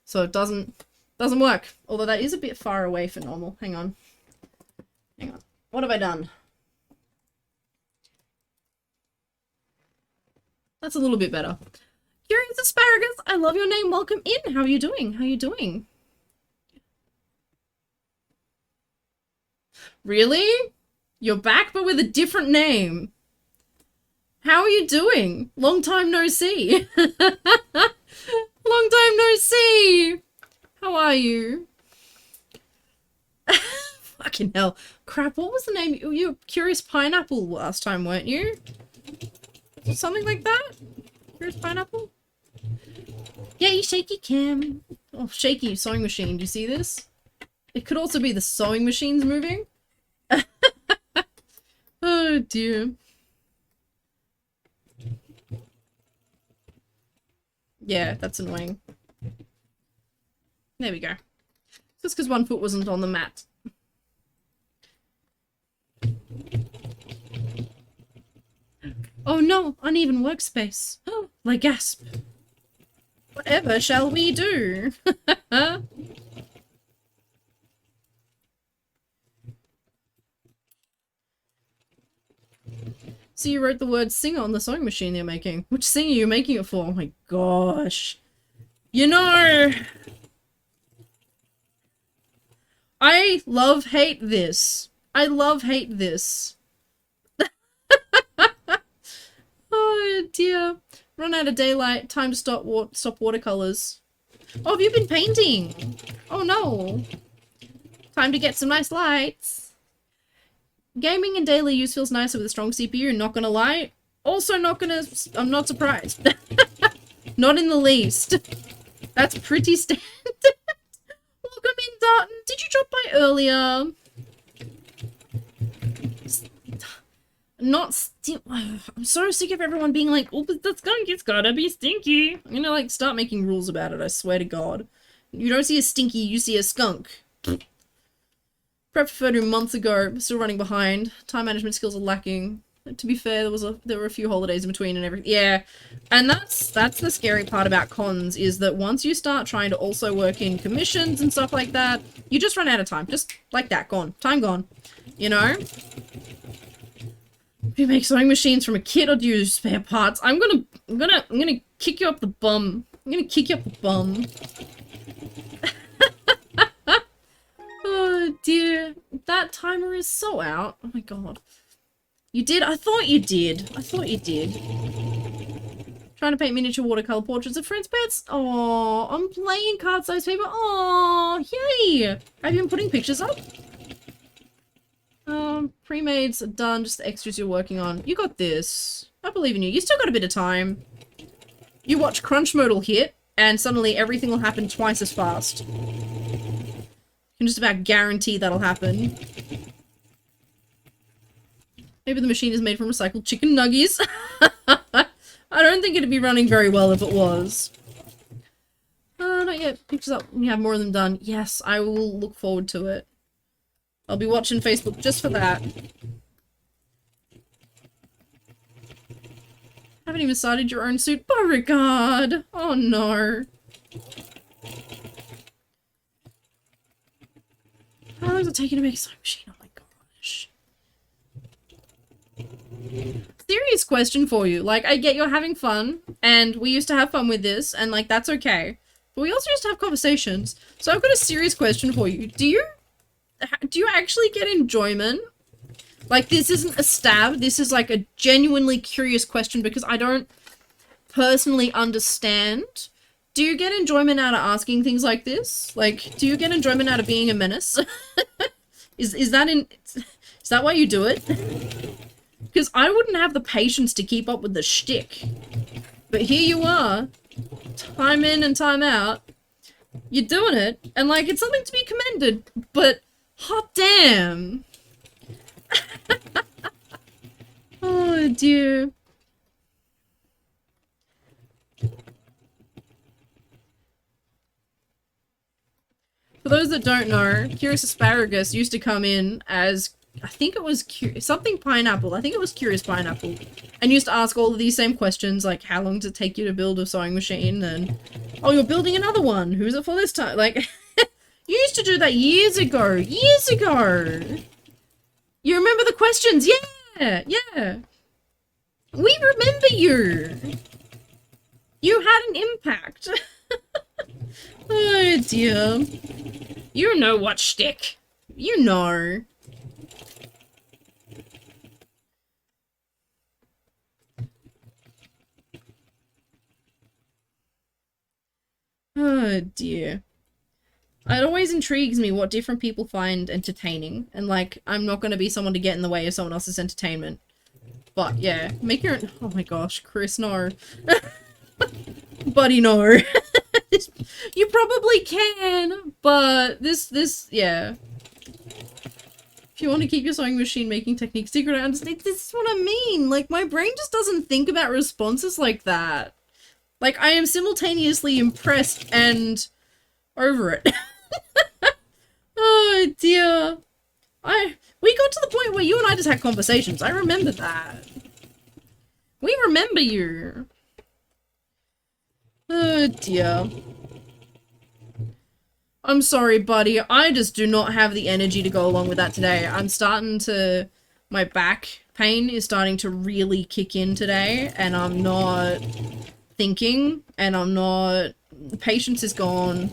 So it doesn't work. Although that is a bit far away for normal. Hang on. What have I done? That's a little bit better. Curious Asparagus, I love your name. Welcome in. How are you doing? How are you doing? Really? You're back, but with a different name. How are you doing? Long time no see. Long time no see. How are you? Fucking hell. Crap, what was the name? You were Curious Pineapple last time, weren't you? Something like that? Curious Pineapple? Yay, shaky cam. Oh, shaky sewing machine. Do you see this? It could also be the sewing machines moving. Oh dear. Yeah, that's annoying. There we go. Just because one foot wasn't on the mat. Oh no, uneven workspace. Oh, like gasp. Whatever shall we do? So you wrote the word singer on the sewing machine you're making. Which singer are you making it for? Oh my gosh. You know... I love-hate this. I love-hate this. Oh dear. Run out of daylight. Time to stop watercolors. Oh, have you been painting? Oh no. Time to get some nice lights. Gaming in daily use feels nicer with a strong CPU, not gonna lie. Also I'm not surprised. Not in the least. That's pretty standard. Welcome in, Darton. Did you drop by earlier? I'm so sick of everyone being like, oh, but the skunk, it's gotta be stinky. I'm gonna like start making rules about it, I swear to God. You don't see a stinky, you see a skunk. Prep for photo months ago, still running behind. Time management skills are lacking. To be fair, there were a few holidays in between and everything. Yeah, and that's the scary part about cons, is that once you start trying to also work in commissions and stuff like that, you just run out of time. Just like that, gone. Time gone. You know? Do you make sewing machines from a kit or do you use spare parts? I'm gonna kick you up the bum. I'm gonna kick you up the bum. Oh dear. That timer is so out. Oh my god. You did? I thought you did. I thought you did. Trying to paint miniature watercolor portraits of friends' pets. Oh, I'm playing card size paper. Oh, yay! Have you been putting pictures up? Pre-mades are done, just the extras you're working on. You got this. I believe in you. You still got a bit of time. You watch crunch mode will hit, and suddenly everything will happen twice as fast. You can just about guarantee that'll happen. Maybe the machine is made from recycled chicken nuggies. I don't think it'd be running very well if it was. Not yet. Pictures up when you have more of them done. Yes, I will look forward to it. I'll be watching Facebook just for that. Haven't even started your own suit. Beauregard! Oh no. How long does it take you to make a sewing machine? Oh my gosh. Serious question for you. Like, I get you're having fun, and we used to have fun with this, and like, that's okay. But we also used to have conversations. So I've got a serious question for you. Do you actually get enjoyment? Like, this isn't a stab, this is like a genuinely curious question because I don't personally understand. Do you get enjoyment out of asking things like this? Like, do you get enjoyment out of being a menace? Is that why you do it? Because I wouldn't have the patience to keep up with the shtick. But here you are, time in and time out, you're doing it, and like, it's something to be commended, but hot damn. Oh dear. For those that don't know, Curious Asparagus used to come in as, I think it was something pineapple. I think it was Curious Pineapple. And used to ask all of these same questions, like, how long does it take you to build a sewing machine? And, oh, you're building another one. Who's it for this time? Like, you used to do that years ago. Years ago. You remember the questions? Yeah, yeah. We remember you. You had an impact. Oh dear. You know what shtick. You know. Oh dear. It always intrigues me what different people find entertaining. And like, I'm not going to be someone to get in the way of someone else's entertainment. But yeah, make your own. Oh my gosh, Chris, no. Buddy, no. You probably can, but yeah. If you want to keep your sewing machine making technique secret, I understand. This is what I mean. Like, my brain just doesn't think about responses like that. Like, I am simultaneously impressed and over it. Oh dear. We got to the point where you and I just had conversations. I remember that. We remember you. Oh dear. I'm sorry, buddy. I just do not have the energy to go along with that today. I'm starting to... My back pain is starting to really kick in today, and I'm not thinking, and I'm not... Patience is gone.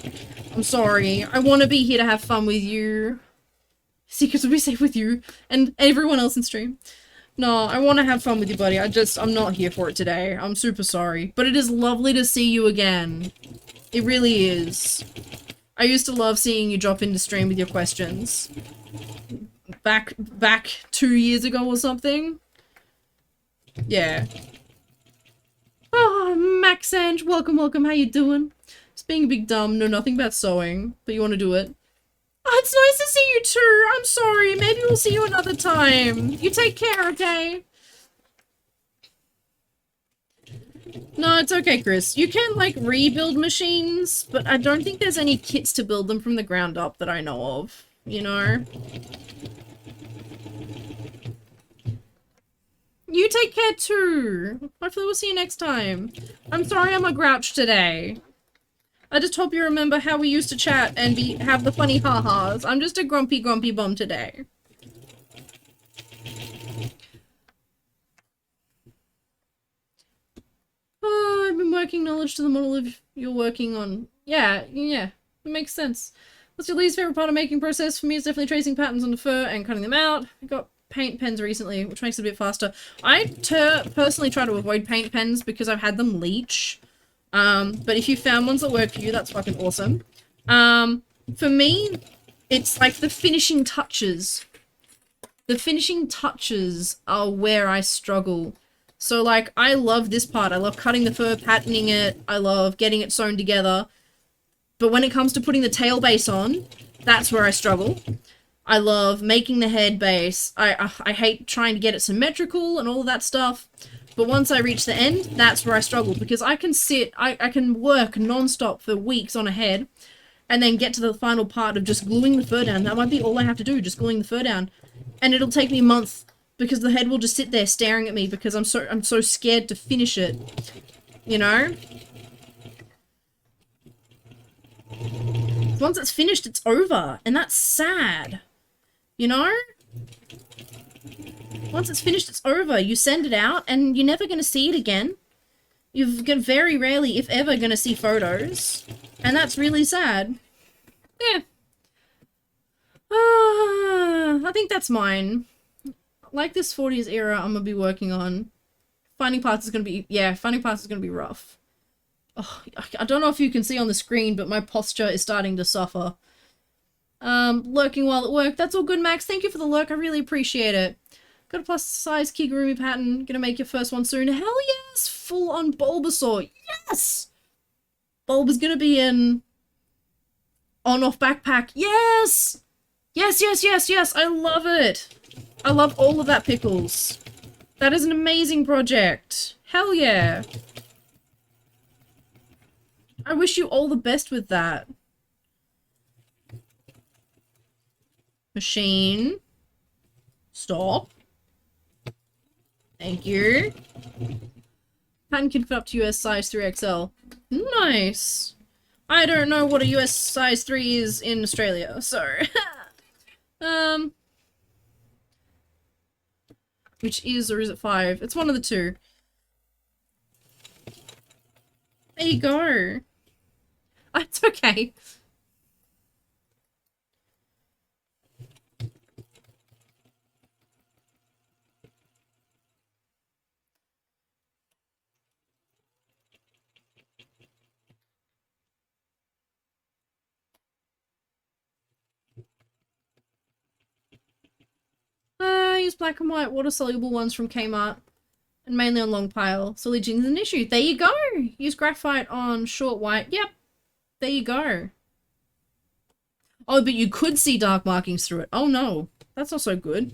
I'm sorry. I want to be here to have fun with you. Secrets will be safe with you, and everyone else in stream. No, I want to have fun with you, buddy. I'm not here for it today. I'm super sorry. But it is lovely to see you again. It really is. I used to love seeing you drop into stream with your questions. Back 2 years ago or something. Yeah. Oh, Maxange, welcome, how you doing? Just being a big dumb, know nothing about sewing, but you want to do it. Oh, it's nice to see you too. I'm sorry. Maybe we'll see you another time. You take care, okay? No, it's okay, Chris. You can, like, rebuild machines, but I don't think there's any kits to build them from the ground up that I know of. You know? You take care too. Hopefully we'll see you next time. I'm sorry I'm a grouch today. I just hope you remember how we used to chat and have the funny ha-has. I'm just a grumpy bum today. Oh, I've been working knowledge to the model of you're working on. Yeah, it makes sense. What's your least favorite part of making process? For me, it's definitely tracing patterns on the fur and cutting them out. I got paint pens recently, which makes it a bit faster. I personally try to avoid paint pens because I've had them leach. But if you found ones that work for you, that's fucking awesome. For me, it's like the finishing touches. The finishing touches are where I struggle. So, like, I love this part. I love cutting the fur, patterning it. I love getting it sewn together. But when it comes to putting the tail base on, that's where I struggle. I love making the head base. I hate trying to get it symmetrical and all of that stuff. But once I reach the end, that's where I struggle. Because I can I can work non-stop for weeks on a head. And then get to the final part of just gluing the fur down. That might be all I have to do, just gluing the fur down. And it'll take me a month. Because the head will just sit there staring at me because I'm so scared to finish it. You know? Once it's finished, it's over. And that's sad. You know? Once it's finished, it's over. You send it out and you're never going to see it again. You're very rarely, if ever, going to see photos. And that's really sad. Yeah. I think that's mine. Like this 40s era I'm gonna be working on. Finding parts is gonna be, finding parts is gonna be rough. Oh, I don't know if you can see on the screen, but my posture is starting to suffer. Lurking while at work. That's all good, Max. Thank you for the lurk. I really appreciate it. Got a plus size kigurumi pattern. Gonna make your first one soon. Hell yes! Full on Bulbasaur. Yes! Bulb is gonna be in on-off backpack. Yes! Yes! I love it. I love all of that, Pickles. That is an amazing project. Hell yeah. I wish you all the best with that. Machine. Stop. Thank you. Pattern can fit up to US size 3XL. Nice. I don't know what a US size 3 is in Australia, so... Which is, or is it 5? It's one of the two. There you go. It's okay. I use black and white water-soluble ones from Kmart. And mainly on long pile. Solid jeans is an issue. There you go! Use graphite on short white. Yep. There you go. Oh, but you could see dark markings through it. Oh no. That's not so good.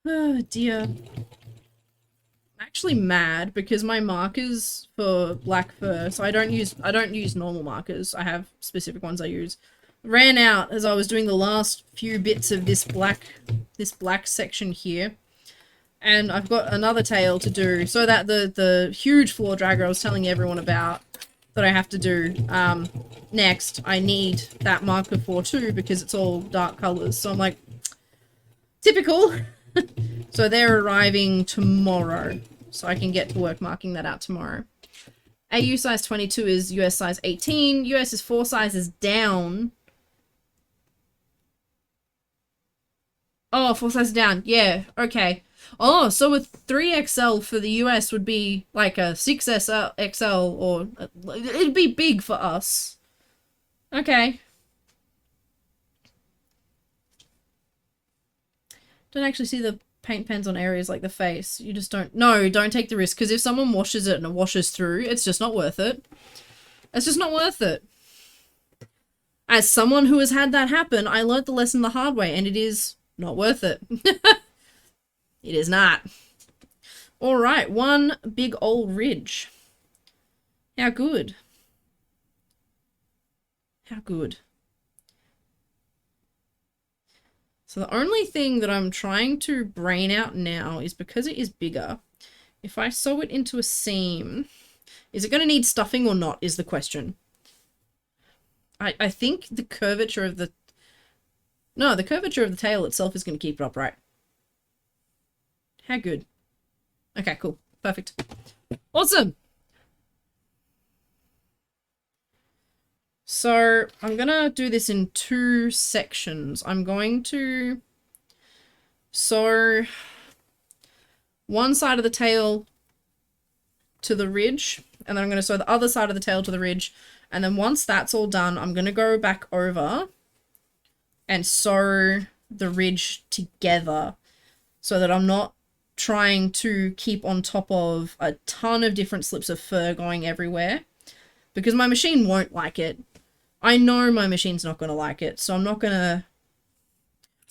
Oh dear. I'm actually mad because my markers for black fur, so I don't use normal markers. I have specific ones I use. Ran out as I was doing the last few bits of this black section here. And I've got another tail to do so that the huge floor dragger I was telling everyone about that I have to do next, I need that marker for too because it's all dark colors. So I'm like, typical. So they're arriving tomorrow. So I can get to work marking that out tomorrow. AU size 22 is US size 18. US is 4 sizes down. Oh, 4 sizes down. Yeah, okay. Oh, so a 3XL for the US would be like a 6XL or it'd be big for us. Okay. Don't actually see the paint pens on areas like the face. You just don't. No, don't take the risk, because if someone washes it and it washes through, it's just not worth it. It's just not worth it. As someone who has had that happen, I learnt the lesson the hard way, and it is not worth it. It is not. Alright, one big old ridge. How good. How good. So the only thing that I'm trying to brain out now is, because it is bigger, if I sew it into a seam, is it going to need stuffing or not is the question. I think the curvature of the... No, the curvature of the tail itself is going to keep it upright. How good. Okay, cool. Perfect. Awesome! So, I'm gonna do this in 2 sections. I'm going to sew one side of the tail to the ridge, and then I'm going to sew the other side of the tail to the ridge, and then once that's all done, I'm going to go back over and sew the ridge together so that I'm not trying to keep on top of a ton of different slips of fur going everywhere, because my machine won't like it. I know my machine's not going to like it, so I'm not going to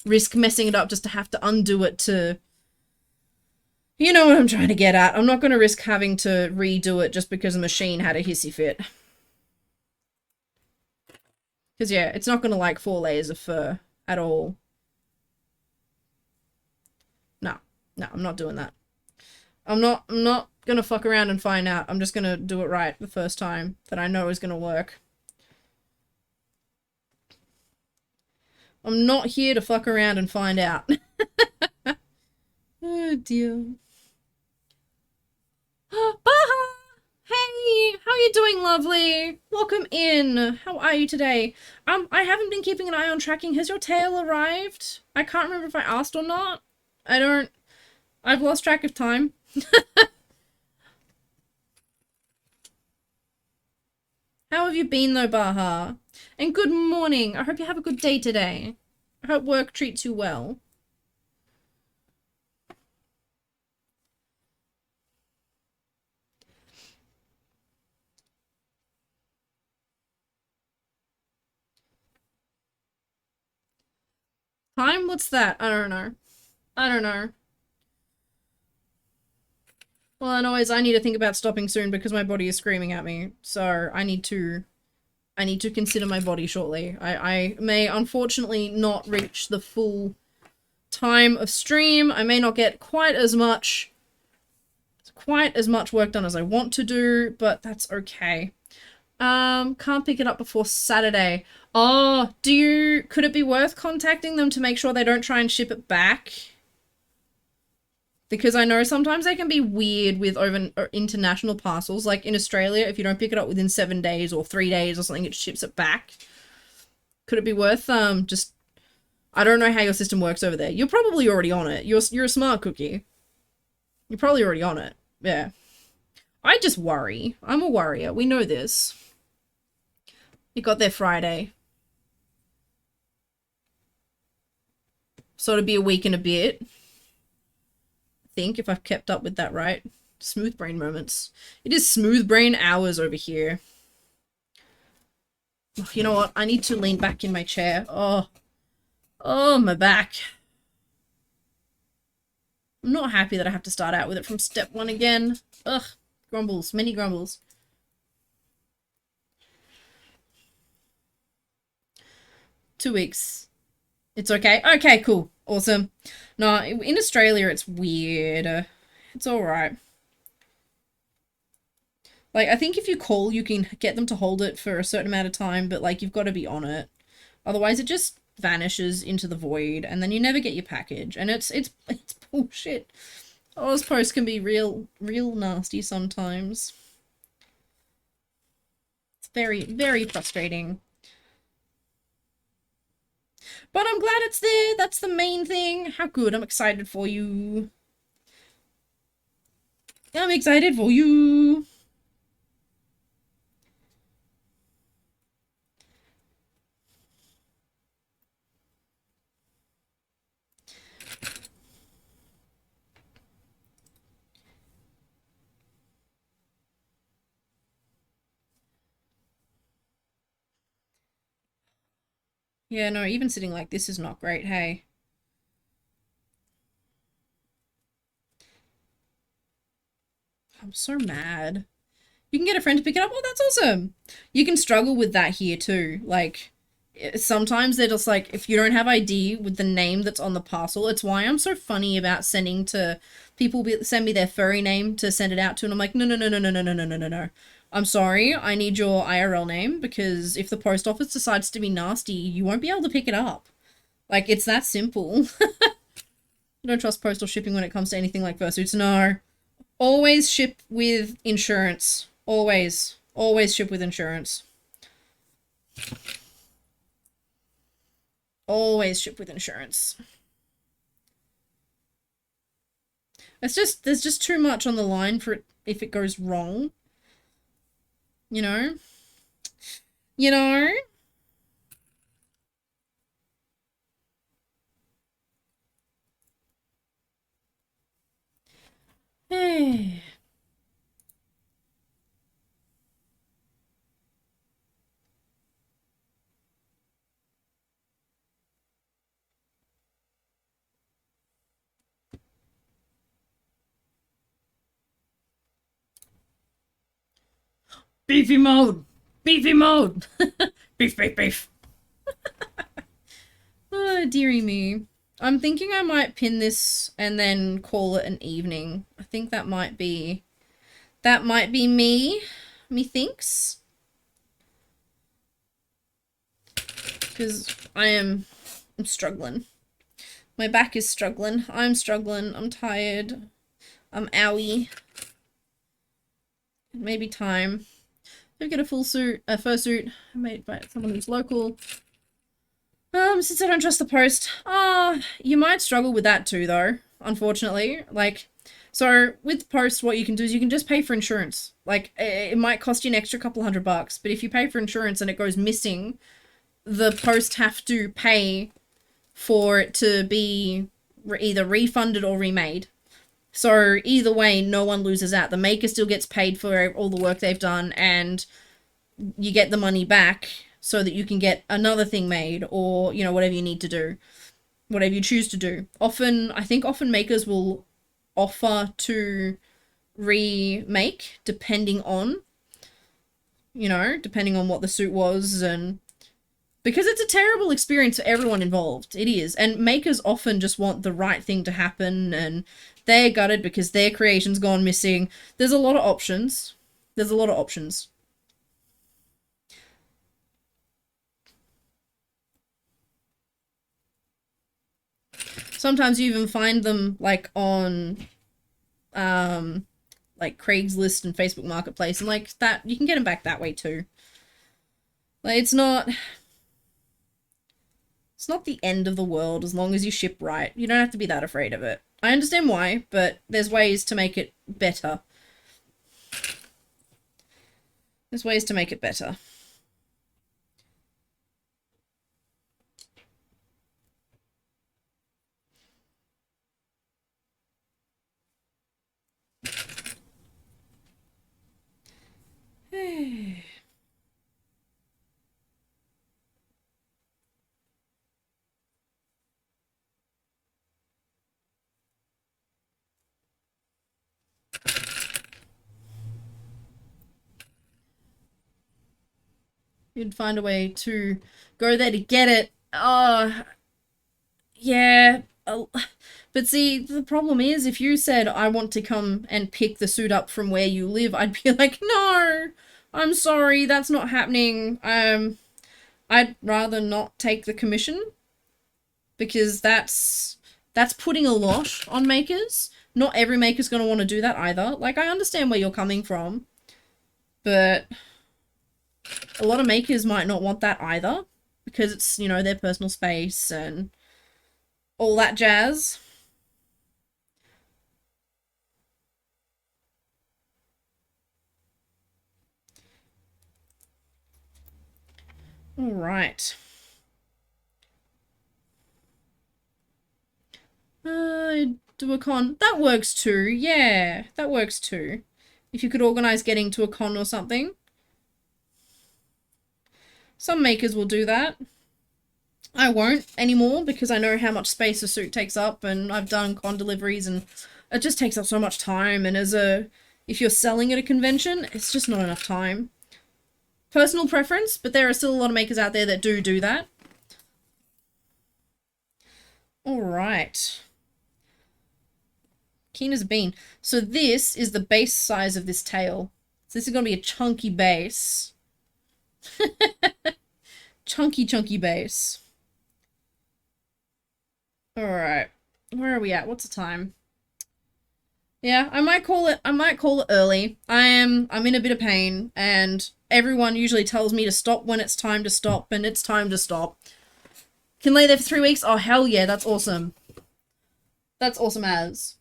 risk messing it up just to have to undo it to... You know what I'm trying to get at. I'm not going to risk having to redo it just because the machine had a hissy fit. Because, yeah, it's not going to like 4 layers of fur at all. No, I'm not doing that. I'm not going to fuck around and find out. I'm just going to do it right the first time that I know is going to work. I'm not here to fuck around and find out. Oh dear. Baha! Hey! How are you doing, lovely? Welcome in. How are you today? I haven't been keeping an eye on tracking. Has your tail arrived? I can't remember if I asked or not. I've lost track of time. How have you been though, Baha? And good morning. I hope you have a good day today. I hope work treats you well. Time? What's that? I don't know. I don't know. Well, and always I need to think about stopping soon because my body is screaming at me. So I need to consider my body shortly. I may unfortunately not reach the full time of stream. I may not get quite as much work done as I want to do, but that's okay. Can't pick it up before Saturday. Oh, could it be worth contacting them to make sure they don't try and ship it back? Because I know sometimes they can be weird with international parcels. Like in Australia, if you don't pick it up within 7 days or 3 days or something, it ships it back. Could it be worth, just... I don't know how your system works over there. You're probably already on it. You're a smart cookie. You're probably already on it. Yeah. I just worry. I'm a worrier. We know this. It got there Friday. So it'll be a week and a bit. Think if I've kept up with that right. Smooth brain moments. It is smooth brain hours over here. Oh, you know what? I need to lean back in my chair. Oh, my back. I'm not happy that I have to start out with it from step 1 again. Ugh, grumbles, many grumbles. Two weeks. It's okay. Okay, cool. Awesome. No, in Australia, it's weird. It's alright. Like, I think if you call, you can get them to hold it for a certain amount of time, but, like, you've got to be on it. Otherwise, it just vanishes into the void, and then you never get your package. And it's bullshit. Ozpost can be real nasty sometimes. It's very, very frustrating. But I'm glad it's there. That's the main thing. How good. I'm excited for you. I'm excited for you. Yeah, no, even sitting like this is not great, hey. I'm so mad. You can get a friend to pick it up. Oh, that's awesome. You can struggle with that here too. Like, sometimes they're just like, if you don't have ID with the name that's on the parcel, it's why I'm so funny about sending to people send me their furry name to send it out to, and I'm like, no, no, no, no, no, no, no, no, no, no, no. I'm sorry, I need your IRL name, because if the post office decides to be nasty, you won't be able to pick it up. Like, it's that simple. I don't trust postal shipping when it comes to anything like fursuits. No. Always ship with insurance. Always. Always ship with insurance. Always ship with insurance. It's just, there's just too much on the line for it if it goes wrong. You know? You know? Hey. Beefy mode! Beefy mode! Beef, beef, beef. Oh, dearie me. I'm thinking I might pin this and then call it an evening. I think that might be me. Methinks. Because I'm struggling. My back is struggling. I'm struggling. I'm tired. I'm owie. Maybe time. Go get a fursuit made by someone who's local. Since I don't trust the post. You might struggle with that too, though, unfortunately. Like, so with post, what you can do is you can just pay for insurance. Like, it might cost you an extra couple $100, but if you pay for insurance and it goes missing, the post have to pay for it to be either refunded or remade. So either way, no one loses out. The maker still gets paid for all the work they've done, and you get the money back so that you can get another thing made, or, you know, whatever you need to do, whatever you choose to do. I think often makers will offer to remake depending on, you know, depending on what the suit was, and because it's a terrible experience for everyone involved. It is. And makers often just want the right thing to happen, and they're gutted because their creation's gone missing. There's a lot of options. There's a lot of options. Sometimes you even find them, like, on, like, Craigslist and Facebook Marketplace, and, like, that, you can get them back that way, too. Like, it's not the end of the world as long as you ship right. You don't have to be that afraid of it. I understand why, but there's ways to make it better. There's ways to make it better. You'd find a way to go there to get it. Oh, yeah. But see, the problem is, if you said, I want to come and pick the suit up from where you live, I'd be like, no, I'm sorry, that's not happening. I'd rather not take the commission, because that's putting a lot on makers. Not every maker's going to want to do that either. Like, I understand where you're coming from, but a lot of makers might not want that either. because it's, you know, their personal space and all that jazz. All right. Do a con. That works too. Yeah, that works too. If you could organize getting to a con or something. Some makers will do that. I won't anymore because I know how much space a suit takes up, and I've done con deliveries and it just takes up so much time, and if you're selling at a convention, it's just not enough time. Personal preference, but there are still a lot of makers out there that do that. Alright. Keen as a bean. So this is the base size of this tail. So this is going to be a chunky base. Chunky base. Alright. Where are we at? What's the time? Yeah, I might call it early. I'm in a bit of pain, and everyone usually tells me to stop when it's time to stop, and it's time to stop. Can lay there for 3 weeks? Oh, hell yeah, that's awesome. That's awesome as.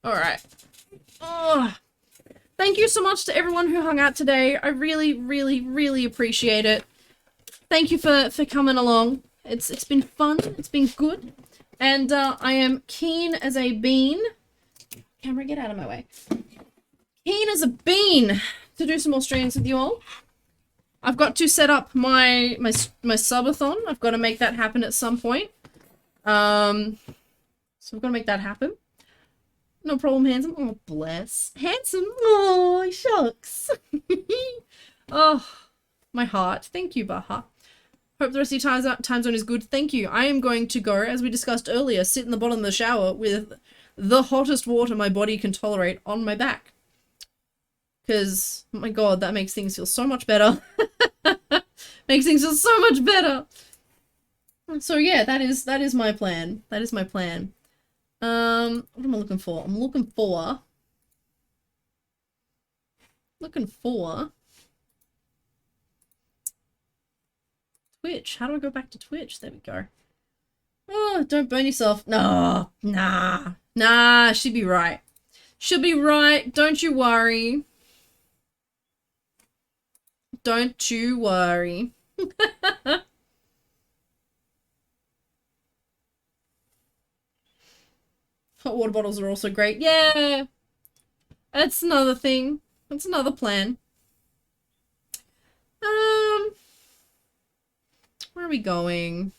Alright. Oh, thank you so much to everyone who hung out today. I really appreciate it. Thank you for coming along. It's been fun. It's been good. And I am keen as a bean. Camera, get out of my way. Keen as a bean to do some more streams with you all. I've got to set up my subathon. I've got to make that happen at some point. So I've got to make that happen. No problem, handsome. Oh, bless. Handsome. Oh, shucks. Oh, my heart. Thank you, Baha. Hope the rest of your time zone is good. Thank you. I am going to go, as we discussed earlier, sit in the bottom of the shower with the hottest water my body can tolerate on my back. Because, oh my god, that makes things feel so much better. Makes things feel so much better. So yeah, that is my plan. That is my plan. What am I looking for? I'm looking for Twitch. How do I go back to Twitch? There we go. Oh, don't burn yourself. No, nah, she'd be right. She'll be right. Don't you worry. Don't you worry. Hot water bottles are also great. Yeah. That's another thing. That's another plan. Where are we going?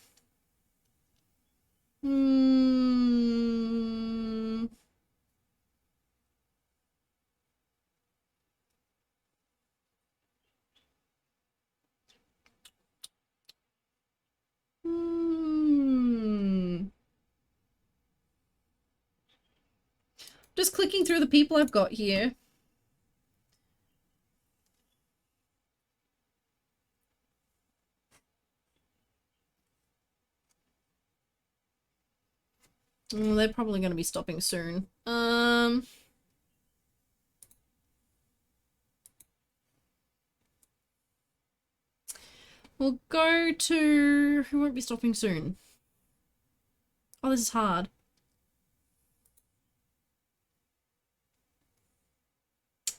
Just clicking through the people I've got here. Oh, they're probably going to be stopping soon. We'll go to... Who won't be stopping soon? Oh, this is hard.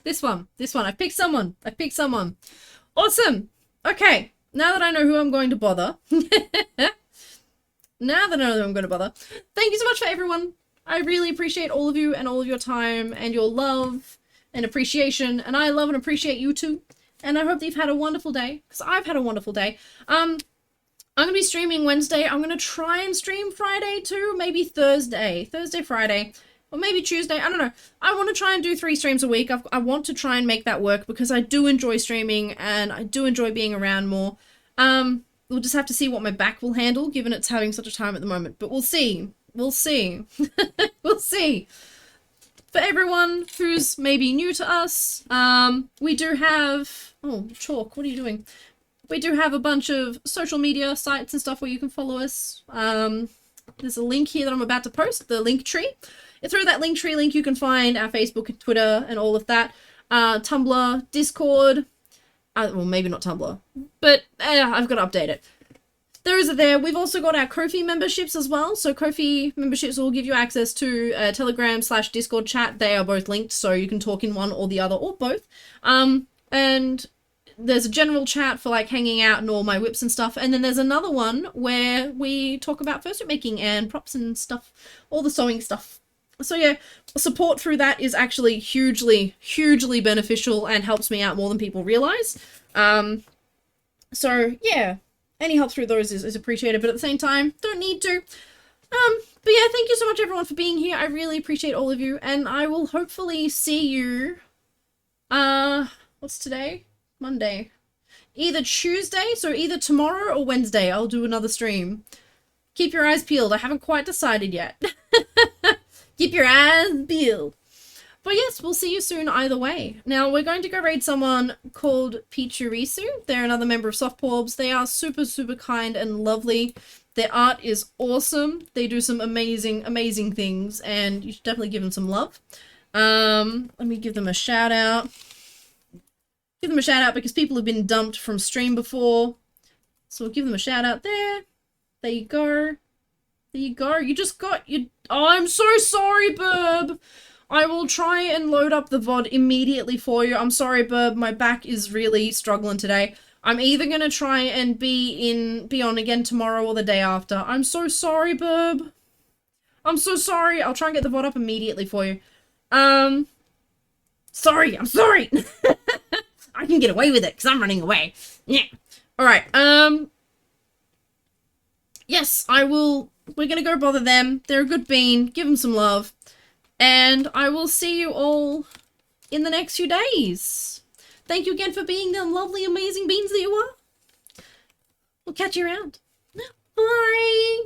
This one. I picked someone. Awesome. Okay. Now that I know who I'm going to bother. Now that I know who I'm going to bother. Thank you so much for everyone. I really appreciate all of you and all of your time and your love and appreciation. And I love and appreciate you too. And I hope that you've had a wonderful day. Because I've had a wonderful day. I'm going to be streaming Wednesday. I'm going to try and stream Friday too. Maybe Thursday. Friday. Or maybe Tuesday, I don't know. I want to try and do 3 streams a week. I want to try and make that work because I do enjoy streaming and I do enjoy being around more. We'll just have to see what my back will handle given it's having such a time at the moment. But we'll see. We'll see. We'll see. For everyone who's maybe new to us, we do have... Oh, Chalk, what are you doing? We do have a bunch of social media sites and stuff where you can follow us. There's a link here that I'm about to post, the link tree. Through that Linktree link, you can find our Facebook and Twitter and all of that. Tumblr, Discord, Well, maybe not Tumblr, but I've got to update it. Those are there. We've also got our Ko-fi memberships as well. So Ko-fi memberships will give you access to Telegram/Discord chat. They are both linked, so you can talk in one or the other or both. And there's a general chat for like hanging out and all my whips and stuff. And then there's another one where we talk about fursuit making and props and stuff, all the sewing stuff. So yeah, support through that is actually hugely, hugely beneficial and helps me out more than people realize. So yeah, any help through those is appreciated, but at the same time, don't need to. But yeah, thank you so much everyone for being here. I really appreciate all of you, and I will hopefully see you, what's today? Monday. Either Tuesday, so either tomorrow or Wednesday, I'll do another stream. Keep your eyes peeled. I haven't quite decided yet. Keep your eyes peeled. But yes, we'll see you soon either way. Now, we're going to go raid someone called VOD. They're another member of Softporbs. They are super, super kind and lovely. Their art is awesome. They do some amazing, amazing things, and you should definitely give them some love. Let me give them a shout out. Give them a shout out because people have been dumped from stream before. So we'll give them a shout out there. There you go. There you go. You just got your... Oh, I'm so sorry, Burb. I will try and load up the VOD immediately for you. I'm sorry, Burb. My back is really struggling today. I'm either going to try and be on again tomorrow or the day after. I'm so sorry, Burb. I'm so sorry. I'll try and get the VOD up immediately for you. Sorry. I'm sorry. I can get away with it because I'm running away. Yeah. Alright, yes, I will... We're gonna go bother them. They're a good bean. Give them some love. And I will see you all in the next few days. Thank you again for being the lovely, amazing beans that you are. We'll catch you around. Bye!